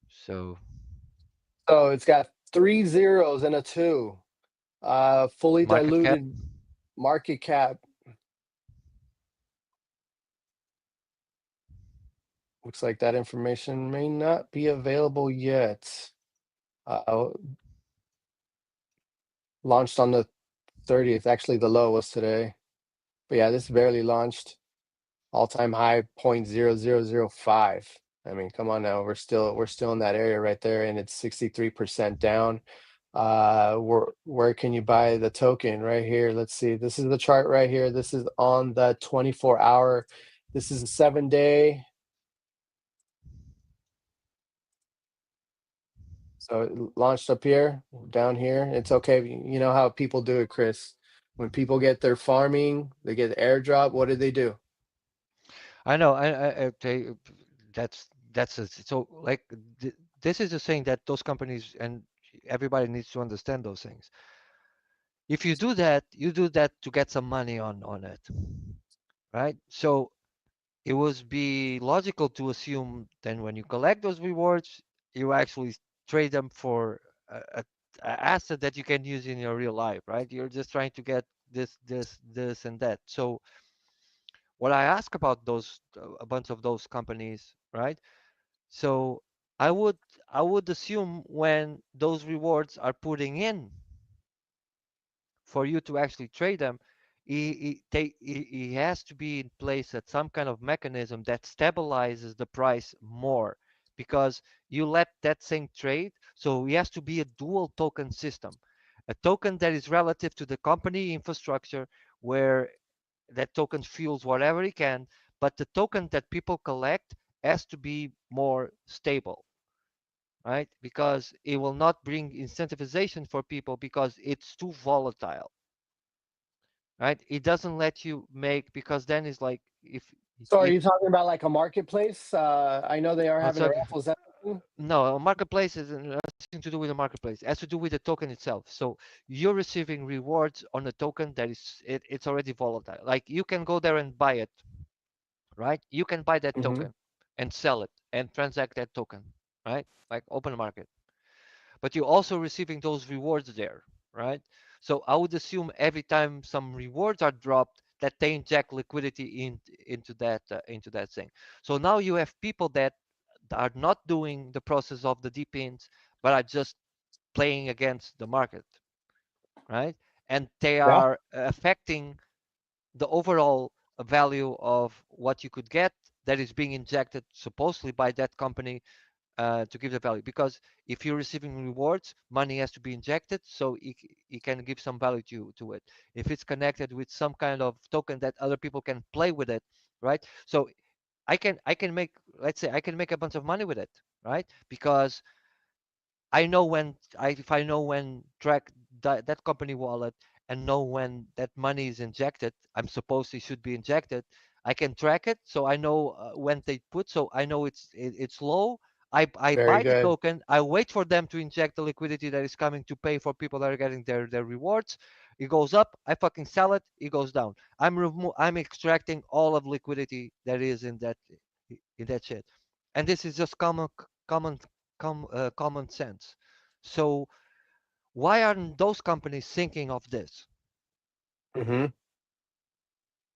So
So it's got 3 zeros and a 2. Fully
market cap.
diluted market cap. Looks like that information may not be available yet. Launched on the 30th. Actually, the low was today. But yeah, this barely launched. All-time high 0.0005. I mean, come on now. We're still in that area right there, and it's 63% down. Where can you buy the token? Right here. Let's see. This is the chart right here. This is on the 24-hour. This is a 7-day. So it launched up here, down here. It's okay. You know how people do it, Chris. When people get their farming, they get airdrop. What do they do?
I know. So like this is the thing that those companies and everybody needs to understand those things. If you do that, you do that to get some money on it, right? So it would be logical to assume then when you collect those rewards, you actually trade them for a asset that you can use in your real life, right? You're just trying to get this, and that. So what I ask about those a bunch of those companies, right? So I would I would assume when those rewards are putting in for you to actually trade them, he has to be in place at some kind of mechanism that stabilizes the price more because you let that thing trade. So it has to be a dual token system, a token that is relative to the company infrastructure where that token fuels whatever it can, but the token that people collect has to be more stable, right? Because it will not bring incentivization for people because it's too volatile, right? It doesn't let you make because then it's like
So are
if
you talking about like a marketplace? I know they are
I'm
having
talking
raffles. That
no, a marketplace is nothing to do with the marketplace. It has to do with the token itself. So you're receiving rewards on a token that it's already volatile. Like you can go there and buy it, right? You can buy that
mm-hmm.
token and sell it and transact that token, right? Like open market. But you're also receiving those rewards there, right? So I would assume every time some rewards are dropped, that they inject liquidity into that thing. So now you have people that are not doing the process of the deep ins, but are just playing against the market, right? And they
Yeah,
are affecting the overall value of what you could get that is being injected supposedly by that company to give the value. Because if you're receiving rewards, money has to be injected, so it can give some value to it. If it's connected with some kind of token that other people can play with it, right? So I can make, let's say I can make a bunch of money with it, right? Because I know when if I know when track that company wallet and know when that money is injected, I'm supposed it should be injected. I can track it, so I know when they put. So I know it's low. I
very
buy the
good.
token. I wait for them to inject the liquidity that is coming to pay for people that are getting their rewards. It goes up. I fucking sell it. It goes down. I'm extracting all of liquidity that is in that shit, and this is just common common sense. So why aren't those companies thinking of this,
Mm-hmm.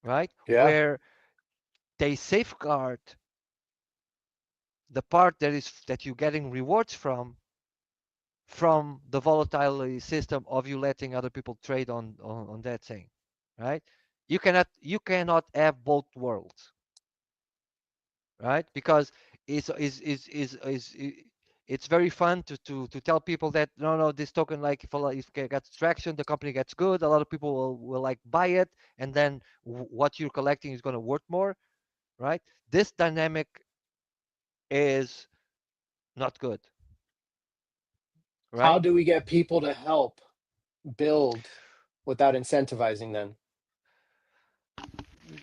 right?
Yeah.
Where they safeguard the part that you're getting rewards from the volatility system of you letting other people trade on that thing, right? You cannot have both worlds, right? Because it's very fun to tell people that no, this token, like if it gets traction, the company gets good, a lot of people will like buy it, and then what you're collecting is going to worth more, right? This dynamic is not good,
How
right?
do we get people to help build without incentivizing them?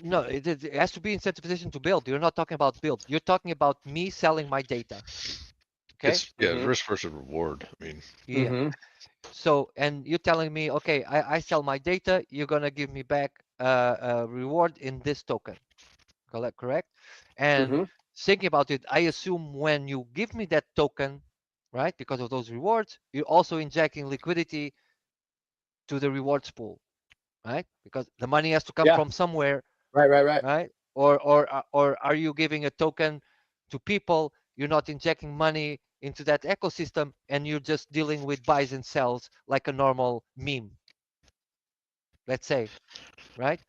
No, it has to be incentivization to build. You're not talking about build, you're talking about me selling my data. Okay.
It's
Mm-hmm.
risk versus reward. I mean,
Yeah.
Mm-hmm.
So, and you're telling me, okay, I sell my data, you're gonna give me back a reward in this token, correct? And
Mm-hmm.
thinking about it, I assume when you give me that token, right, because of those rewards, you're also injecting liquidity to the rewards pool, right? Because the money has to come
Yeah.
from somewhere,
Right.
right? Or are you giving a token to people? You're not injecting money into that ecosystem, and you're just dealing with buys and sells like a normal meme, let's say, right?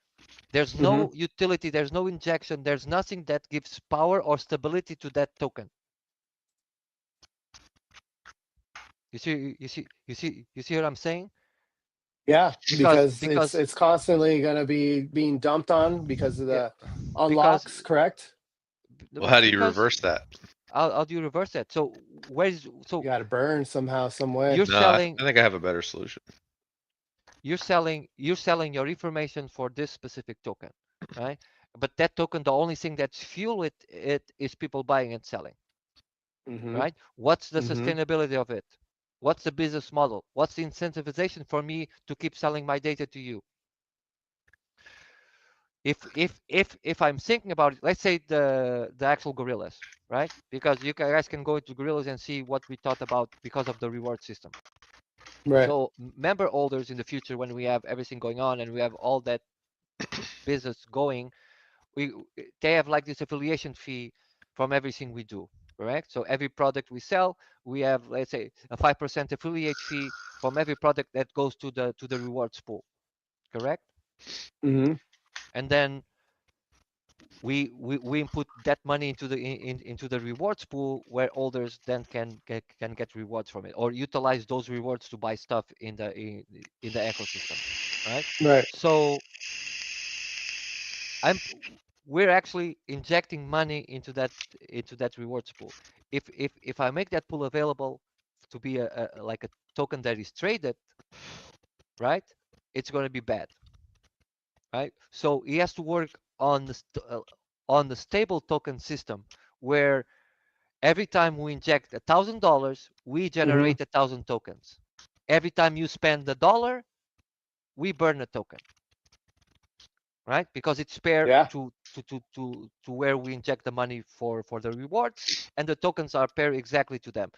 There's
Mm-hmm.
no utility, there's no injection, there's nothing that gives power or stability to that token. You see what I'm saying?
Yeah,
Because
because it's constantly going to be being dumped on because of
yeah,
the
because
unlocks, correct?
Well, how do you
because
reverse that?
how do you reverse that? So
You got to burn somehow, some way.
you're
No, I
selling
think I have a better solution.
you're selling your information for this specific token, right? But that token, the only thing that's fuel it is people buying and selling,
Mm-hmm.
right? What's the
Mm-hmm.
sustainability of it? What's the business model? What's the incentivization for me to keep selling my data to you? If I'm thinking about it, let's say the actual gorillas, right? Because you guys can go into gorillas and see what we thought about because of the reward system.
Right.
So member holders in the future, when we have everything going on and we have all that business going, we they have like this affiliation fee from everything we do, correct? So every product we sell, we have, let's say, a 5% affiliate fee from every product that goes to the rewards pool, correct?
Mm-hmm.
And then we input that money into the rewards pool where holders then can get rewards from it or utilize those rewards to buy stuff in the ecosystem, right?
Right.
So I'm we're actually injecting money into that rewards pool. If I make that pool available to be like a token that is traded, right? It's going to be bad, right? So he has to work on the stable token system where every time we inject $1,000, we
Mm-hmm.
generate 1,000 tokens. Every time you spend $1, we burn a token, right? Because it's paired
Yeah.
to where we inject the money for the rewards, and the tokens are paired exactly to them.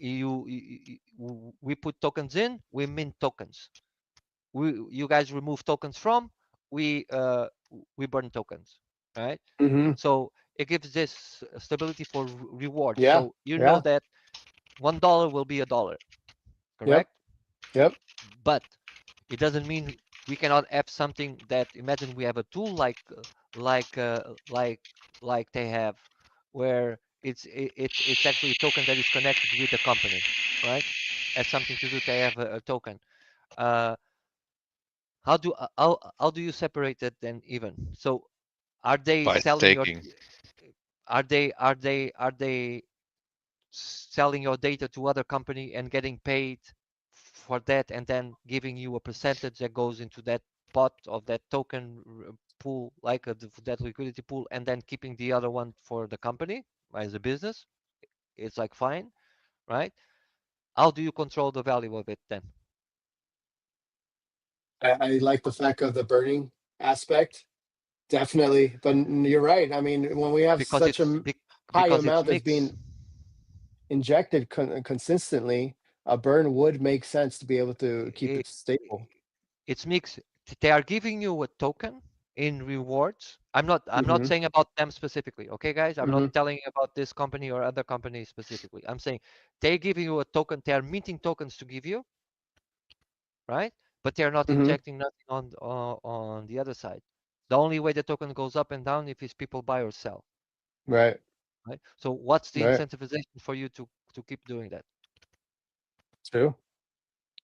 We put tokens in, we mint tokens. You guys remove tokens from, we burn tokens, right?
Mm-hmm.
So it gives this stability for rewards.
Yeah.
So you know
Yeah.
that $1 will be $1,
Yep.
correct?
Yep.
But it doesn't mean we cannot have something that, imagine we have a tool like uh, like like they have, where it's actually a token that is connected with the company, right? Has something to do. They have a token. Uh, how do you separate it then even? So are they
By
selling your
staking.
are they selling your data to other company and getting paid for that, and then giving you a percentage that goes into that pot of that token pool, like that liquidity pool, and then keeping the other one for the company as a business? It's like fine, right? How do you control the value of it then?
I like the fact of the burning aspect. Definitely. But you're right. I mean, when we have
Because
such a
it's
high
because it's
amount that's
mixed.
being injected consistently, a burn would make sense to be able to keep
It,
it stable.
it's mixed. They are giving you a token in rewards. I'm not
Mm-hmm.
saying about them specifically, okay, guys? I'm not
Mm-hmm.
telling you about this company or other companies specifically. I'm saying they're giving you a token. They are minting tokens to give you, right? But they're not
Mm-hmm.
injecting nothing on the other side. The only way the token goes up and down if is people buy or sell,
Right.
right? So what's the
Right.
incentivization for you to keep doing that,
True.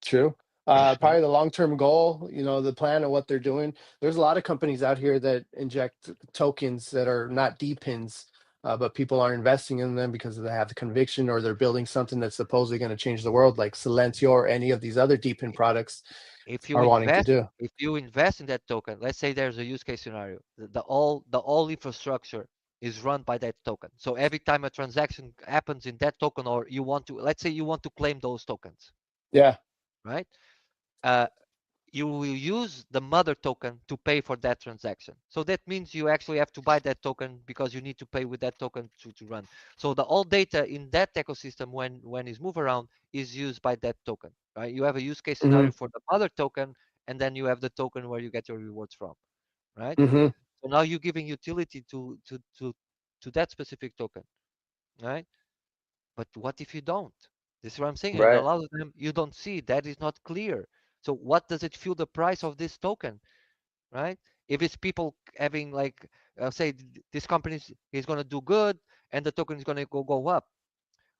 True.
right?
Probably the long-term goal, the plan of what they're doing. There's a lot of companies out here that inject tokens that are not D-pins, but people are investing in them because they have the conviction or they're building something that's supposedly going to change the world, like Silencio or any of these other D-pin products
if you
are wanting to
invest
do.
if you invest in that token, let's say there's a use case scenario, the all infrastructure is run by that token. So every time a transaction happens in that token, or let's say you want to claim those tokens,
Yeah.
right? Uh, you will use the mother token to pay for that transaction. So that means you actually have to buy that token because you need to pay with that token to run. So the all data in that ecosystem, when it's move around, is used by that token, right? You have a use case
Mm-hmm.
scenario for the mother token, and then you have the token where you get your rewards from, right?
Mm-hmm.
So now you're giving utility to that specific token, right? But what if you don't? This is what I'm saying. And a
Right.
lot of them you don't see. That is not clear. So what does it fuel the price of this token, right? If it's people having like, say this company is going to do good and the token is going to go up.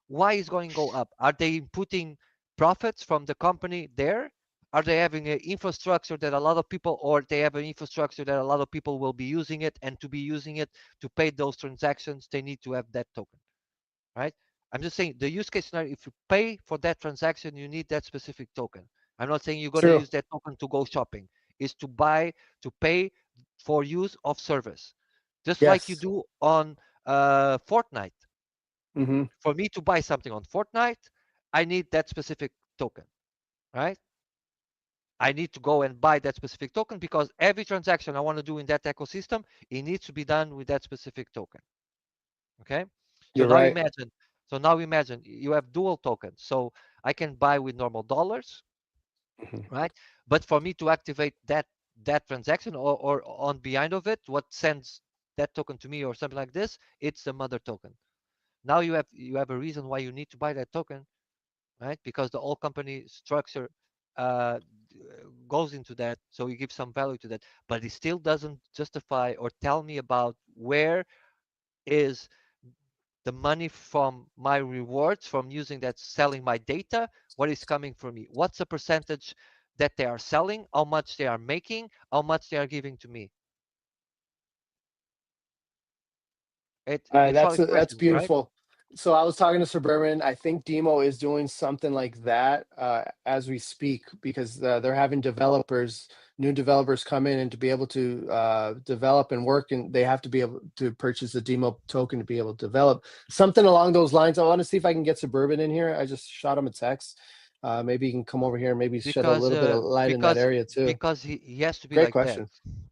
Why is going to go up? Are they putting profits from the company there? Are they having an infrastructure that a lot of people, or they have an infrastructure that a lot of people will be using it, and to be using it to pay those transactions, they need to have that token, right? I'm just saying the use case scenario, if you pay for that transaction, you need that specific token. I'm not saying you're going to
True.
use that token to go shopping. It's to buy, to pay for use of service. Just like you
Yes.
do on Fortnite.
Hmm.
For me to buy something on Fortnite, I need that specific token, right? I need to go and buy that specific token because every transaction I want to do in that ecosystem, it needs to be done with that specific token. Okay. So
You're
now
right.
imagine, so now imagine you have dual tokens. So I can buy with normal dollars,
Mhm.
right? But for me to activate that transaction, or on behind of it, what sends that token to me or something like this, it's the mother token. Now you have a reason why you need to buy that token, right? Because the whole company structure uh, goes into that, so you give some value to that, but it still doesn't justify or tell me about where is the money from my rewards from using that, selling my data, what is coming from me, what's the percentage that they are selling, how much they are making, how much they are giving to me. It's valid
That's
questions, right?
beautiful. So I was talking to Suburban. I think Demo is doing something like that as we speak because they're having developers, new developers come in and to be able to develop and work, and they have to be able to purchase a Demo token to be able to develop something along those lines. I want to see if I can get Suburban in here. I just shot him a text. Maybe he can come over here and maybe shed a
because
little bit of light in that
because
area too.
because he has to be
Great
like that,
question.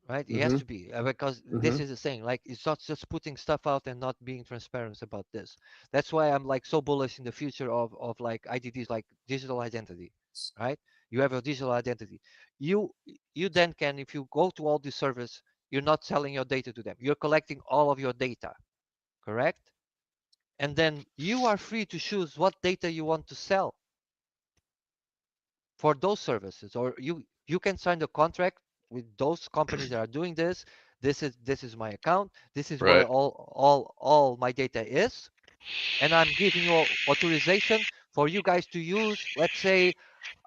right? He has
Mm-hmm.
to be, because
Mm-hmm.
this is the thing, like it's not just putting stuff out and not being transparent about this. That's why I'm like so bullish in the future of like IDDs, like digital identity, right? You have a digital identity, you you then can, if you go to all this service, you're not selling your data to them, you're collecting all of your data, correct? And then you are free to choose what data you want to sell for those services, or you can sign the contract with those companies that are doing this. This is my account, this is where
Right.
all my data is, and I'm giving you authorization for you guys to use, let's say,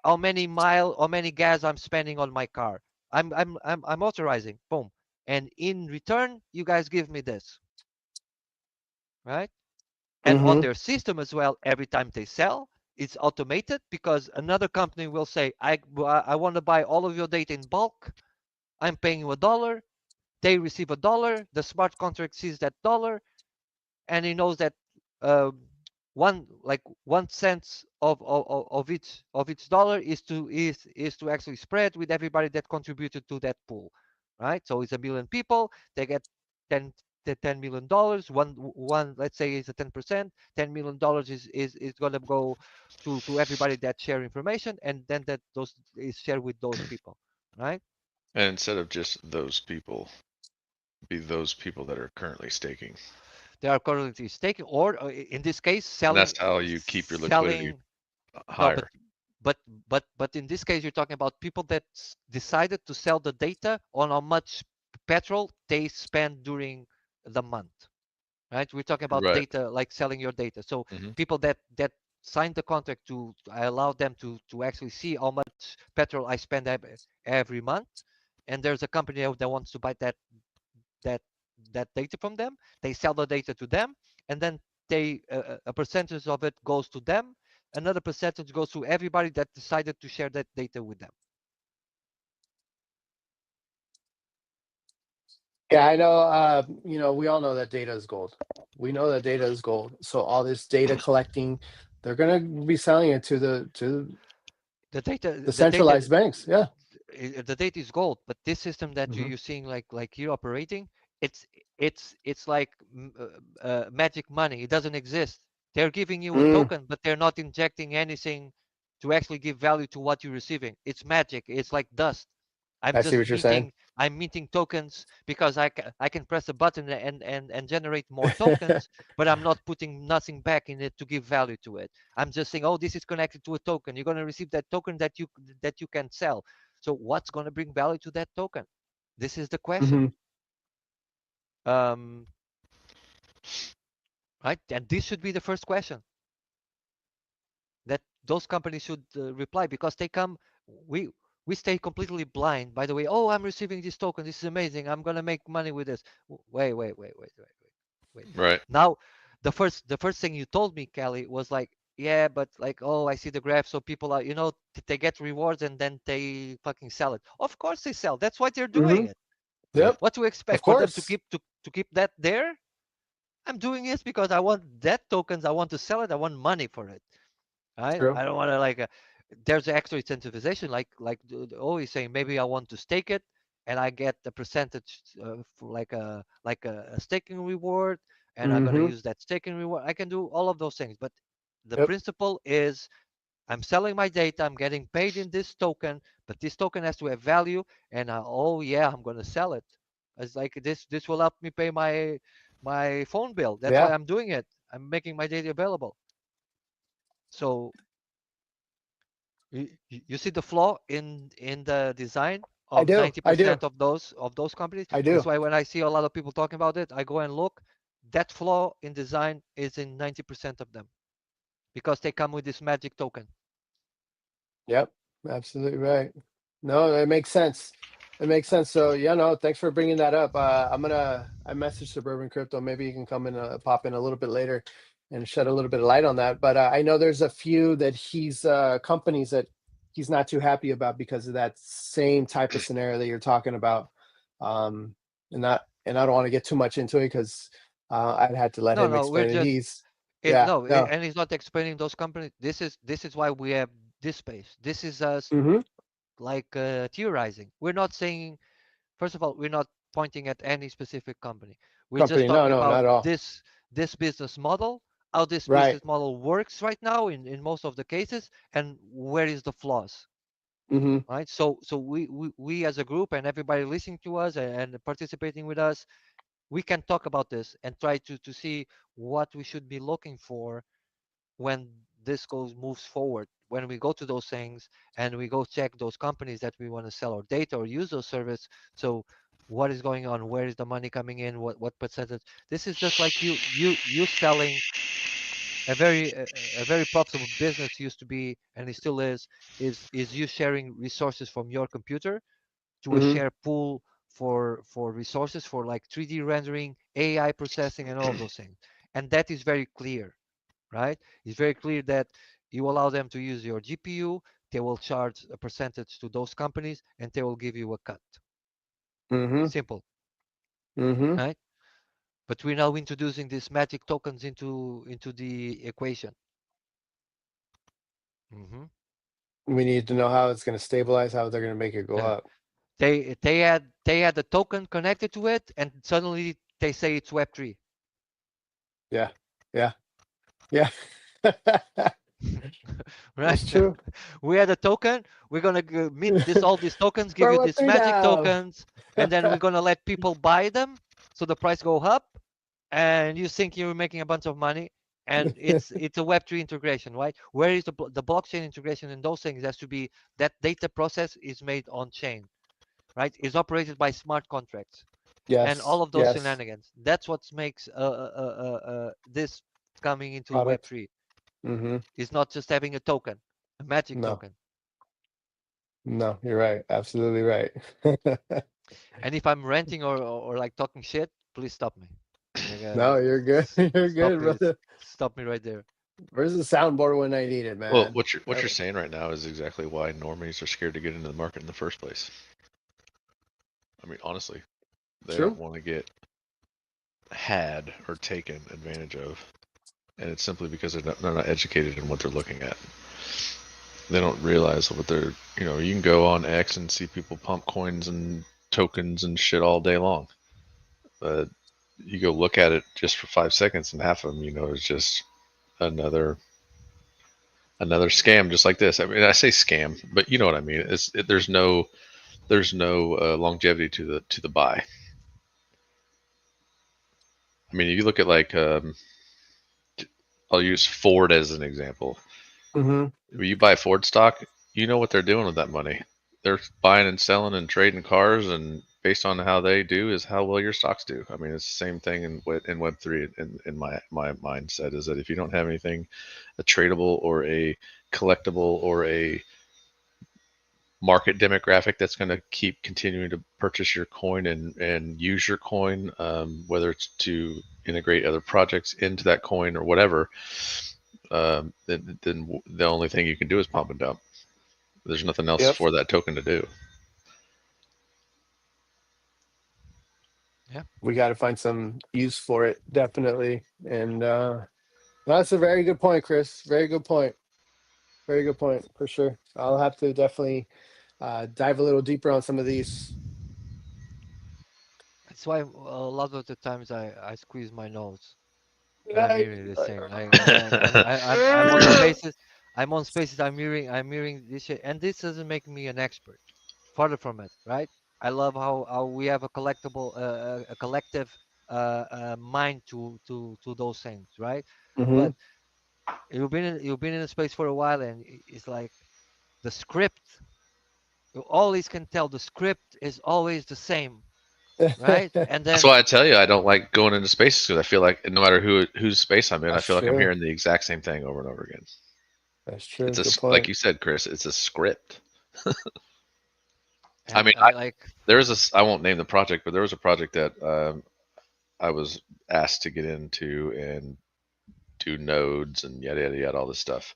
how many gas I'm spending on my car. I'm authorizing, boom, and in return you guys give me this, right? And on
Mm-hmm.
their system as well, every time they sell, it's automated because another company will say, I want to buy all of your data in bulk, I'm paying you $1, they receive $1, the smart contract sees that dollar, and he knows that uh, 1 cent of each dollar is to actually spread with everybody that contributed to that pool, right? So it's a million people, they get 10 $10 million. One, let's say, is a 10%. $10 million is gonna go to everybody that share information, and then that those is shared with those people, right?
And instead of just those people, be those people that are currently staking.
They are currently staking, or in this case,
And
selling,
that's how you keep your liquidity
selling. No, but
higher.
but but in this case, you're talking about people that decided to sell the data on how much petrol they spend during the month, right? We're talking about
Right.
data, like selling your data. So
Hmm.
people that signed the contract to I allow them to actually see how much petrol I spend every month, and there's a company that wants to buy that that data from them. They sell the data to them, and then a percentage of it goes to them. Another percentage goes to everybody that decided to share that data with them.
Yeah, I know. We all know that data is gold. We know that data is gold. So all this data collecting, they're gonna be selling it to
The data,
the
the data,
centralized banks. Yeah.
the data is gold. But this system that
Hmm.
you're seeing, like you're operating, it's it's like magic money. It doesn't exist. They're giving you a
Mm,
token, but they're not injecting anything to actually give value to what you're receiving. It's magic. It's like dust. I'm
I see
just
what you're saying.
minting. I'm minting tokens because I can press a button and generate more tokens, but I'm not putting nothing back in it to give value to it. I'm just saying, oh, this is connected to a token. You're going to receive that token that you can sell. So what's going to bring value to that token? This is the question.
Hmm.
Um, right? And this should be the first question. That those companies should reply, because they come. We we stay completely blind. By the way, oh, I'm receiving this token. This is amazing. I'm gonna make money with this. Wait.
Right.
Now, the first thing you told me, Kelly, was like, yeah, but like, oh, I see the graph. So people are, they get rewards and then they fucking sell it. Of course they sell. That's why they're doing
Hmm.
it.
Yep.
What to
Of
expect for them to
course.
keep that there? I'm doing this because I want that tokens. I want to sell it. I want money for it. Right?
True.
I don't want to like. There's extra incentivization, like always saying, maybe I want to stake it, and I get the percentage for like a staking reward, and I'm gonna
Hmm.
use that staking reward. I can do all of those things, but the
Yep.
principle is I'm selling my data. I'm getting paid in this token, but this token has to have value, and oh yeah, I'm gonna sell it. It's like this will help me pay my phone bill. That's why
Yeah.
I'm doing it. I'm making my data available. So you see the flaw in the design
I
of
do. I do.
90% of those companies.
I
That's
do.
why when I see a lot of people talking about it, I go and look. That flaw in design is in 90% of them, because they come with this magic token.
Yep. Absolutely right. No, that makes sense. It makes sense. So yeah, no, thanks for bringing that up. I messaged Suburban Crypto. Maybe you can come in, pop in a little bit later, and shed a little bit of light on that. But I know there's a few that he's companies that he's not too happy about because of that same type of scenario that you're talking about. And I don't want to get too much into it because I'd had to let
No,
him
no, we're
explain it.
just
He's yeah,
no,
no.
and he's not explaining those companies. This is why we have this space. This is us
Mm-hmm.
like theorizing. We're not saying. First of all, we're not pointing at any specific company. We're just
Company. No,
talking
no,
about
not at all.
this business model, how this
Right.
business model works right now in most of the cases, and where is the flaws,
Mm-hmm.
right? So we as a group and everybody listening to us and participating with us, we can talk about this and try to see what we should be looking for when this moves forward, when we go to those things and we go check those companies that we want to sell our data or use those service. So what is going on, where is the money coming in, what percentage? This is just like you selling a very profitable business used to be, and it still is you sharing resources from your computer to a
Mm-hmm.
share pool for resources for like 3D rendering, AI processing, and all of those things. And that is very clear, right? It's very clear that you allow them to use your GPU, they will charge a percentage to those companies, and they will give you a cut.
Mm-hmm.
Simple,
Mm-hmm.
right? But we're now introducing these magic tokens into the equation. Hmm.
We need to know how it's going to stabilize, how they're going to make it go
Yeah,
up.
they had the token connected to it, and suddenly they say it's Web3,
Yeah. Yeah. Yeah.
right?
That's true.
We had a token. We're gonna mint this all these tokens, give
For
you
what
these
three
magic
now?
tokens, and then we're gonna let people buy them, so the price go up, and you think you're making a bunch of money, and it's a Web3 integration, right? Where is the blockchain integration in those things? Has to be that data process is made on chain, right? Is operated by smart contracts, and
Yes.
all of those
Yes.
shenanigans. That's what makes this coming into
Product.
Web3.
Mm-hmm.
Is not just having a token, a magic
No.
token.
No, you're right. Absolutely right.
And if I'm ranting or like talking shit, please stop me. Like,
No, you're good. You're
stop
good,
me,
brother.
stop me right there.
Where's the soundboard when I need it,
Well,
man?
what you're saying right now is exactly why normies are scared to get into the market in the first place. I mean, honestly, they don't
True.
want to get had or taken advantage of, and it's simply because they're not educated in what they're looking at. They don't realize what they're, you can go on X and see people pump coins and tokens and shit all day long. But you go look at it just for 5 seconds, and half of them, is just another scam, just like this. I mean, I say scam, but you know what I mean. There's no longevity to the buy. I mean, if you look at like, I'll use Ford as an example.
Mm-hmm.
When you buy Ford stock, you know what they're doing with that money. They're buying and selling and trading cars, and based on how they do is how well your stocks do. I mean, it's the same thing in Web3. In my mindset is that if you don't have anything, a tradable or a collectible or a market demographic that's going to keep continuing to purchase your coin and use your coin, whether it's to integrate other projects into that coin or whatever, then the only thing you can do is pump and dump. There's nothing else
Yep.
for that token to do.
Yeah.
We got to find some use for it, definitely. And that's a very good point, Chris. Very good point. Very good point, for sure. I'll have to definitely dive a little deeper on some of these.
That's why a lot of the times I squeeze my nose when I'm
Right.
hearing this thing. Like I'm on spaces. I'm on spaces. I'm hearing this shit, and this doesn't make me an expert. Farther from it, right? I love how we have a collectible, a collective mind to those things, right?
Mm-hmm.
But you've been in a space for a while, and it's like the script. You always can tell the script is always the same, right? And
That's
then
why I tell you I don't like going into spaces, because I feel like no matter whose space I'm in, I
That's
feel like I'm
true.
hearing the exact same thing over and over again.
That's true.
It's a
Good
like
point.
you said, Chris. It's a script. I
and
mean,
I like
there's a I won't name the project, but there was a project that I was asked to get into and do nodes and yada yada yada all this stuff,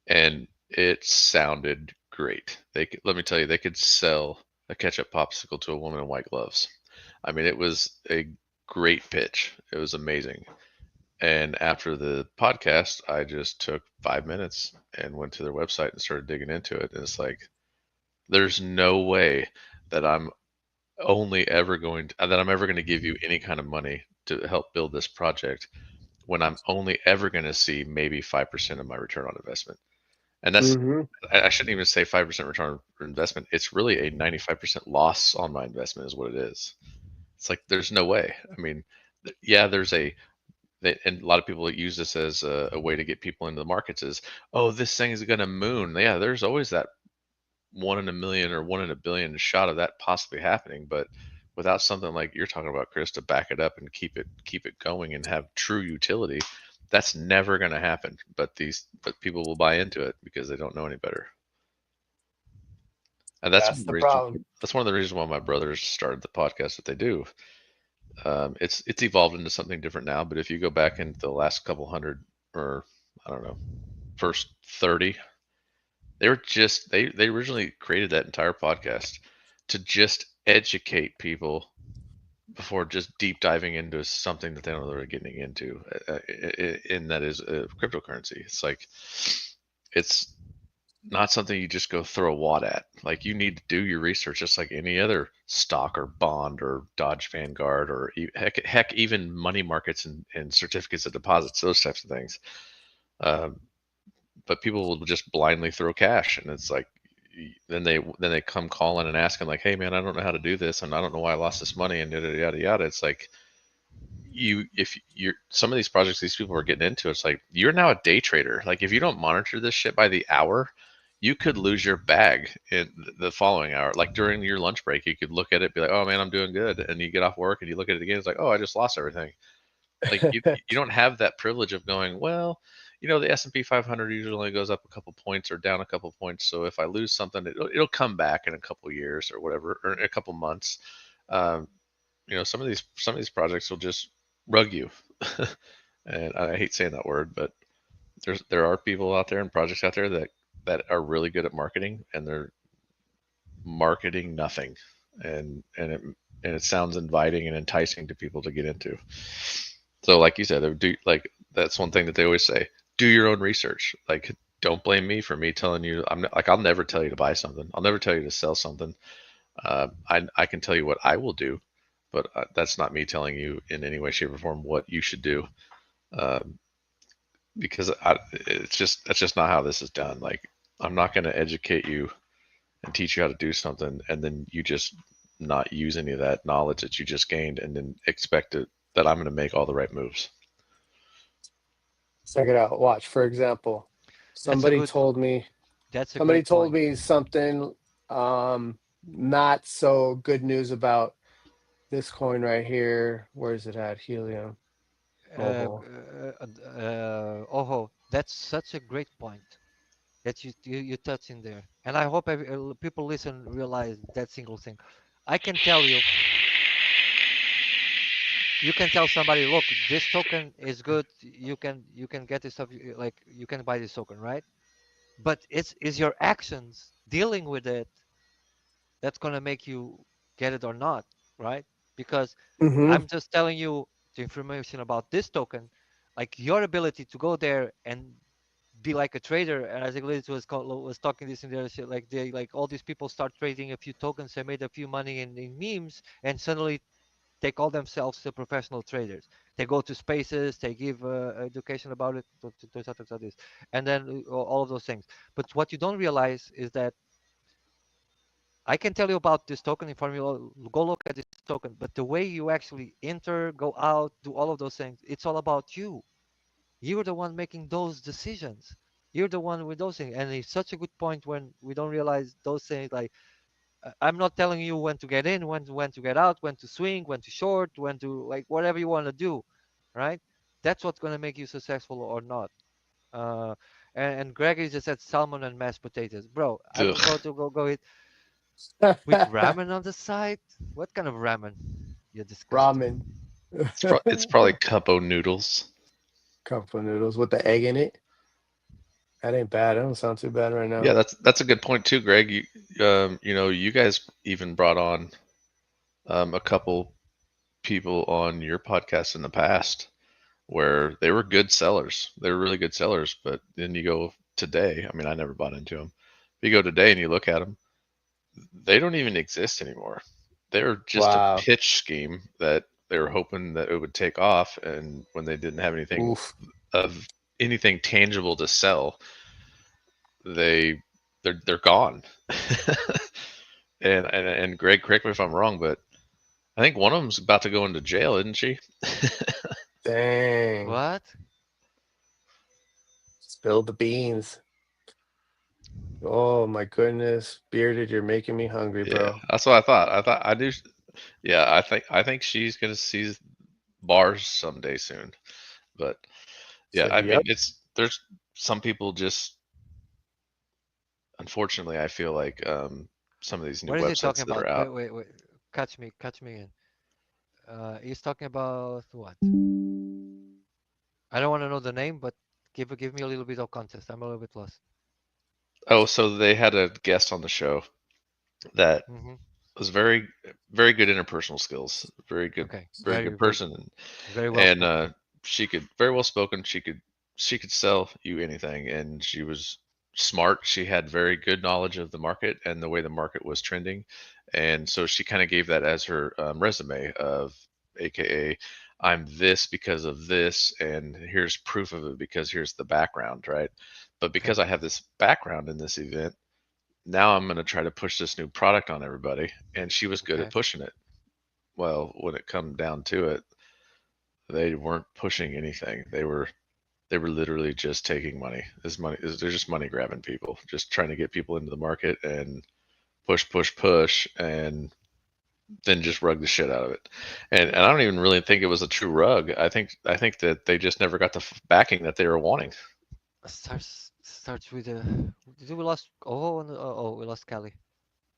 and it sounded great. Let me tell you, they could sell a ketchup popsicle to a woman in white gloves. I mean, it was a great pitch. It was amazing. And after the podcast, I just took 5 minutes and went to their website and started digging into it. And it's like, there's no way that I'm ever going to give you any kind of money to help build this project when I'm only ever going to see maybe 5% of my return on investment. And that's,
Mm-hmm.
I shouldn't even say 5% return on investment. It's really a 95% loss on my investment, is what it is. It's like, there's no way. I mean, yeah, and a lot of people use this as a way to get people into the markets is, oh, this thing is going to moon. Yeah, there's always that 1 in a million or 1 in a billion shot of that possibly happening, but without something like you're talking about, Chris, to back it up and keep it going and have true utility, that's never going to happen. But people will buy into it because they don't know any better. And
That's the problem.
that's one of the reasons why my brothers started the podcast that they do. It's evolved into something different now, but if you go back into the last couple hundred, or I don't know, first 30, they originally created that entire podcast to just educate people before just deep diving into something that they don't know they're getting into, and that is cryptocurrency. It's like, it's not something you just go throw a wad at. Like, you need to do your research just like any other stock or bond or Dodge Vanguard or heck even money markets and certificates of deposits, those types of things. Um, but people will just blindly throw cash, and it's like, then they come calling and asking like, hey man, I don't know how to do this, and I don't know why I lost this money, and yada yada yada. It's like, if you're some of these projects these people are getting into, it's like, you're now a day trader. Like, if you don't monitor this shit by the hour, you could lose your bag in the following hour. Like, during your lunch break, you could look at it, be like, oh man, I'm doing good, and you get off work and you look at it again, it's like, oh, I just lost everything. Like, you don't have that privilege of going, well, the S&P 500 usually only goes up a couple points or down a couple points, so if I lose something, it'll come back in a couple years or whatever, or in a couple months. um, some of these projects will just rug you. And I hate saying that word, but there are people out there and projects out there that are really good at marketing, and they're marketing nothing, and it sounds inviting and enticing to people to get into. So, like you said, that's one thing that they always say: do your own research. Like, don't blame me for me telling you. I'm not, like, I'll never tell you to buy something. I'll never tell you to sell something. I can tell you what I will do, but that's not me telling you in any way, shape, or form what you should do. Um, because that's just not how this is done. Like, I'm not going to educate you and teach you how to do something, and then you just not use any of that knowledge that you just gained, and then expect that I'm going to make all the right moves.
Check it out. Watch, for example,
that's a
somebody
good.
told me
That's a
somebody
great
told
point.
me something not so good news about this coin right here. Where is it at? Helium Global.
Oh, that's such a great point. that you touch in there. And I hope people listen realize that single thing. I can tell you, you can tell somebody, look, this token is good. You can get this stuff. Like you can buy this token, right? But it's is your actions dealing with it that's gonna make you get it or not, right? Because
Mm-hmm.
I'm just telling you the information about this token, like your ability to go there and be like a trader. And as Iglesias was talking this in the other shit, like they like all these people start trading a few tokens, they made a few money in memes, and suddenly they call themselves the professional traders. They go to spaces, they give education about it, to this, and then all of those things. But what you don't realize is that I can tell you about this token in formula. Go look at this token, but the way you actually enter, go out, do all of those things, it's all about you. You're the one making those decisions. You're the one with those things, and it's such a good point when we don't realize those things. Like I'm not telling you when to get in, when to get out, when to swing, when to short, when to like whatever you want to do, right? That's what's going to make you successful or not. Uh, and Gregory just said salmon and mashed potatoes, bro. I
Ugh.
will go eat with ramen on the side. What kind of ramen? You're
Ramen.
disgusting.
It's probably cup o' noodles.
Cup of noodles with the egg in it. That ain't bad. That don't sound too bad right
Yeah,
now.
that's a good point too, Greg. You guys even brought on a couple people on your podcast in the past where they were good sellers. They were really good sellers, but then you go today. I mean, I never bought into them. You go today and you look at them, they don't even exist anymore. They're just a
Wow.
pitch scheme that they were hoping that it would take off, and when they didn't have anything
Oof.
of anything tangible to sell, they they're gone. And Greg, correct me if I'm wrong, but I think one of them's about to go into jail, isn't she?
Dang.
What?
Spill the beans. Oh my goodness. Bearded, you're making me hungry,
Yeah,
bro.
that's what I thought. I thought I do. Yeah, I think she's gonna see bars someday soon. But yeah,
Said,
I mean,
yep.
there's some people just unfortunately I feel like some of these new
What is he talking
websites that
about?
are out.
Wait. Catch me in. He's talking about what? I don't want to know the name, but give me a little bit of context. I'm a little bit lost.
Oh, so they had a guest on the show that
Mm-hmm.
was very good interpersonal skills,
Okay.
very good person,
Very well
and
spoken.
she could very well spoken. She could sell you anything, and she was smart. She had very good knowledge of the market and the way the market was trending, and so she kind of gave that as her resume of, AKA, I'm this because of this, and here's proof of it because here's the background, right? But
Okay.
because I have this background in this event, now I'm going to try to push this new product on everybody, and she was good
Okay.
at pushing it. Well, when it come down to it, they weren't pushing anything. They were literally just taking money. They're just money grabbing people, just trying to get people into the market and push, push, push, and then just rug the shit out of it. And I don't even really think it was a true rug. I think that they just never got the backing that they were wanting.
Starts with a. Did we lost? Oh, no, we lost Kelly.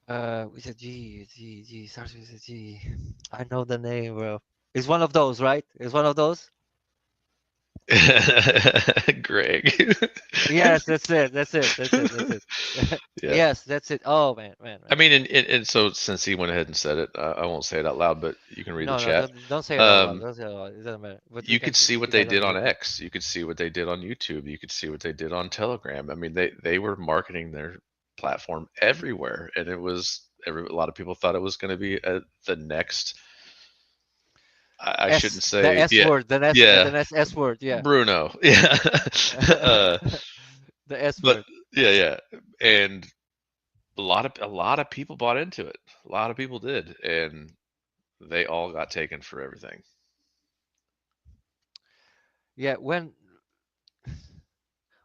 With a G. Starts with a G. I know the name, bro. It's one of those, right? It's one of those.
Greg.
Yes, that's it. That's it.
Yeah.
Yes, that's it. Oh
I
man.
mean, and so since he went ahead and said it, I won't say it out loud, but you can read the
No,
chat.
don't say it out loud.
Um,
Don't say it out loud. It doesn't matter. But we
you
can.
could see what
You
they
guys
did on
understand.
X. You could see what they did on YouTube. You could see what they did on Telegram. I mean, they were marketing their platform everywhere, and it was a lot of people thought it was going to be the next. I shouldn't
The
say,
S
yeah,
word,
yeah,
the next S word, yeah.
Bruno, yeah, uh,
The S
but
word.
yeah, yeah, and a lot of people bought into it. A lot of people did, and they all got taken for everything.
Yeah, when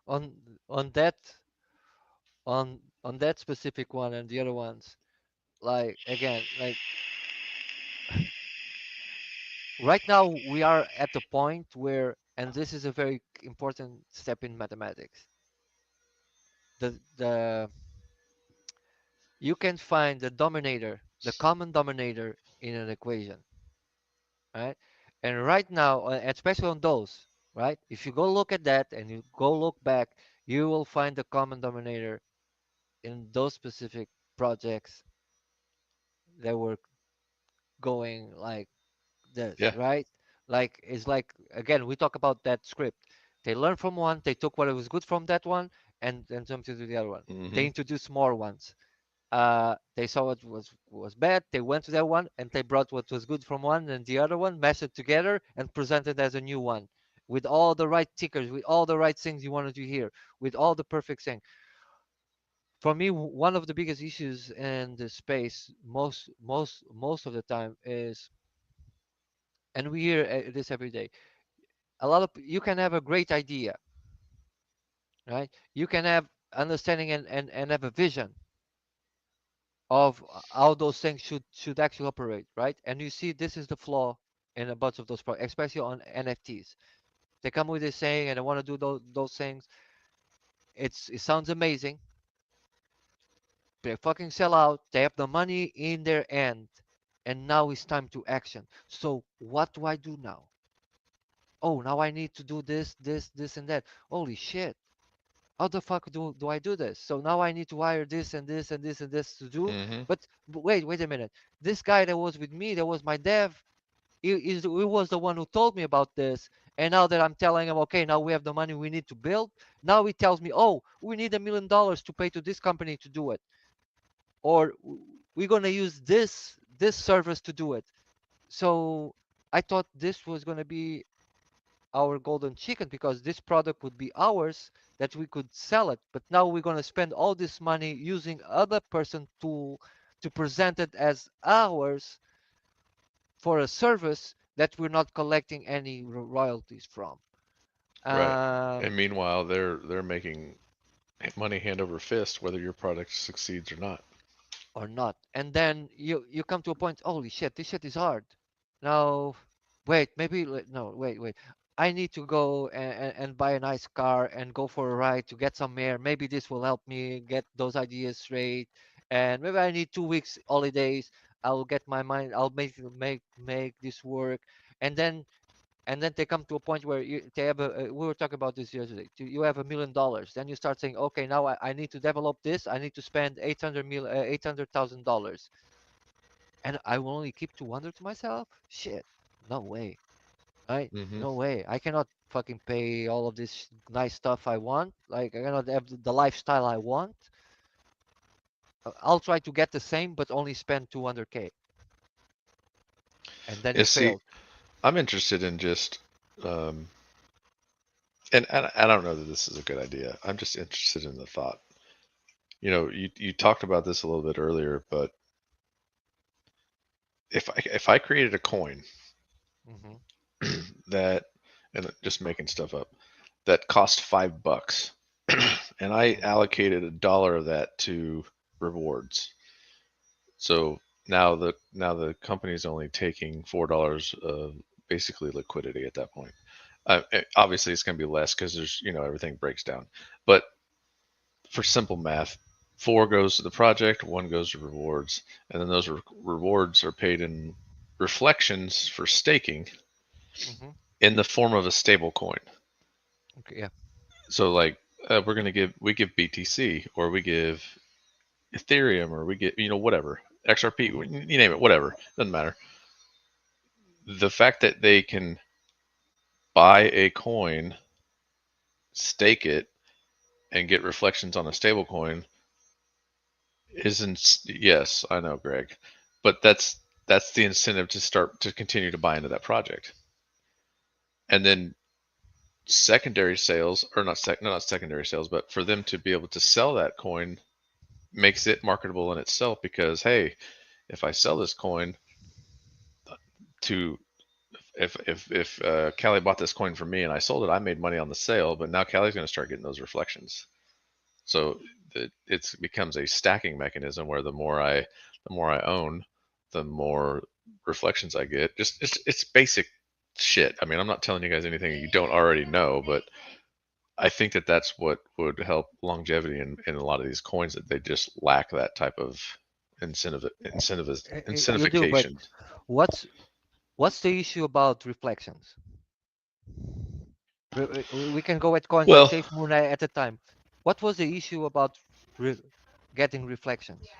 on on that on that specific one and the other ones, like again, like right now we are at the point where, and this is a very important step in mathematics. the you can find the dominator, the common dominator in an equation, right? And right now, especially on those, right? If you go look at that and you go look back, you will find the common dominator in those specific projects that were going like this,
Yeah.
right? Like it's like again, we talk about that script. They learned from one, they took what was good from that one, and jumped into the other one. They
Hmm.
introduced more ones. They saw what was bad, they went to that one, and they brought what was good from one and the other one, mashed it together, and presented as a new one, with all the right tickers, with all the right things you wanted to hear, with all the perfect thing. For me, one of the biggest issues in the space, most of the time, is, and we hear this every day. A lot of you can have a great idea, right? You can have understanding and have a vision of how those things should actually operate, right? And you see this is the flaw in a bunch of those products, especially on NFTs. They come with this saying and they want to do those things. It sounds amazing. They fucking sell out. They have the money in their end, and now it's time to action. So what do I do now? Oh, now I need to do this, and that. Holy shit! How the fuck do I do this? So now I need to hire this and this and this and this to do.
Hmm.
But wait a minute. This guy that was with me, that was my dev, he was the one who told me about this. And now that I'm telling him, okay, now we have the money we need to build. Now he tells me, oh, we need $1 million to pay to this company to do it, or we're gonna use this service to do it. So I thought this was gonna be our golden chicken because this product would be ours that we could sell it, but now we're going to spend all this money using other person to present it as ours for a service that we're not collecting any royalties from.
Right.
um,
And meanwhile, they're making money hand over fist whether your product succeeds or not.
or not. And then you come to a point, holy shit, this shit is hard. Now, wait, maybe no, wait. I need to go and buy a nice car and go for a ride to get some air. Maybe this will help me get those ideas straight. And maybe I need 2 weeks holidays. I'll get my mind. I'll make this work. And then they come to a point where they have we were talking about this yesterday. You have $1 million, then you start saying, okay, now I need to develop this. I need to spend 800,000, and I will only keep 200 to myself. Shit, no way. Right?
Hmm.
No way. I cannot fucking pay all of this nice stuff I want. Like I cannot have the lifestyle I want. I'll try to get the same, but only spend 200K, and then
Yeah,
you
see,
failed.
I'm interested in just, um, and I don't know that this is a good idea. I'm just interested in the thought. You talked about this a little bit earlier, but if I created a coin
Hmm.
that, and just making stuff up, that cost $5, and I
Hmm.
allocated $1 of that to rewards. So now the company's only taking $4 of basically liquidity at that point. Obviously, it's going to be less because there's everything breaks down. But for simple math, four goes to the project, one goes to rewards, and then those rewards are paid in reflections for staking
Hmm.
in the form of a stable coin.
Okay, yeah.
So like we give BTC, or we give Ethereum, or we get whatever, XRP,
Hmm.
you name it, whatever, doesn't matter. The fact that they can buy a coin, stake it, and get reflections on a stable coin isn't, yes, I know, Greg, but that's the incentive to start to continue to buy into that project. And then secondary sales, or not secondary sales, but for them to be able to sell that coin makes it marketable in itself, because hey, if I sell this coin to, if Callie bought this coin from me and I sold it, I made money on the sale, but now Callie's going to start getting those reflections. So it becomes a stacking mechanism where the more I own, the more reflections I get. Just it's basic shit. I mean, I'm not telling you guys anything you don't already know, but I think that that's what would help longevity in a lot of these coins, that they just lack that type of
You do, but
incentivification.
what's what's the issue about reflections? We can go at coins like
Well,
Safe Moon at a time. What was the issue about re getting reflections?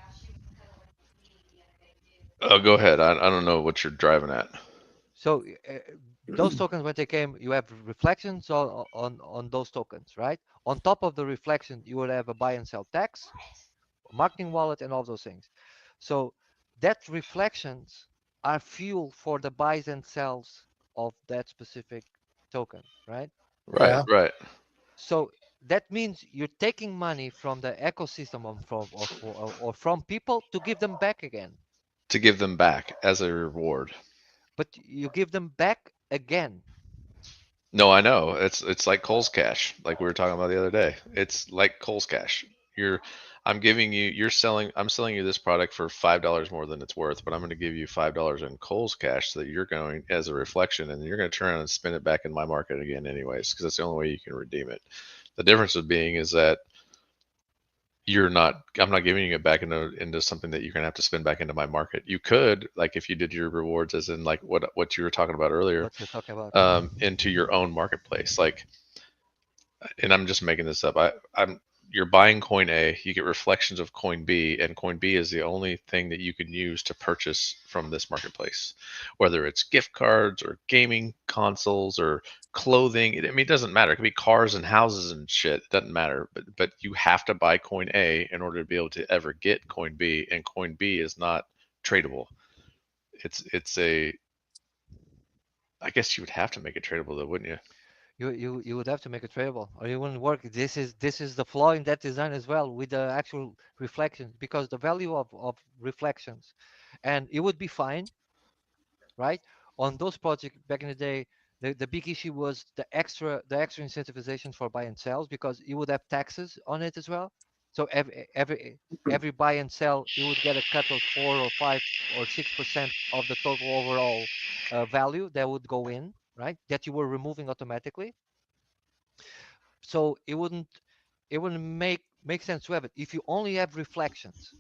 go ahead. I don't know what you're driving at.
So those tokens, when they came, you have reflections on those tokens, right? On top of the reflection, you would have a buy and sell tax, marketing wallet, and all those things. So that reflections are fuel for the buys and sells of that specific token, right?
Right,
Yeah.
right.
So that means you're taking money from the ecosystem or from people to give them back again.
To give them back as a reward.
But you give them back again.
No, I know. It's like Cole's Cash, like we were talking about the other day. It's like Cole's Cash. You're I'm giving you you're selling I'm selling you this product for $5 more than it's worth, but I'm going to give you $5 in Cole's Cash so that you're going as a reflection, and you're going to turn around and spend it back in my market again anyways, because that's the only way you can redeem it. The difference of being is that I'm not giving you it back into something that you're going to have to spend back into my market. You could, like, if you did your rewards, as in like what you were talking about earlier,
What you're talking about.
into your own marketplace. Like, and I'm just making this up. I'm You're buying coin A, you get reflections of coin B, and coin B is the only thing that you can use to purchase from this marketplace, whether it's gift cards or gaming consoles or clothing. I mean, it doesn't matter. It could be cars and houses and shit. It doesn't matter. But you have to buy coin A in order to be able to ever get coin B, and coin B is not tradable. It's a I guess you would have to make it tradable though, wouldn't you?
You would have to make it tradable, or it wouldn't work. This is the flaw in that design as well, with the actual reflections, because the value of reflections, and it would be fine, right? On those projects back in the day, the big issue was the extra incentivization for buy and sells, because you would have taxes on it as well. So every buy and sell, you would get a cut of 4 or 5 or 6% of the total overall value that would go in, right? That you were removing automatically. So it wouldn't make sense to have it if you only have reflections,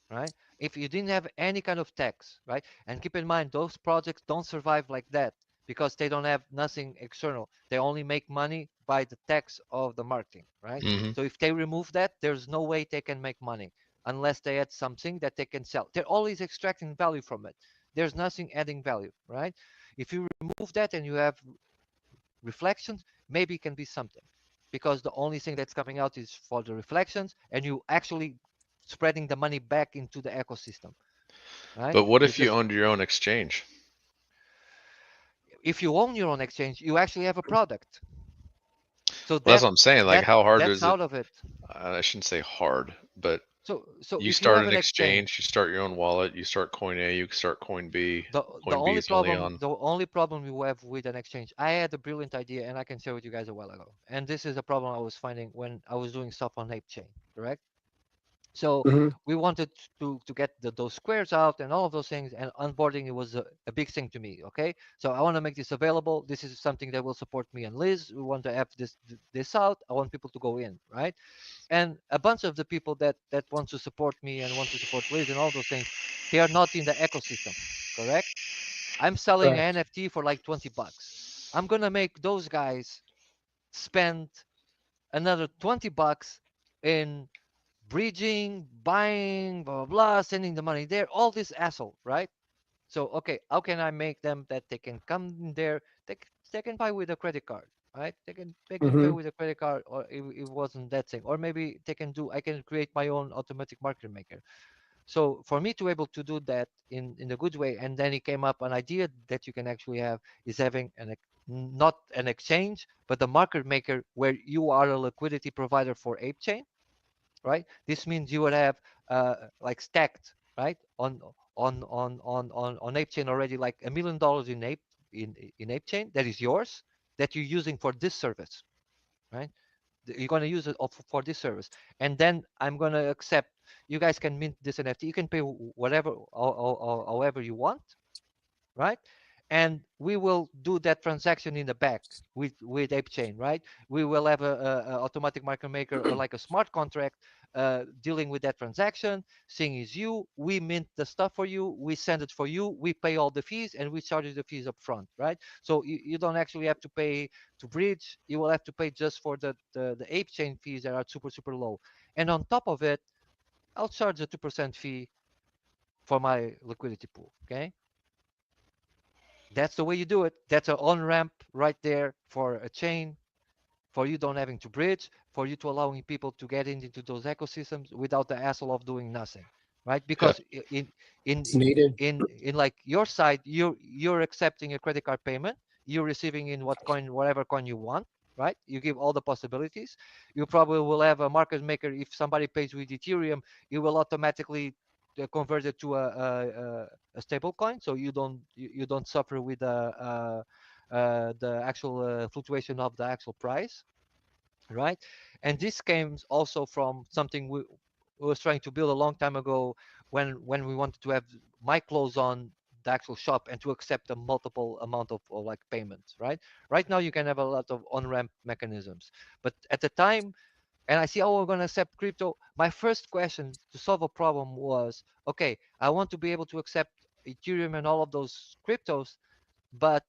right? If you didn't have any kind of tax, right? And keep in mind, those projects don't survive like that, because they don't have nothing external. They only make money by the tax of the marketing, right?
Hmm.
So if they remove that, there's no way they can make money unless they add something that they can sell. They're always extracting value from it. There's nothing adding value, right? If you remove that and you have reflections, maybe it can be something, because the only thing that's coming out is for the reflections, and you actually spreading the money back into the ecosystem, right?
But what
You
if you
just
owned your own exchange?
If you own your own exchange, you actually have a product, so
Well, that's
that
what I'm saying. Like,
that
how hard
that's
is it?
out of it.
I shouldn't say hard, but
So
you
if you
start
have
an
an
exchange,
exchange,
you start your own wallet, you start coin A, you start coin B.
the the
Coin B
only
is only
problem
on.
the only problem you have with an exchange, I had a brilliant idea, and I can share with you guys a while ago, and this is a problem I was finding when I was doing stuff on Ape Chain, correct? So
Hmm.
we wanted to get those squares out and all of those things, and onboarding, it was a big thing to me. Okay, so I want to make this available. This is something that will support me and Liz. We want to have this out. I want people to go in, right? And a bunch of the people that want to support me and want to support Liz and all those things, they are not in the ecosystem, correct? I'm selling an
Correct.
NFT for like $20. I'm gonna make those guys spend another $20 in bridging, buying, blah, blah, blah, sending the money there, all this asshole, right? So, okay, how can I make them that they can come in there? They can buy with a credit card, right? They can pay
Hmm.
with a credit card, or it wasn't that thing. Or maybe I can create my own automatic market maker. So for me to able to do that in a good way, and then it came up an idea that you can actually have, is having not an exchange, but a market maker where you are a liquidity provider for ApeChain, right? This means you would have like stacked, right, on ApeChain already, like $1 million in ApeChain that is yours, that you're using for this service, right? You're going to use it for this service, and then I'm going to accept. You guys can mint this NFT. You can pay whatever, however you want, right? and we will do that transaction in the back with ApeChain, right? We will have a automatic market maker or like a smart contract dealing with that transaction. Seeing is you, we mint the stuff for you, we send it for you, we pay all the fees, and we charge you the fees up front, right? So you don't actually have to pay to bridge. You will have to pay just for the ApeChain fees that are super low. And on top of it, I'll charge a 2% fee for my liquidity pool. Okay, that's the way you do it. That's an on ramp right there for a chain, for you don't having to bridge, for you to allowing people to get into those ecosystems without the hassle of doing nothing, right?
Yeah.
Because in
It's needed.
in like your side, you're accepting a credit card payment, you're receiving in what coin, whatever coin you want, right? You give all the possibilities. You probably will have a market maker. If somebody pays with Ethereum, you will automatically convert it to a stable coin, so you don't suffer with the actual fluctuation of the actual price, right? And this came also from something we was trying to build a long time ago when we wanted to have my clothes on the actual shop and to accept a multiple amount of like payments, right? Right now you can have a lot of on-ramp mechanisms, but at the time, and I see, oh, we're going to accept crypto. My first question to solve a problem was, okay, I want to be able to accept Ethereum and all of those cryptos, but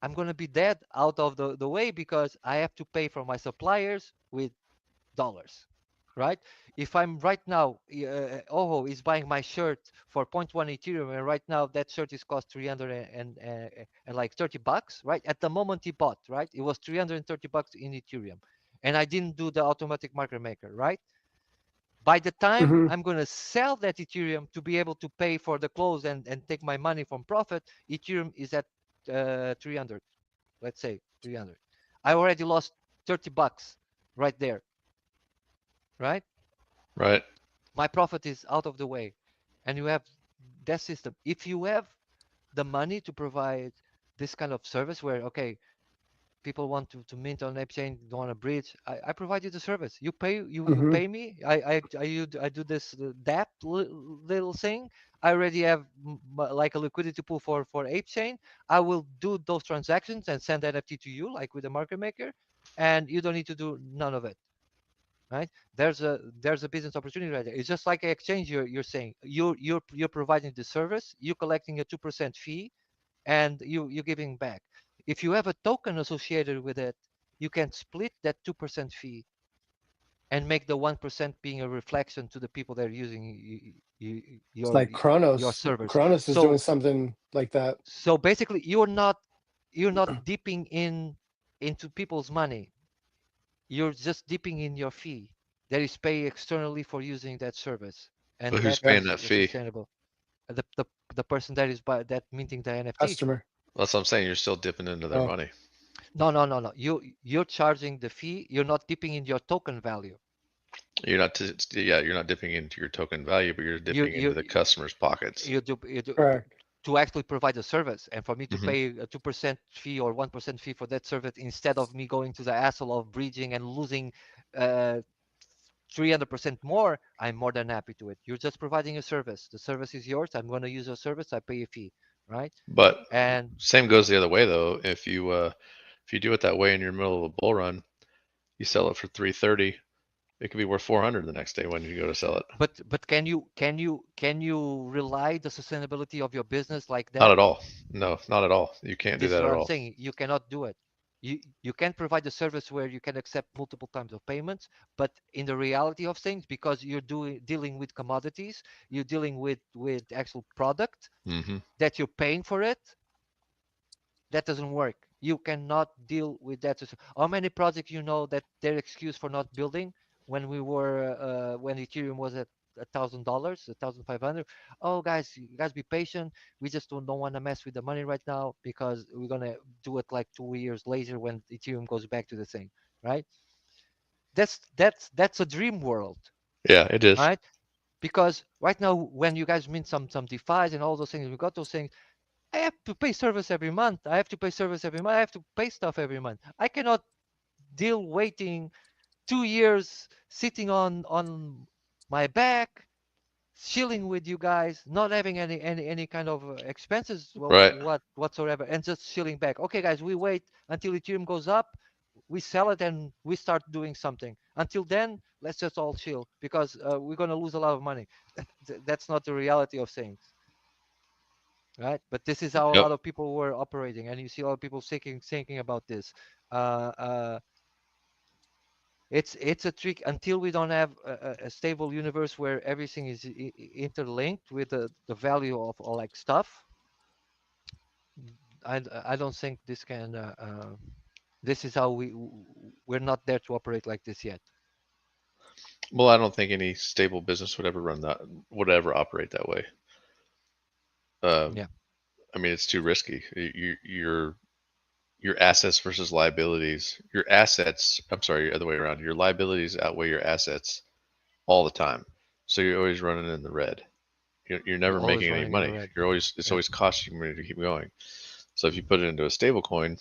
I'm going to be dead out of the way because I have to pay for my suppliers with dollars, right? If I'm right now, Oho is buying my shirt for zero point 0.1 Ethereum, and right now that shirt is cost 300 and like $30, right? At the moment he bought, right? It was $330 in Ethereum, and I didn't do the automatic market maker, right? By the time
Hmm.
I'm going to sell that Ethereum to be able to pay for the clothes and take my money from profit, Ethereum is at 300, let's say 300. I already lost $30 right there, right?
Right.
My profit is out of the way. And you have that system. If you have the money to provide this kind of service where, okay, people want to mint on AppChain, don't want to bridge, I provide you the service. You pay you
Hmm.
pay me. I do this that little thing. I already have like a liquidity pool for ApeChain. I will do those transactions and send NFT to you, like with the market maker, and you don't need to do none of it, right? There's a business opportunity right there. It's just like an exchange. You're saying you're providing the service, you're collecting a 2% fee, and you're giving back. If you have a token associated with it, you can split that 2% fee and make the 1% being a reflection to the people that are using
It's like
your
Kronos.
service.
Kronos is doing
So
something like that.
so basically you're not dipping into people's money. You're just dipping in your fee that is paid externally for using that service,
But
and
who's
that
Yeah,
paying
is
that fee?
sustainable. The person that is that minting the NFT.
customer.
That's what I'm saying. You're still dipping into their
Oh,
money.
No. You're charging the fee. You're not dipping in your token value.
You're not, yeah, you're not dipping into your token value, but you're
You
dipping into
you
the customer's pockets.
you do
correct.
to actually provide a service, and for me to
Hmm.
pay a 2% fee or 1% fee for that service instead of me going to the hassle of bridging and losing uh, 300% more, I'm more than happy to it. You're just providing a service. The service is yours. I'm going to use your service. I pay a fee, right?
But
And
same goes the other way though. If you do it that way in your middle of a bull run, you sell it for 330. It could be worth 400 the next day when you go to sell it.
but can you rely the sustainability of your business like
Not
that?
at all. No, not at all. You can't do
This is
that
what
at
I'm
all.
saying. You cannot do it. You can provide a service where you can accept multiple times of payments, but in the reality of things, because you're dealing with commodities, you're dealing with actual product
Hmm.
that you're paying for it, that doesn't work. You cannot deal with that. How many projects you know that their excuse for not building when Ethereum was at $1,000, 1,500? Oh, guys, you guys be patient. We just don't want to mess with the money right now because we're gonna do it like 2 years later when Ethereum goes back to the thing, right? That's a dream world,
Yeah, it is.
right? Because right now when you guys mint some DeFi's and all those things, we got those things. I have to pay service every month. I have to pay service every month. I have to pay stuff every month. I cannot deal waiting 2 years sitting on my back chilling with you guys, not having any kind of expenses
Right.
whatsoever, and just chilling back. Okay, guys, we wait until Ethereum goes up, we sell it, and we start doing something. Until then, let's just all chill because we're gonna lose a lot of money. That's not the reality of things, right? But this is how a
Yep.
lot of people were operating, and you see a lot of people thinking about this. Uh, uh, it's a trick until we don't have a stable universe where everything is interlinked with the value of all like stuff. I don't think this can this is how we're not there to operate like this yet.
Well, I don't think any stable business would ever run that, would ever operate that way.
Yeah.
I mean, it's too risky. Your assets versus liabilities. Your assets, I'm sorry, other way around. Your liabilities outweigh your assets all the time. So you're always running in the red. You're
You're
never
always
making any
running in the
money.
red.
It's
Yeah.
always costing you money to keep going. So if you put it into a stable coin,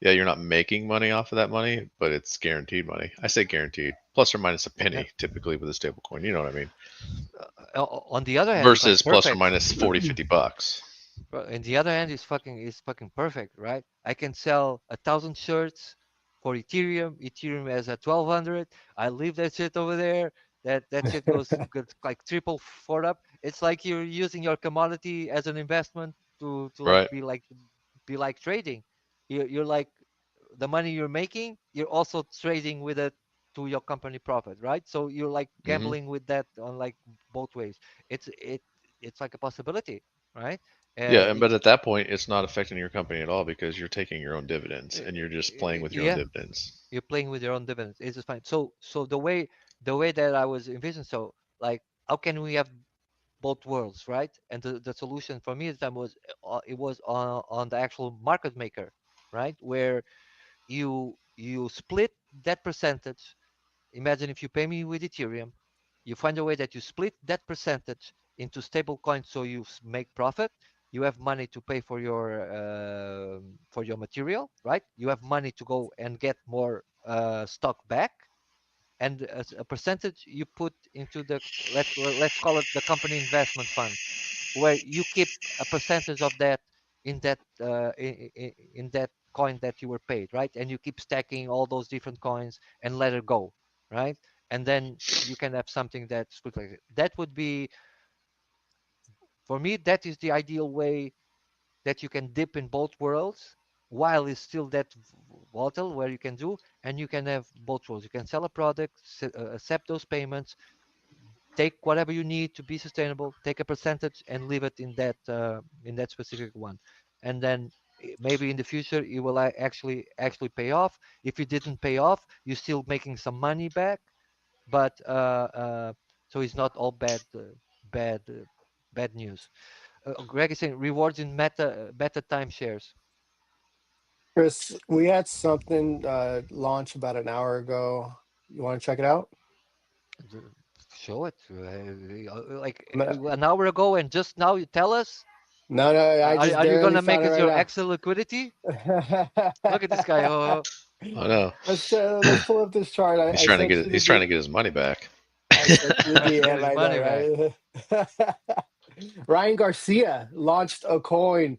yeah, you're not making money off of that money, but it's guaranteed money. I say guaranteed, plus or minus a
Yeah.
penny, typically with a stable coin. You know what I mean?
On the other hand, it's like
Versus plus or
perfect.
minus 40, $50.
And the other hand is fucking perfect, right? I can sell 1,000 shirts for Ethereum. Ethereum has a 1,200. I leave that shit over there. That shit goes like triple four up. It's like you're using your commodity as an investment to like
Right.
be like trading. You're like the money you're making. You're also trading with it to your company profit, right? So you're like
Hmm.
gambling with that on like both ways. It's like a possibility, right?
Yeah,
Uh,
but at that point, it's not affecting your company at all because you're taking your own dividends
Uh,
and you're just playing with your own
yeah,
dividends.
you're playing with your own dividends. It's just fine. So the way that I was envisioning, so like how can we have both worlds, right? And the solution for me at the time was it was on the actual market maker, right? Where you split that percentage. Imagine if you pay me with Ethereum, you find a way that you split that percentage into stable coins so you make profit. You have money to pay for your material, right? You have money to go and get more stock back, and a percentage you put into the let's call it the company investment fund, where you keep a percentage of that in that coin that you were paid, right? And you keep stacking all those different coins and let it go, right? And then you can have something that's split like that. That would be, for me, that is the ideal way that you can dip in both worlds while it's still that volatile, where you can do, and you can have both worlds. You can sell a product, accept those payments, take whatever you need to be sustainable, take a percentage and leave it in that specific one, and then maybe in the future it will actually pay off. If it didn't pay off, you're still making some money back, but so it's not all bad bad news. Greg is saying rewards in meta timeshares.
Chris, we had something launch about an hour ago. You want to check it out?
Uh, Show it like
I'm gonna-
an hour ago, and just now you tell us.
No, no, I just
Are you
barely
gonna
found
make
it
us
right
your
now.
extra liquidity? Look at this guy. Oh,
I know.
Let's pull up this chart. I sent you the
He's trying to get his money back.
I sent you the
trying to get
DM.
his
I know,
money back.
right? Ryan Garcia launched a coin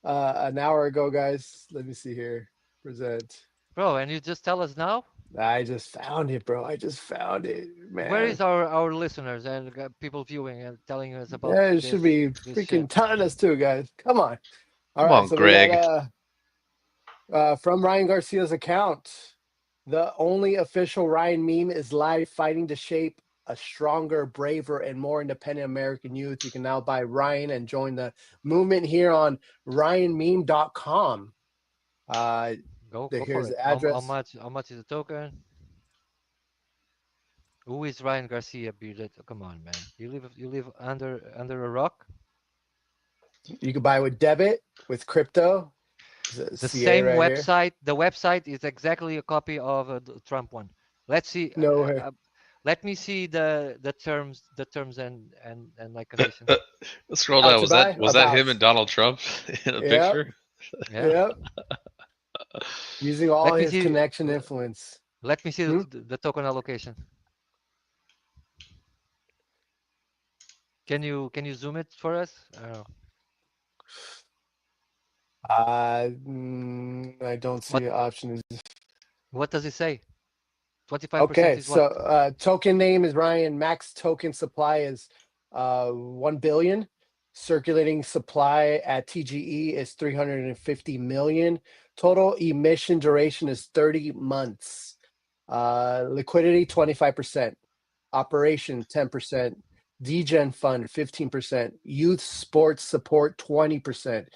an hour ago, guys. Let me see here. Present.
Bro, and you just tell us now?
I just found it, bro. I just found it,
Where
man.
is our listeners and people viewing and telling us about
Yeah, it should be
this shit?
freaking telling us too, guys. Come on. All
Come
right,
on,
so we got
Greg.
from Ryan Garcia's account. The only official Ryan meme is live fighting to shape a stronger, braver, and more independent American youth. You can now buy Ryan and join the movement here on ryanmeme.com.
Go for
Here's
it.
the address.
How much is the token? Who is Ryan Garcia bearded? Oh, come on, man. You live under a rock?
You can buy with debit, with crypto. There's a
The
CA
same
right here.
website. The website is exactly a copy of the Trump one. Let's see.
No way.
Let me see the terms and like conditions.
Scroll
Out
down.
to buy?
Was that him
About.
and Donald Trump in a
Yep.
picture?
Yeah.
Yep. Using all
Let me
his
see.
connection influence.
Let me see
Hmm?
the token allocation. Can you zoom it for us?
I don't
What
see options.
what does it say? 25%
Okay,
is what?
so token name is Ryan. Max token supply is 1 billion. Circulating supply at TGE is 350 million. Total emission duration is 30 months. Liquidity 25%. Operation 10%. Degen fund 15%. Youth sports support 20%.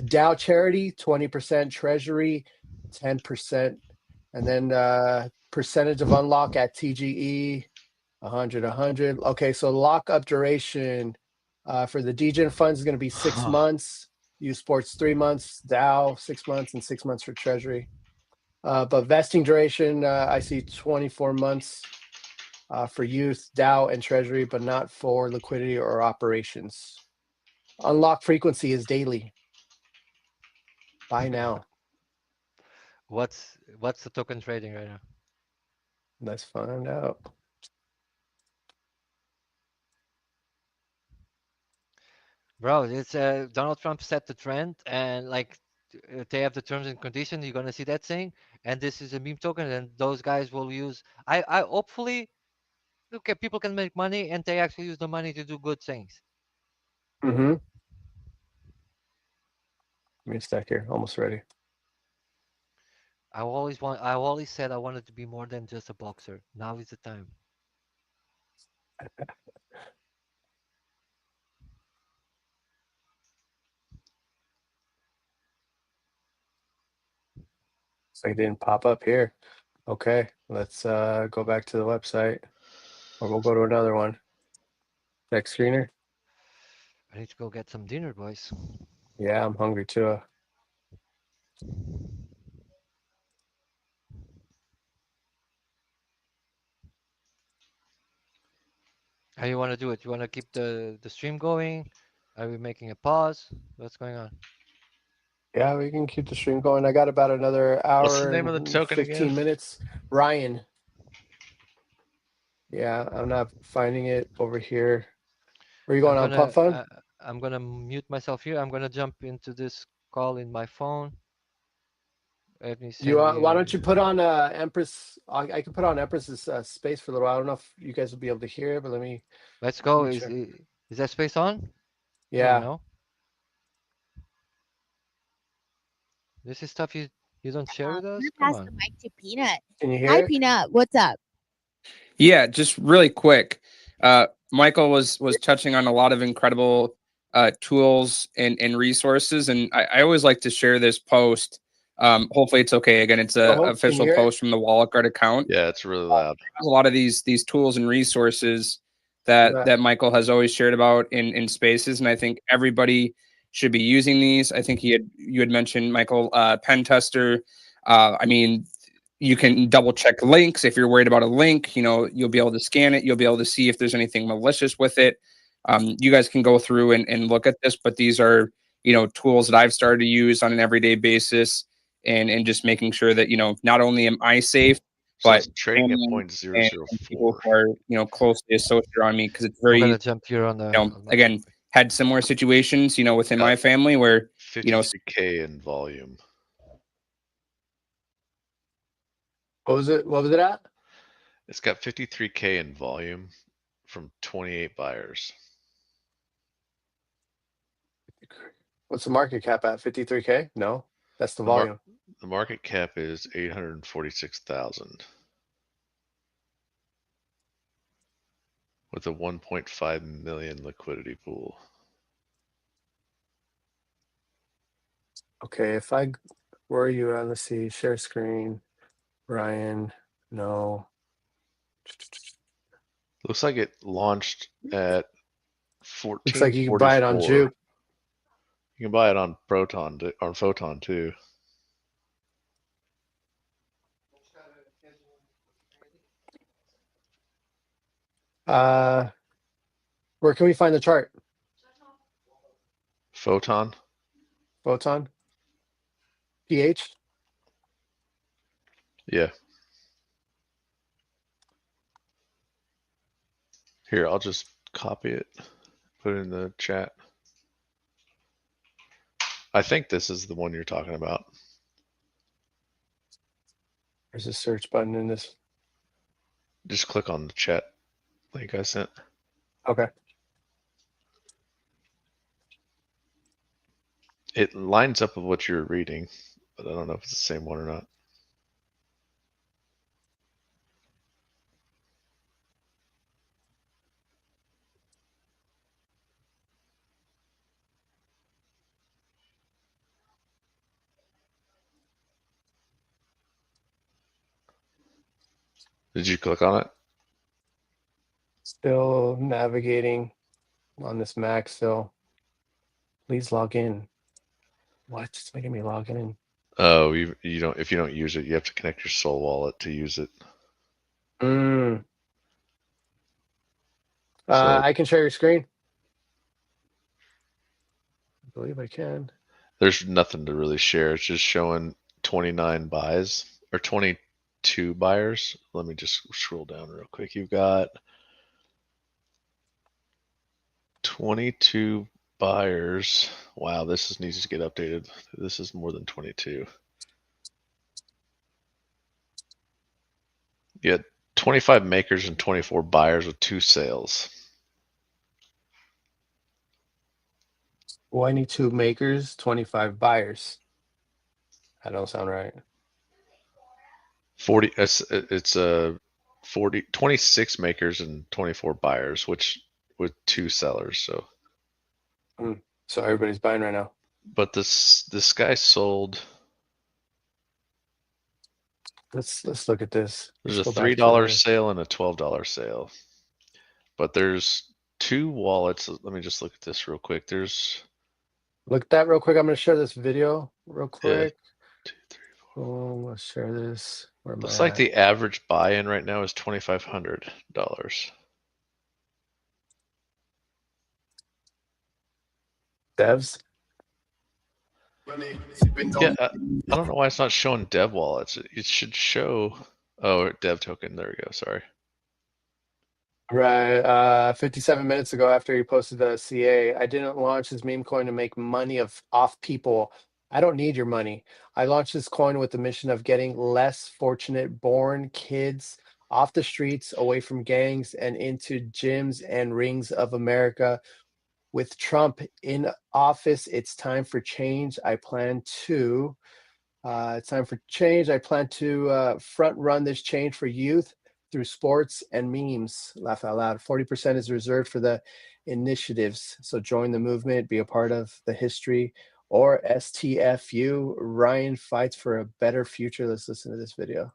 Dow charity 20%. Treasury 10%. And then percentage of unlock at TGE 100. Okay, so lockup duration for the Degen funds is going to be 6 months. Youth sports 3 months. Dow 6 months and 6 months for Treasury. But vesting duration, I see 24 months for youth, Dow, and Treasury, but not for liquidity or operations. Unlock frequency is daily. Buy now.
What's the token trading right now?
Let's find out.
Bro, it's Donald Trump set the trend, and like they have the terms and conditions. You're gonna see that thing, and this is a meme token, and those guys will use. I hopefully, okay, people can make money, and they actually use the money to do good things.
Mm-hmm. Give me a sec here. Almost ready.
I always said I wanted to be more than just a boxer. Now is the time.
So it didn't pop up here. Okay, let's go back to the website, or we'll go to another one. Next screener.
I need to go get some dinner, boys.
Yeah, I'm hungry too.
How you want to do it? You want to keep the stream going? Are we making a pause? What's going on?
Yeah, we can keep the stream going. I got about another
What's the
hour
name of the
and
token
15
again?
minutes. Ryan. Yeah, I'm not finding it over here. Where you going on Pump Fun?
I'm gonna mute myself here. I'm gonna jump into this call in my phone. Let me
You
send
why
you.
don't you put on Empress? I can put on Empress's space for a little while. I don't know if you guys will be able to hear, but let me
Let's go.
check.
Is that space on?
Yeah.
No. This is stuff you don't share with
I'm
us.
gonna
Come
pass the
on.
mic to Peanut.
Can you
Hi,
hear it?
Peanut. What's up?
Yeah, just really quick. Michael was touching on a lot of incredible tools and resources, and I always like to share this post. Hopefully, it's okay. Again, it's a
Oh, can you
official
hear it?
post from the Wallet Guard account.
Yeah, it's really loud.
There's a lot of these tools and resources
Yeah.
that Michael has always shared about in spaces, and I think everybody should be using these. I think you had mentioned Michael Pen Tester. I mean, you can double check links if you're worried about a link. You know, you'll be able to scan it. You'll be able to see if there's anything malicious with it. You guys can go through and look at this, but these are tools that I've started to use on an everyday basis, and just making sure that not only am I safe,
So
but
it's trading at
family and people
0.004.
who are closely associated on me, because it's
I'm
very
gonna jump here on the. on my-
again, had similar situations within my
Got
family where
53K in volume.
What was it? What was it at?
It's got 53K in volume from 28 buyers.
What's the market cap at? 53K? No, that's the volume.
The market cap is 846,000 with a 1.5 million liquidity pool.
Okay, where are you at? Let's see. Share screen. Ryan. No.
Looks like it launched at 1444.
Looks like you can buy it on Juke.
You can buy it on Photon too.
Where can we find the chart?
Photon?
Photon? PH?
Yeah. Here, I'll just copy it. put it in the chat. I think this is the one you're talking about.
There's a search button in this.
Just click on the chat link I sent.
Okay.
It lines up with what you're reading, but I don't know if it's the same one or not. Did you click on it?
Still navigating on this Mac still. Please log in. What? It's making me log in.
Oh, you don't. If you don't use it, you have to connect your Soul Wallet to use it.
Mm.
So
I can share your screen. I believe I can.
there's nothing to really share. It's just showing 29 buys or 22 buyers. Let me just scroll down real quick. You've got 22 buyers. Wow, needs to get updated. This is more than 22. You had 25 makers and 24 buyers with 2 sales.
Well, I need 2 makers, 25 buyers. That don't sound right.
40. It's a 26 makers and 24 buyers, which with 2 sellers. So.
So everybody's buying right now.
But this guy sold.
Let's look at this.
There's
Let's
a
go back
$3
to
sale and a $12 sale. But there's 2 wallets. Let me just look at this real quick. There's
look at that real quick. I'm going to share this video real
yeah,
quick.
2, 3, 4.
Oh, let's share this. Where am
Looks
I
like
at?
the average buy-in right now is $2,500.
Devs.
Yeah, I don't know why it's not showing dev wallets. It should show. Oh, dev token. There we go. Sorry.
Right. 57 minutes ago, after he posted the CA, I didn't launch this meme coin to make money off people. I don't need your money. I launched this coin with the mission of getting less fortunate born kids off the streets, away from gangs, and into gyms and rings of America. With Trump in office, it's time for change. It's time for change. I plan to front run this change for youth through sports and memes. Laugh out loud. 40% is reserved for the initiatives. So join the movement, be a part of the history, or STFU. Ryan fights for a better future. Let's listen to this video.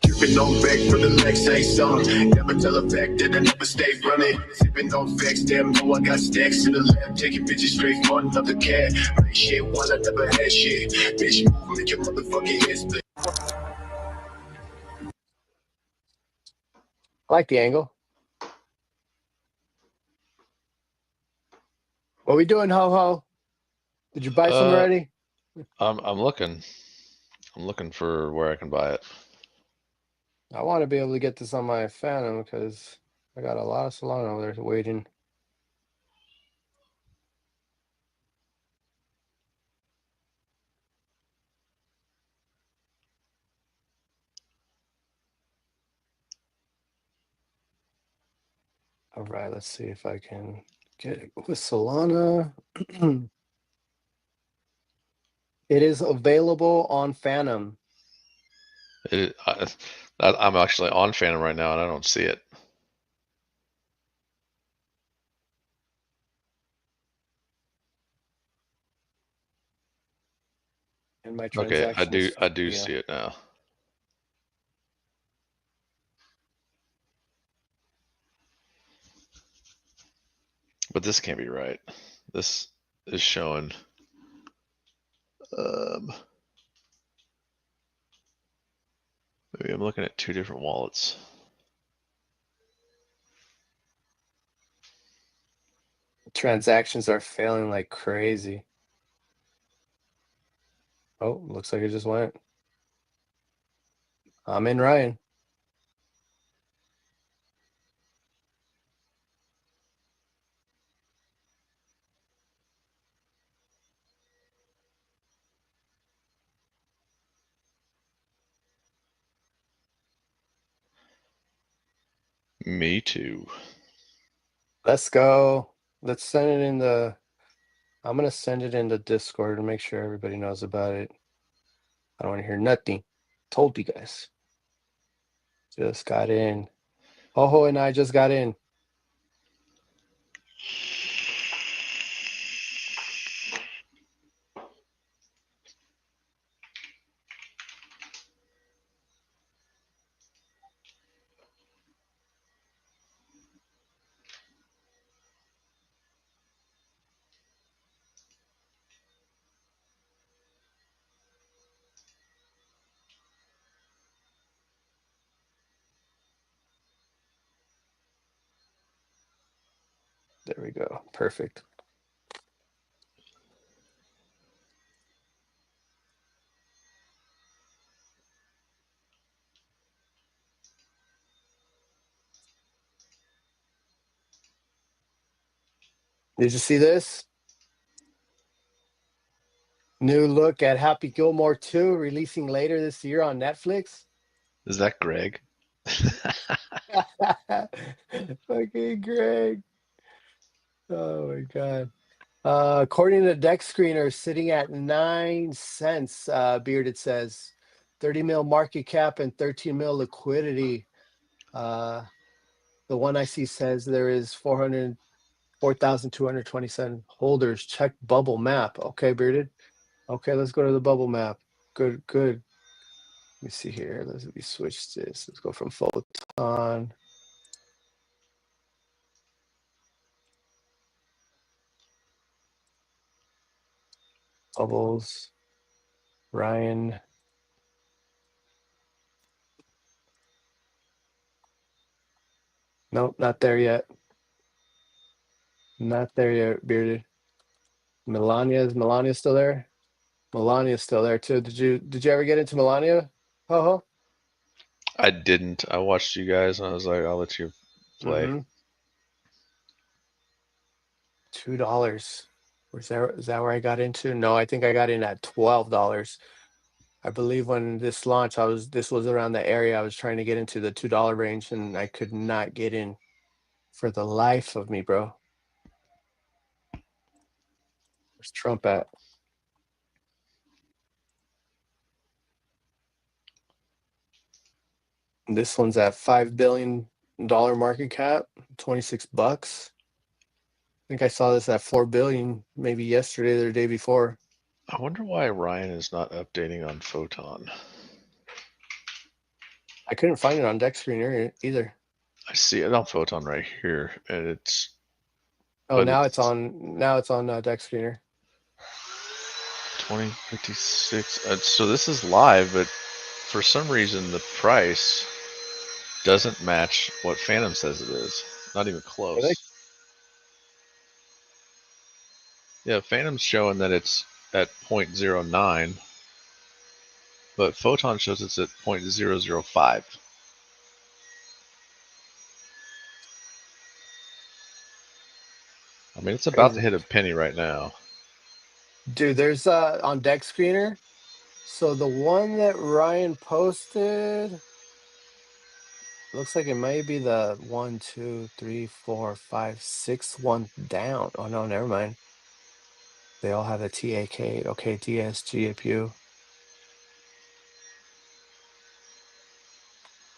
Dripping on back for the next say something. Never tell a fact that I never stay running. Sipping on facts, damn, no, I got stacks in the lab. Taking bitches straight for another cat. Make shit while I never had shit. Bitch, move, make your motherfucking head split.
I like the angle. What we doing, ho-ho? Did you buy some already?
I'm looking. I'm looking for where I can buy it.
I want to be able to get this on my Phantom because I got a lot of Solana over there waiting. All right, let's see if I can get it with Solana. It is available on Phantom.
I'm actually on Phantom right now, and I don't see it.
In my
Okay,
transactions.
I do
Yeah.
see it now. But this can't be right. This is showing. Maybe I'm looking at 2 different wallets.
Transactions are failing like crazy. Oh, looks like it just went. I'm in, Ryan.
Me too.
Let's go. Let's send it in the. I'm gonna send it in the Discord to make sure everybody knows about it. I don't want to hear nothing. Told you guys. Just got in. Ho and I just got in. There we go. Perfect. Did you see this? New look at Happy Gilmore 2 releasing later this year on Netflix.
Is that Greg?
Fucking Greg. Oh my God. According to Deck Screener, sitting at 9 cents, Bearded says 30 mil market cap and 13 mil liquidity. The one I see says there is 4,227 holders. Check bubble map. Okay, Bearded. Okay, let's go to the bubble map. Good, good. Let me see here. Let me switch this. Let's go from Photon. Bubbles. Ryan. Nope, not there yet. Not there yet, Bearded. Melania's still there? Melania's still there too. Did you ever get into Melania? Ho
I didn't. I watched you guys and I was like, I'll let you play.
Mm-hmm. $2. Is that where I got into? No, I think I got in at $12. I believe when this launched, this was around the area I was trying to get into the $2 range, and I could not get in for the life of me, bro. Where's Trump at? This one's at $5 billion market cap, $26. I think I saw this at 4 billion maybe yesterday or the day before.
I wonder why Ryan is not updating on Photon.
I couldn't find it on Deck Screener either.
I see it on Photon right here, and it's.
Oh, now it's on Deck Screener.
2056. So this is live, but for some reason the price doesn't match what Phantom says it is. Not even close.
Really?
Yeah, Phantom's showing that it's at 0.09, but Photon shows it's at 0.005. I mean, it's about to hit a penny right now.
Dude, there's on Deck Screener. So the one that Ryan posted looks like it may be the 1, 2, 3, 4, 5, 6 one down. Oh no, never mind. They all have a TAK. Okay, DSGPU.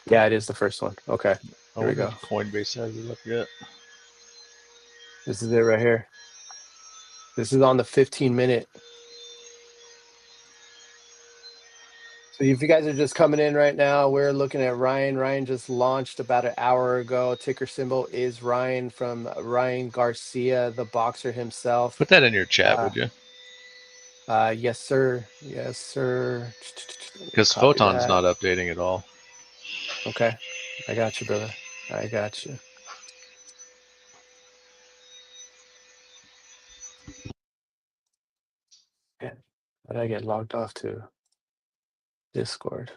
Yeah, it is the first one. Okay, here we go.
Coinbase has it up yet.
This is it right here. This is on the 15-minute. So if you guys are just coming in right now, we're looking at Ryan. Ryan just launched about an hour ago. Ticker symbol is Ryan from Ryan Garcia, the boxer himself.
Put that in your chat, would you?
Yes, sir. Yes, sir.
Because Photon's not updating at all.
Okay. I got you, brother. I got you. How did I get logged off to Discord?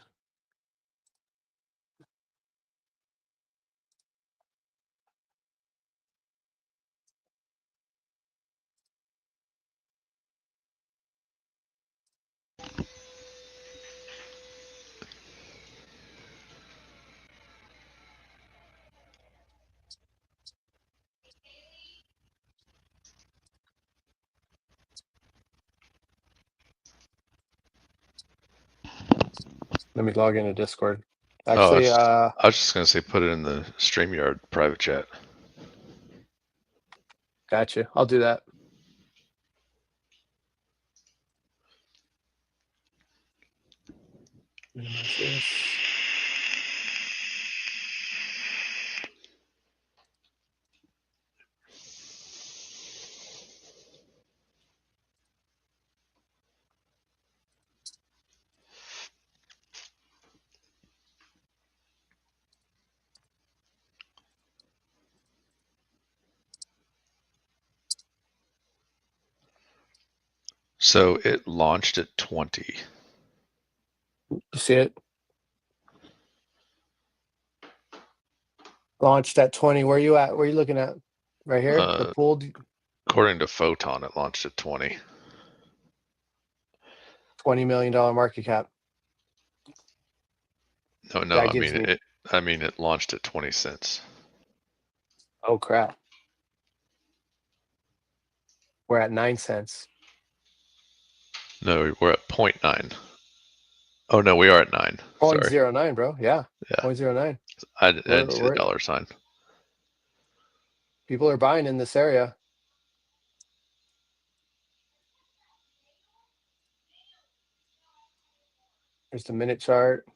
Let me log into Discord. Actually,
I was just gonna say put it in the StreamYard private chat.
gotcha. I'll do that. Minimize this.
So it launched at 20.
You see it? Launched at 20. Where you at? Where you looking at? Right here? The pooled
According to Photon, it launched at 20.
$20 million market cap.
No,
That gives me.
it launched at 20 cents.
Oh crap. We're at 9 cents.
No, we're at 0.9. Oh no, we are at 9. Sorry.
0.09, bro. Yeah.
Yeah.
0.09.
I didn't see the dollar sign.
People are buying in this area. Here's the minute chart.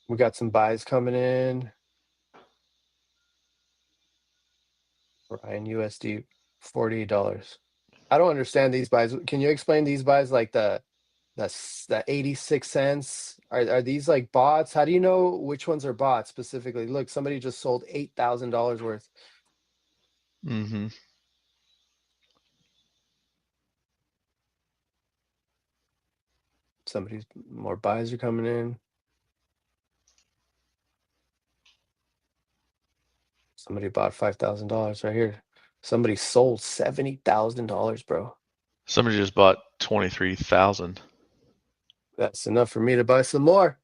We got some buys coming in. Ryan USD $40. I don't understand these buys. Can you explain these buys, like the 86 cents? Are these like bots? How do you know which ones are bots specifically? Look, somebody just sold $8,000 worth.
Mm-hmm.
Somebody's more buys are coming in. Somebody bought $5,000 right here. Somebody sold $70,000, bro.
Somebody just bought 23,000.
That's enough for me to buy some more.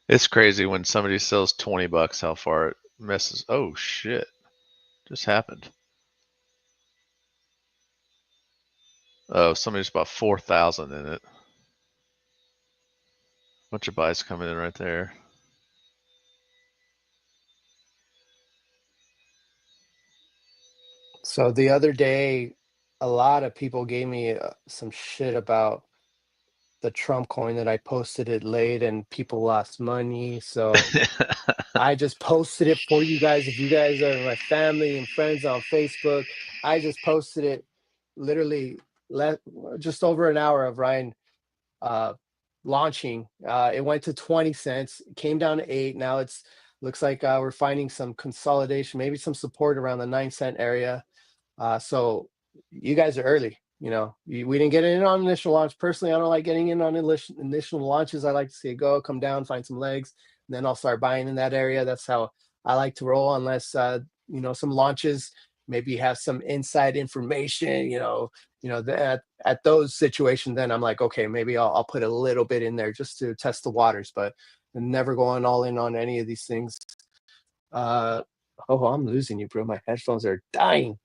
It's crazy when somebody sells $20 how far it messes. Oh shit. Just happened. Oh, somebody just bought 4,000 in it. Bunch of buys coming in right there.
So the other day, a lot of people gave me some shit about the Trump coin that I posted it late and people lost money. So I just posted it for you guys. If you guys are my family and friends on Facebook, I just posted it literally just over an hour of Ryan launching. It went to 20 cents, came down to 8. Now it's looks like we're finding some consolidation, maybe some support around the 9 cent area. So you guys are early. You know, we didn't get in on initial launch. Personally, I don't like getting in on initial launches. I like to see it go, come down, find some legs, and then I'll start buying in that area. That's how I like to roll, unless you know, some launches maybe have some inside information, at those situations, then I'm like, okay, maybe I'll put a little bit in there just to test the waters, but I'm never going all in on any of these things. Oh, I'm losing you, bro. My headphones are dying.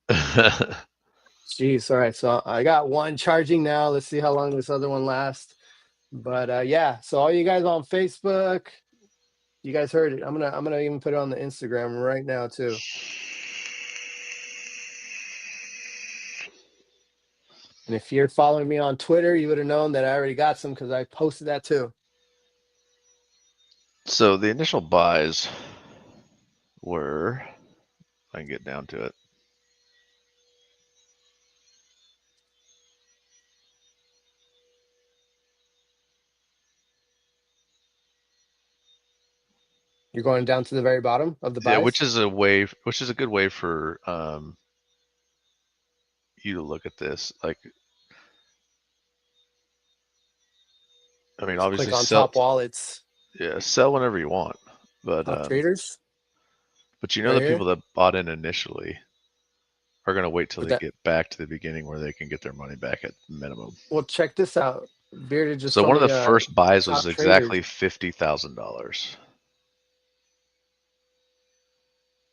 Jeez. All right. So I got one charging now. Let's see how long this other one lasts. But yeah, so all you guys on Facebook, you guys heard it. I'm gonna even put it on the Instagram right now too. And if you're following me on Twitter, you would have known that I already got some because I posted that too.
So the initial buys were, I can get down to it.
You're going down to the very bottom of the buys?
Yeah, which is a good way for you to look at this. Like, I mean,
Just
obviously
click on
sell.
top wallets.
Yeah, sell whenever you want, but
Top traders.
but you know
Right
the
here?
people that bought in initially are going to wait till
But
they
that-
get back to the beginning where they can get their money back at minimum.
Well, check this out. Bearded just
So
told
one of
me,
the first buys was
top traders.
exactly $50,000.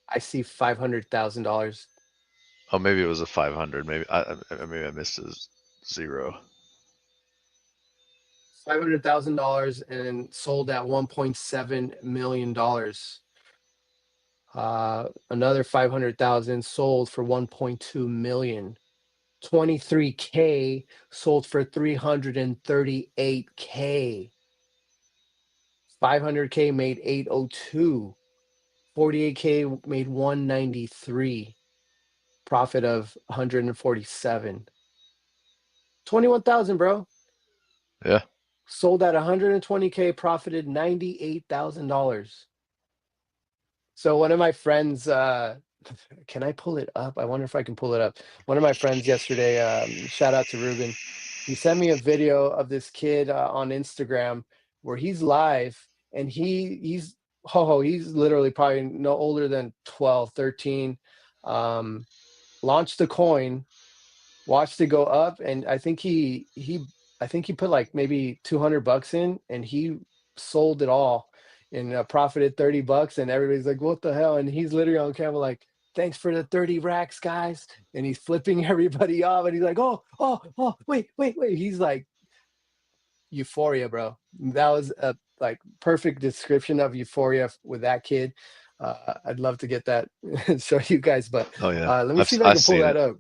I see $500,000.
Oh, maybe it was a 500. Maybe I missed a zero.
$500,000 and sold at $1.7 million. Another 500,000 sold for 1.2 million. 23K sold for 338K. 500K made 802. 48K made 193. Profit of 147. 21,000, bro.
Yeah.
Sold at 120K, profited $98,000. So one of my friends, can I pull it up? I wonder if I can pull it up. One of my friends yesterday, shout out to Ruben, he sent me a video of this kid on Instagram where he's live and he's literally probably no older than 12, 13. Launched the coin, watched it go up, and I think he put like maybe $200 in, and he sold it all and profited $30, and everybody's like, "What the hell?" And he's literally on camera like, "Thanks for the 30 racks, guys," and he's flipping everybody off, and he's like, "Oh, wait." He's like, euphoria, bro. That was a like perfect description of euphoria with that kid. I'd love to get that and show you guys, but
Oh yeah.
let me see if I
I've
can pull
seen
that
it.
up.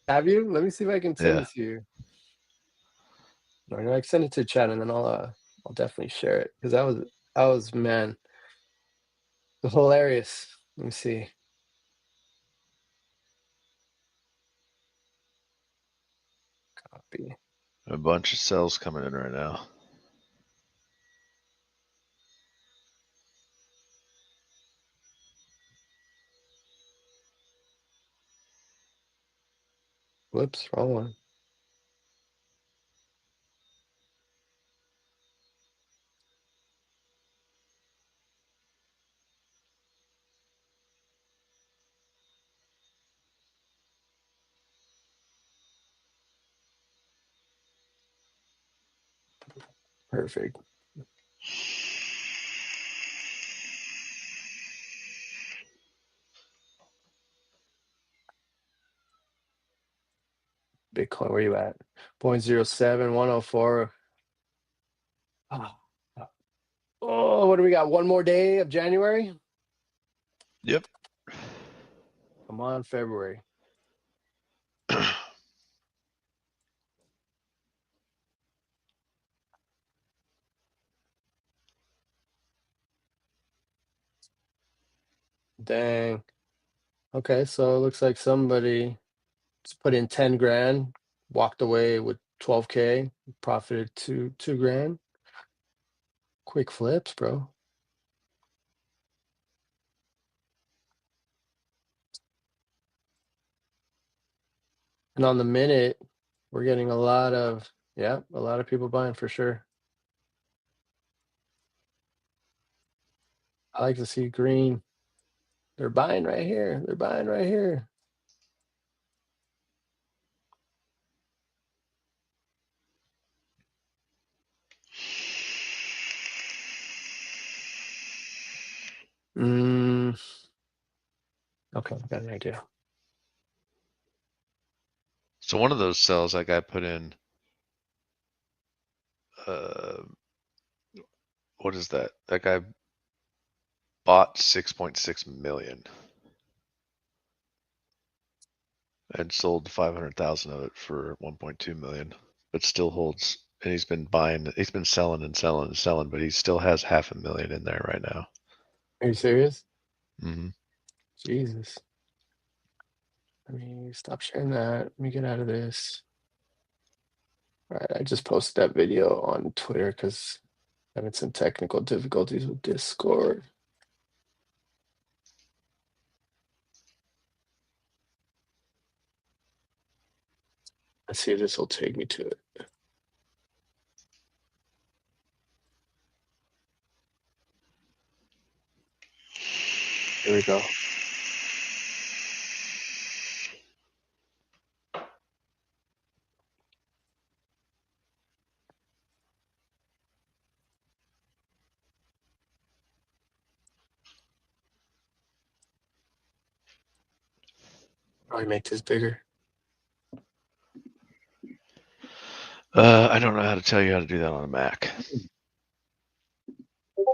Have you? Let me see if I can send
Yeah.
it to you. No, I send it to chat, and then I'll definitely share it because that was man, hilarious. Let me see. Copy.
A bunch of sales coming in right now.
Whoops, wrong one. Perfect. Bitcoin, where you at? 0.07, 104. Oh, what do we got? One more day of January?
Yep.
Come on, February. Dang. Okay, so it looks like somebody put in 10 grand, walked away with 12K, profited two grand. Quick flips, bro. And on the minute, we're getting a lot of people buying for sure. I like to see green. They're buying right here. They're buying right here. Okay, got an idea.
So one of those cells that guy put in, what is that? That guy bought 6.6 million and sold 500,000 of it for 1.2 million, but still holds. And he's been buying. He's been selling and selling and selling, but he still has 500,000 in there right now.
Are you serious?
Mm-hmm.
Jesus. Let me stop sharing that. Let me get out of this. All right, I just posted that video on Twitter because I'm having some technical difficulties with Discord. Let's see if this will take me to it. Here we go. Probably make this bigger.
I don't know how to tell you how to do that on a Mac.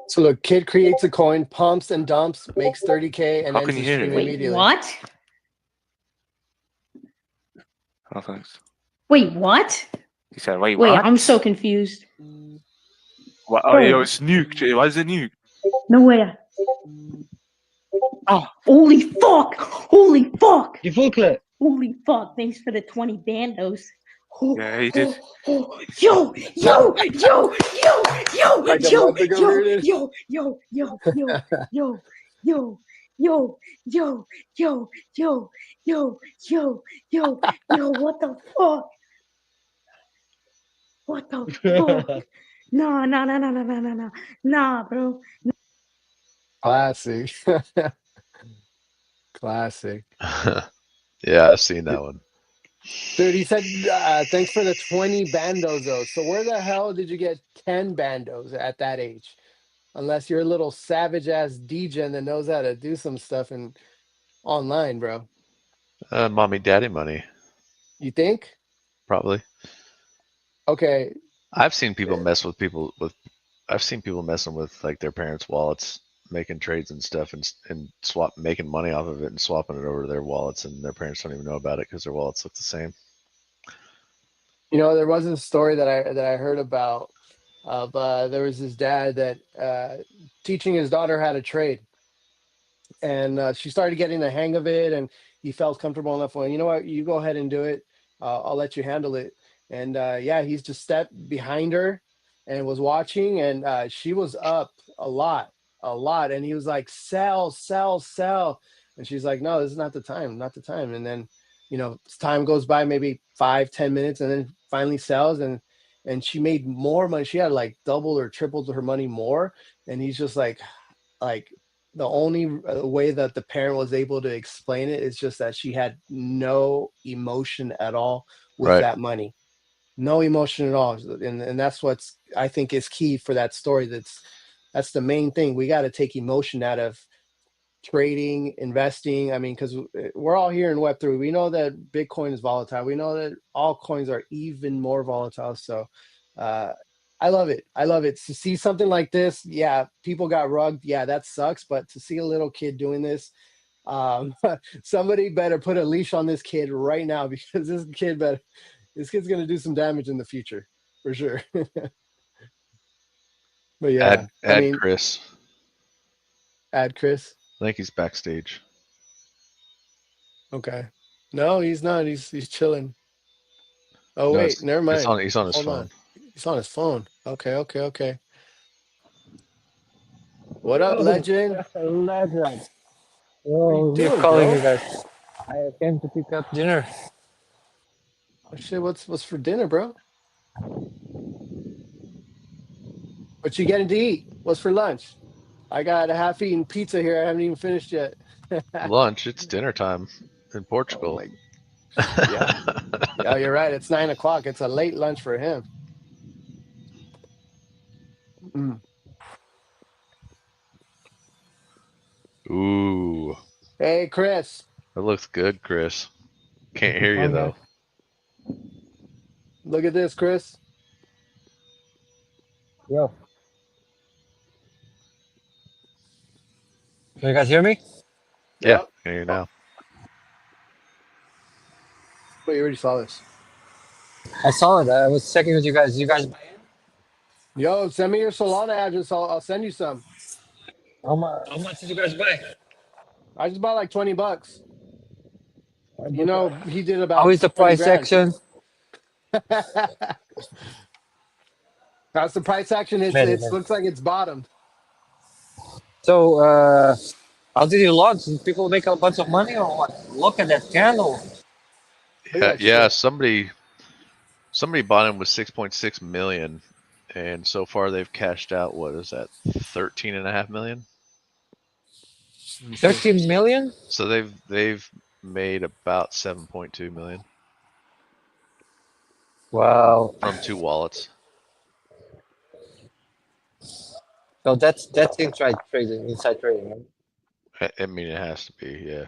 So look, kid creates a coin, pumps and dumps, makes 30K, and
How
ends
can
the
you hear
stream
it?
Wait,
immediately.
what?
Oh, thanks.
Wait, what?
He said, wait,
Wait,
what?
I'm so confused.
What? Oh, yo, it's nuked. Why is it nuked?
No way.
Oh.
Holy fuck! Holy fuck!
You full clip.
Holy fuck! Thanks for the 20 bandos. Oh,
Yeah, he did.
Yo, yo, yo, yo, yo,
Like a
yo,
month ago,
yo,
Reardon?
yo, yo, yo, yo, yo, yo, yo, yo, yo, yo, yo, yo, yo, yo, what the fuck? What the fuck? Nah, nah, nah, nah, nah, nah, nah, nah, nah, bro.
Classic. Classic.
Yeah, I've seen that one.
Dude, he said, thanks for the 20 bandos, though. So where the hell did you get 10 bandos at that age? Unless you're a little savage-ass degen that knows how to do some stuff in online, bro.
Mommy, daddy money,
You think?
probably.
Okay.
I've seen people mess with people with. I've seen people messing with like their parents' wallets, making trades and stuff, and making money off of it and swapping it over to their wallets, and their parents don't even know about it because their wallets look the same.
You know, there was a story that I heard about of there was this dad that teaching his daughter how to trade, and she started getting the hang of it, and he felt comfortable enough. Well, you know what, you go ahead and do it. I'll let you handle it. And yeah, he's just stepped behind her and was watching, and she was up a lot, and he was like, sell, sell, sell, and she's like, no, this is not the time, not the time. And then, you know, time goes by, maybe 5-10 minutes, and then finally sells, and she made more money. She had like doubled or tripled her money more. And he's just like the only way that the parent was able to explain it is just that she had no emotion at all with
Right.
that money. No emotion at all. And that's what's, I think, is key for that story. That's the main thing. We got to take emotion out of trading, investing. I mean, because we're all here in Web3. We know that Bitcoin is volatile. We know that all coins are even more volatile. So I love it. I love it. To see something like this, yeah, people got rugged. Yeah, that sucks. But to see a little kid doing this, somebody better put a leash on this kid right now, because this kid's going to do some damage in the future for sure. But yeah, I
Add
mean,
Chris.
add Chris.
I think he's backstage.
Okay. No, he's not. He's chilling. Oh
No,
wait, never mind.
He's on his
Hold
phone.
on. He's on his phone. Okay. What up, legend?
Legend.
What
Oh,
are you
keep
doing,
calling
bro?
you guys. I came to pick up dinner.
Oh, shit, what's for dinner, bro? What you getting to eat? What's for lunch? I got a half-eaten pizza here. I haven't even finished yet.
Lunch. It's dinner time in
Oh
Portugal.
my, yeah. Yeah, you're right. It's 9 o'clock. It's a late lunch for him. Mm.
Ooh,
Hey, Chris.
that looks good, Chris. Can't hear you though.
Look at this, Chris.
Yo. Can you guys hear me?
Yeah,
Yep.
can hear you now.
But you already saw this.
I saw it. I was checking with you guys. You guys,
Yo, send me your Solana address. I'll send you some.
how much did you guys buy?
I just bought like $20. You know, he did
How
about
is the
20
price
grand.
action?
That's the price action.
Maybe,
It
maybe.
looks like it's bottomed.
So, how did you launch? Did people make a bunch of money or what? Look at that candle.
Look
Yeah,
at that
yeah.
shit.
Somebody bought him with 6.6 million, and so far they've cashed out. What is that? 13.5 million.
13 million?
So they've made about 7.2 million
Wow.
from 2 wallets.
So that's inside trading, right?
I mean, it has to be, yeah.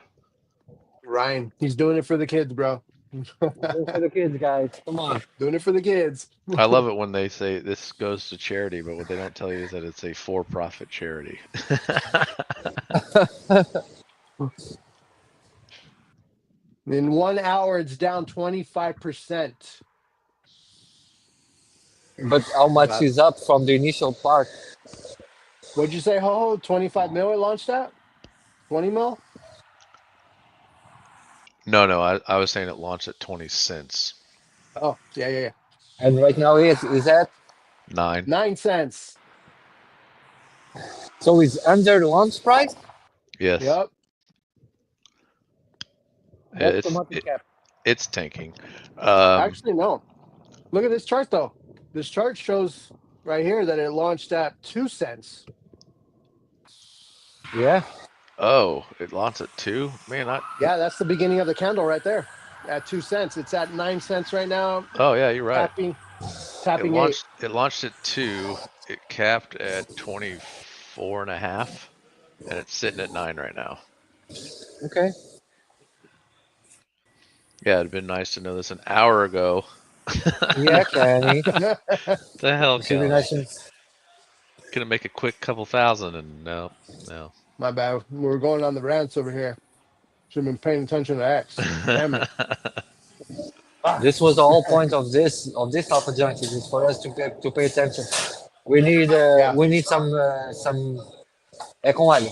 Ryan, he's doing it for the kids, bro.
Do it for the kids, guys. Come on.
Doing it for the kids.
I love it when they say this goes to charity, but what they don't tell you is that it's a for-profit charity.
In 1 hour, it's down 25%.
But how much is up from the initial part?
What'd you say, Ho? 25 mil it launched at? 20 mil?
No, I was saying it launched at 20 cents.
Oh, yeah.
And right now is that
9.
9 cents.
so it's under the launch price?
Yes.
Yep.
What's the market cap?
It's tanking.
Actually, no. Look at this chart, though. This chart shows right here that it launched at 2 cents.
Yeah.
Oh, it launched at 2? Man,
Yeah, that's the beginning of the candle right there at 2 cents. It's at 9 cents right now.
Oh, yeah, you're right.
Tapping 8.
It launched at 2. It capped at 24.5, and it's sitting at 9 right now.
Okay.
Yeah, it'd been nice to know this an hour ago.
Yeah, Kenny.
The hell,
Should be
Kelly?
nice.
Gonna make a quick couple thousand, and no.
My bad. We're going on the rants over here. Should have been paying attention to X. Damn it.
This was the whole point of this Alpha Junkies is for us to pay attention. We need some com alho.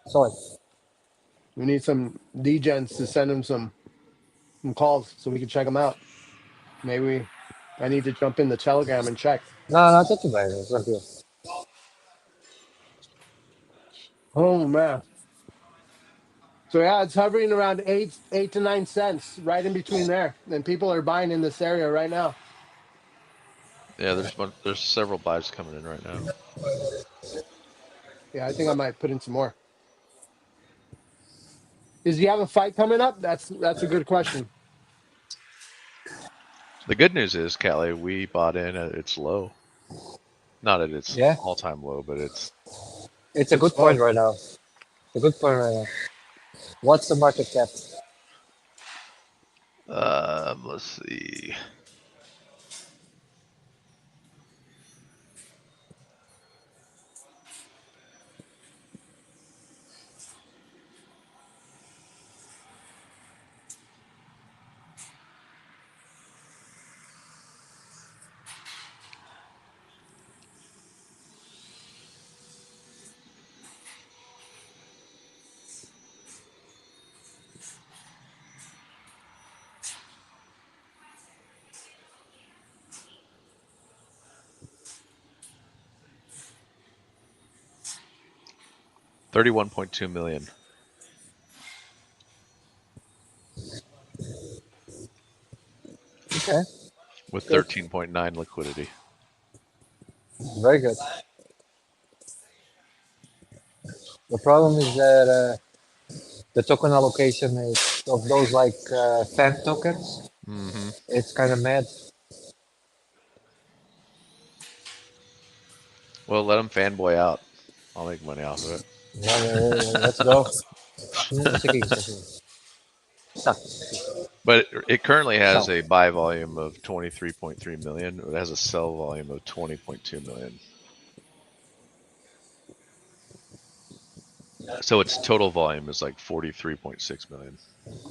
Sorry.
We need some degens to send him some calls so we can check them out. Maybe I need to jump in the Telegram and check.
No, tudo bem, tranquilo.
Oh man. So yeah, it's hovering around 8 to 9 cents, right in between there. And people are buying in this area right now.
Yeah, there's several buys coming in right now.
Yeah, I think I might put in some more. Does he have a fight coming up? That's a good question.
The good news is, Callie, we bought in at its low. Not at its all-time low, but it's
a good point right now. A good point right now. What's the market cap?
Let's see. $31.2 million.
Okay.
With 13.9 liquidity.
Very good. The problem is that the token allocation is of those like fan tokens.
Mm-hmm.
It's kind of mad.
Well, let them fanboy out. I'll make money off of it.
Let's go. Isso aqui, isso aqui. Tá.
But it currently has
Tchau.
a buy volume of 23.3 million. It has a sell volume of 20.2 million. So its total volume is like 43.6 million.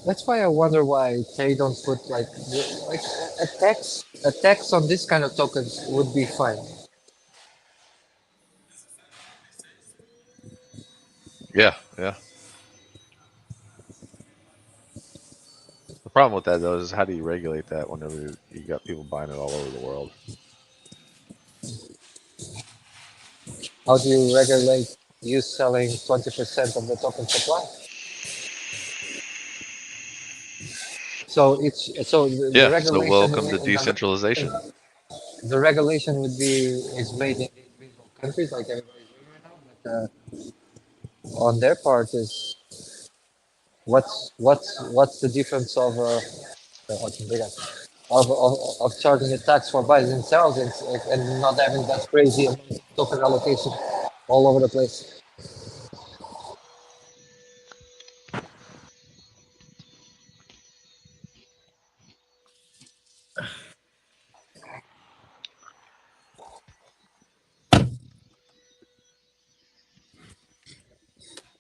That's why I wonder why they don't put like a tax. A tax on this kind of tokens would be fine.
Yeah, yeah. The problem with that though is how do you regulate that whenever you got people buying it all over the world?
How do you regulate you selling 20% of the token supply? So the
Yeah, so
regulation
welcome to decentralization.
the regulation would be is made in individual countries like everybody's doing right now, but on their part is what's the difference of charging a tax for buys and sells and not having that crazy amount of token allocation all over the place.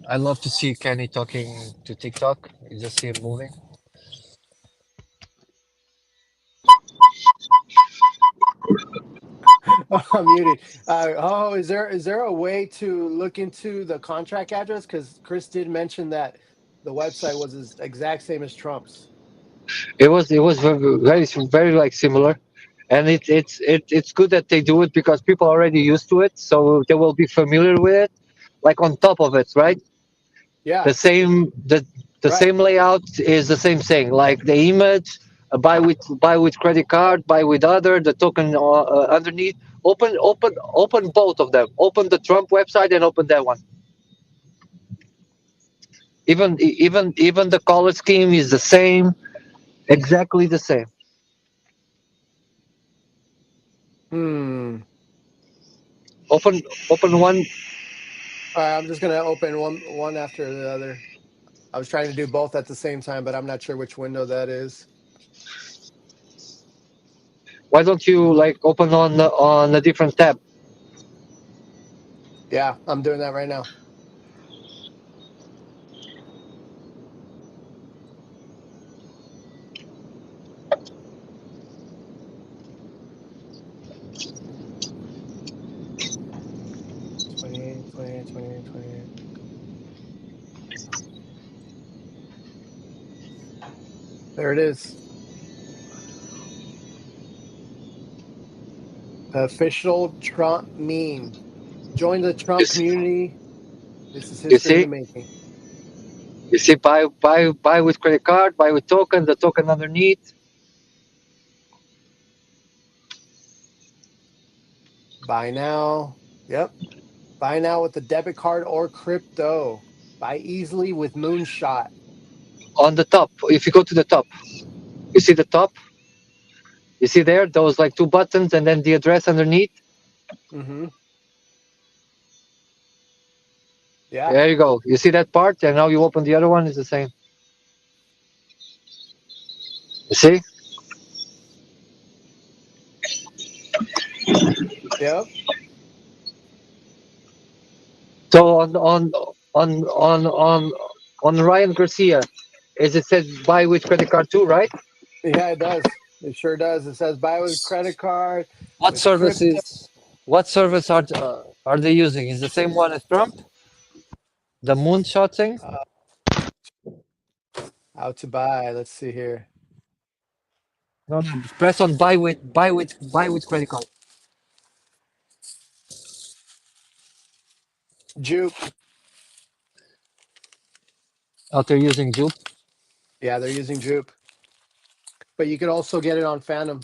I love to see Kenny talking to TikTok. You just see him moving.
Oh, I'm muted. Is there a way to look into the contract address? Because Chris did mention that the website was as exact same as Trump's.
It was very like similar, and it's good that they do it because people are already used to it, so they will be familiar with it. Like on top of it, right?
Yeah,
The
right.
same layout is the same thing. Like the image, buy with credit card, buy with other, the token underneath. Open both of them. Open the Trump website and open that one. Even the color scheme is the same, exactly the same.
Hmm.
Open one.
All right, I'm just gonna open one after the other. I was trying to do both at the same time, but I'm not sure which window that is.
Why don't you like open on a different tab?
Yeah, I'm doing that right now. Twenty, 20, 20, 20. There it is. Official Trump meme. Join the
You
Trump
see,
community. This is
you
history in the
see,
making.
you see. Buy with credit card. Buy with token. The token underneath.
Buy now. Yep. Buy now with the debit card or crypto. Buy easily with Moonshot.
On the top, if you go to the top, you see the top. You see there those like two buttons and then the address underneath.
Mm-hmm. Yeah.
There you go. You see that part, and now you open the other one. It's the same. You see?
Yep.
So on Ryan Garcia, is it says buy with credit card too, right?
Yeah, it does. It sure does. It says buy with credit card,
What
with crypto.
services? What service are they using? Is the same one as Trump? The moonshot thing?
Uh, how to buy. Let's see here.
No, no. Press on buy with credit card.
Juke.
Oh, they're using Jupe.
Yeah, they're using Jupe. But you could also get it on Phantom.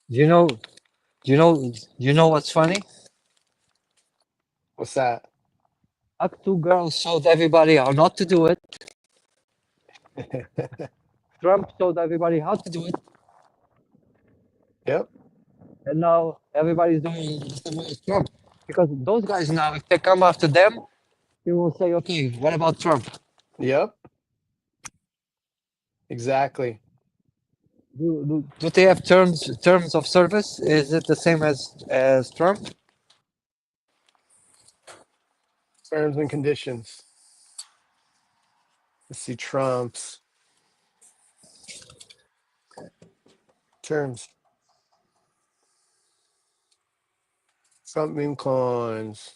You know, you know what's funny?
What's that?
Up two girls showed everybody how not to do it. Trump showed everybody how to do it,
Yep.
and now everybody's doing the same way as Trump. Because those guys now, if they come after them, you will say, okay, what about Trump?
Yep. Exactly.
Do they have terms of service? Is it the same as Trump?
Terms and conditions. Let's see Trump's terms. Trump meme coins.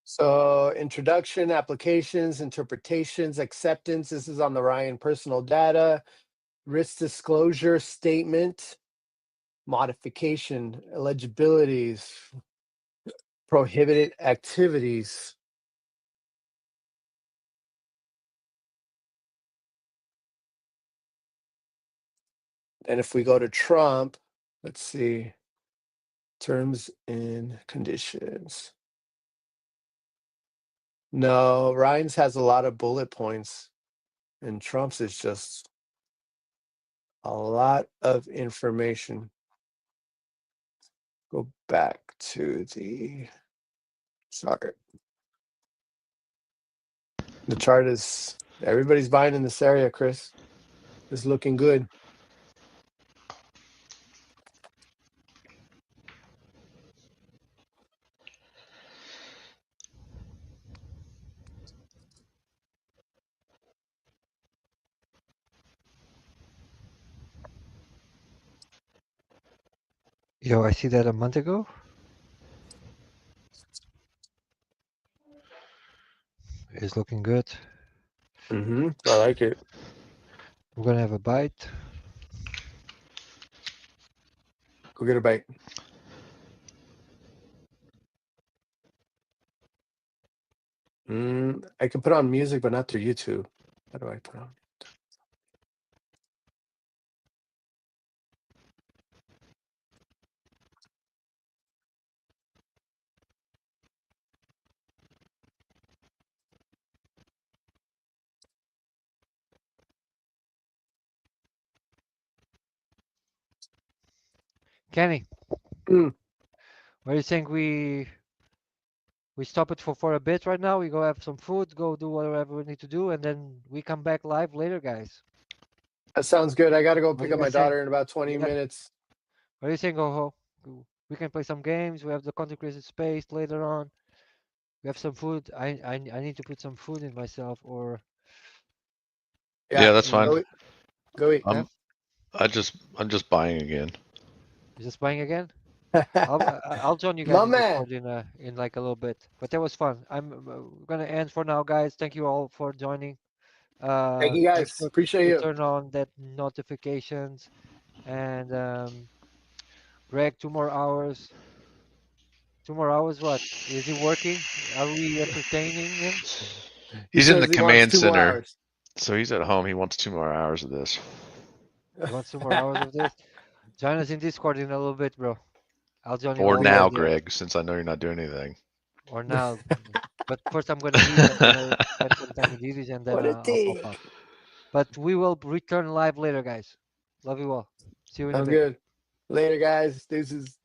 So introduction, applications, interpretations, acceptance. This is on the Ryan personal data, risk disclosure statement, modification, eligibilities, prohibited activities. And if we go to Trump, let's see, terms and conditions. No, Ryan's has a lot of bullet points, and Trump's is just a lot of information. Go back to the chart. The chart is, everybody's buying in this area, Chris. It's looking good.
Yo, I see that a month ago. It's looking good.
Mm-hmm. I like it.
We're gonna have a bite.
Go get a bite. I can put on music, but not through YouTube. How do I put on?
Kenny,
Mm.
what do you think we stop it for a bit right now? We go have some food, go do whatever we need to do, and then we come back live later, guys.
That sounds good. I got to go
What do
pick
you
up my
guys think?
daughter in about 20
Yeah.
minutes.
What do you think, Oho? We can play some games. We have the content creator space later on. We have some food. I need to put some food in myself, or
Yeah, that's fine.
Go eat. Go eat.
yeah.
I'm just buying again.
You're just buying again. I'll join you guys
My
in
man.
Discord in like a little bit. But that was fun. I'm gonna end for now, guys. Thank you all for joining.
Thank you
Make
guys.
sure
Appreciate
to
you.
turn on that notifications. And Greg, 2 more hours. 2 more hours. What is he working? Are we entertaining him?
He
He's in the
says he wants
command
2 more
center,
hours.
so he's at home. He wants 2 more hours of this.
You want 2 more hours of this? Join us in Discord in a little bit, bro. I'll join you
Or
all the way
now,
there.
Greg, since I know you're not doing anything.
Or now. But first, I'm gonna eat. I'm gonna spend some time with Yiddish, and then
What a
I'll pop
dick.
up. But we will return live later, guys. Love you all. See you in a
Sounds
bit.
good. Later, guys. Deuces.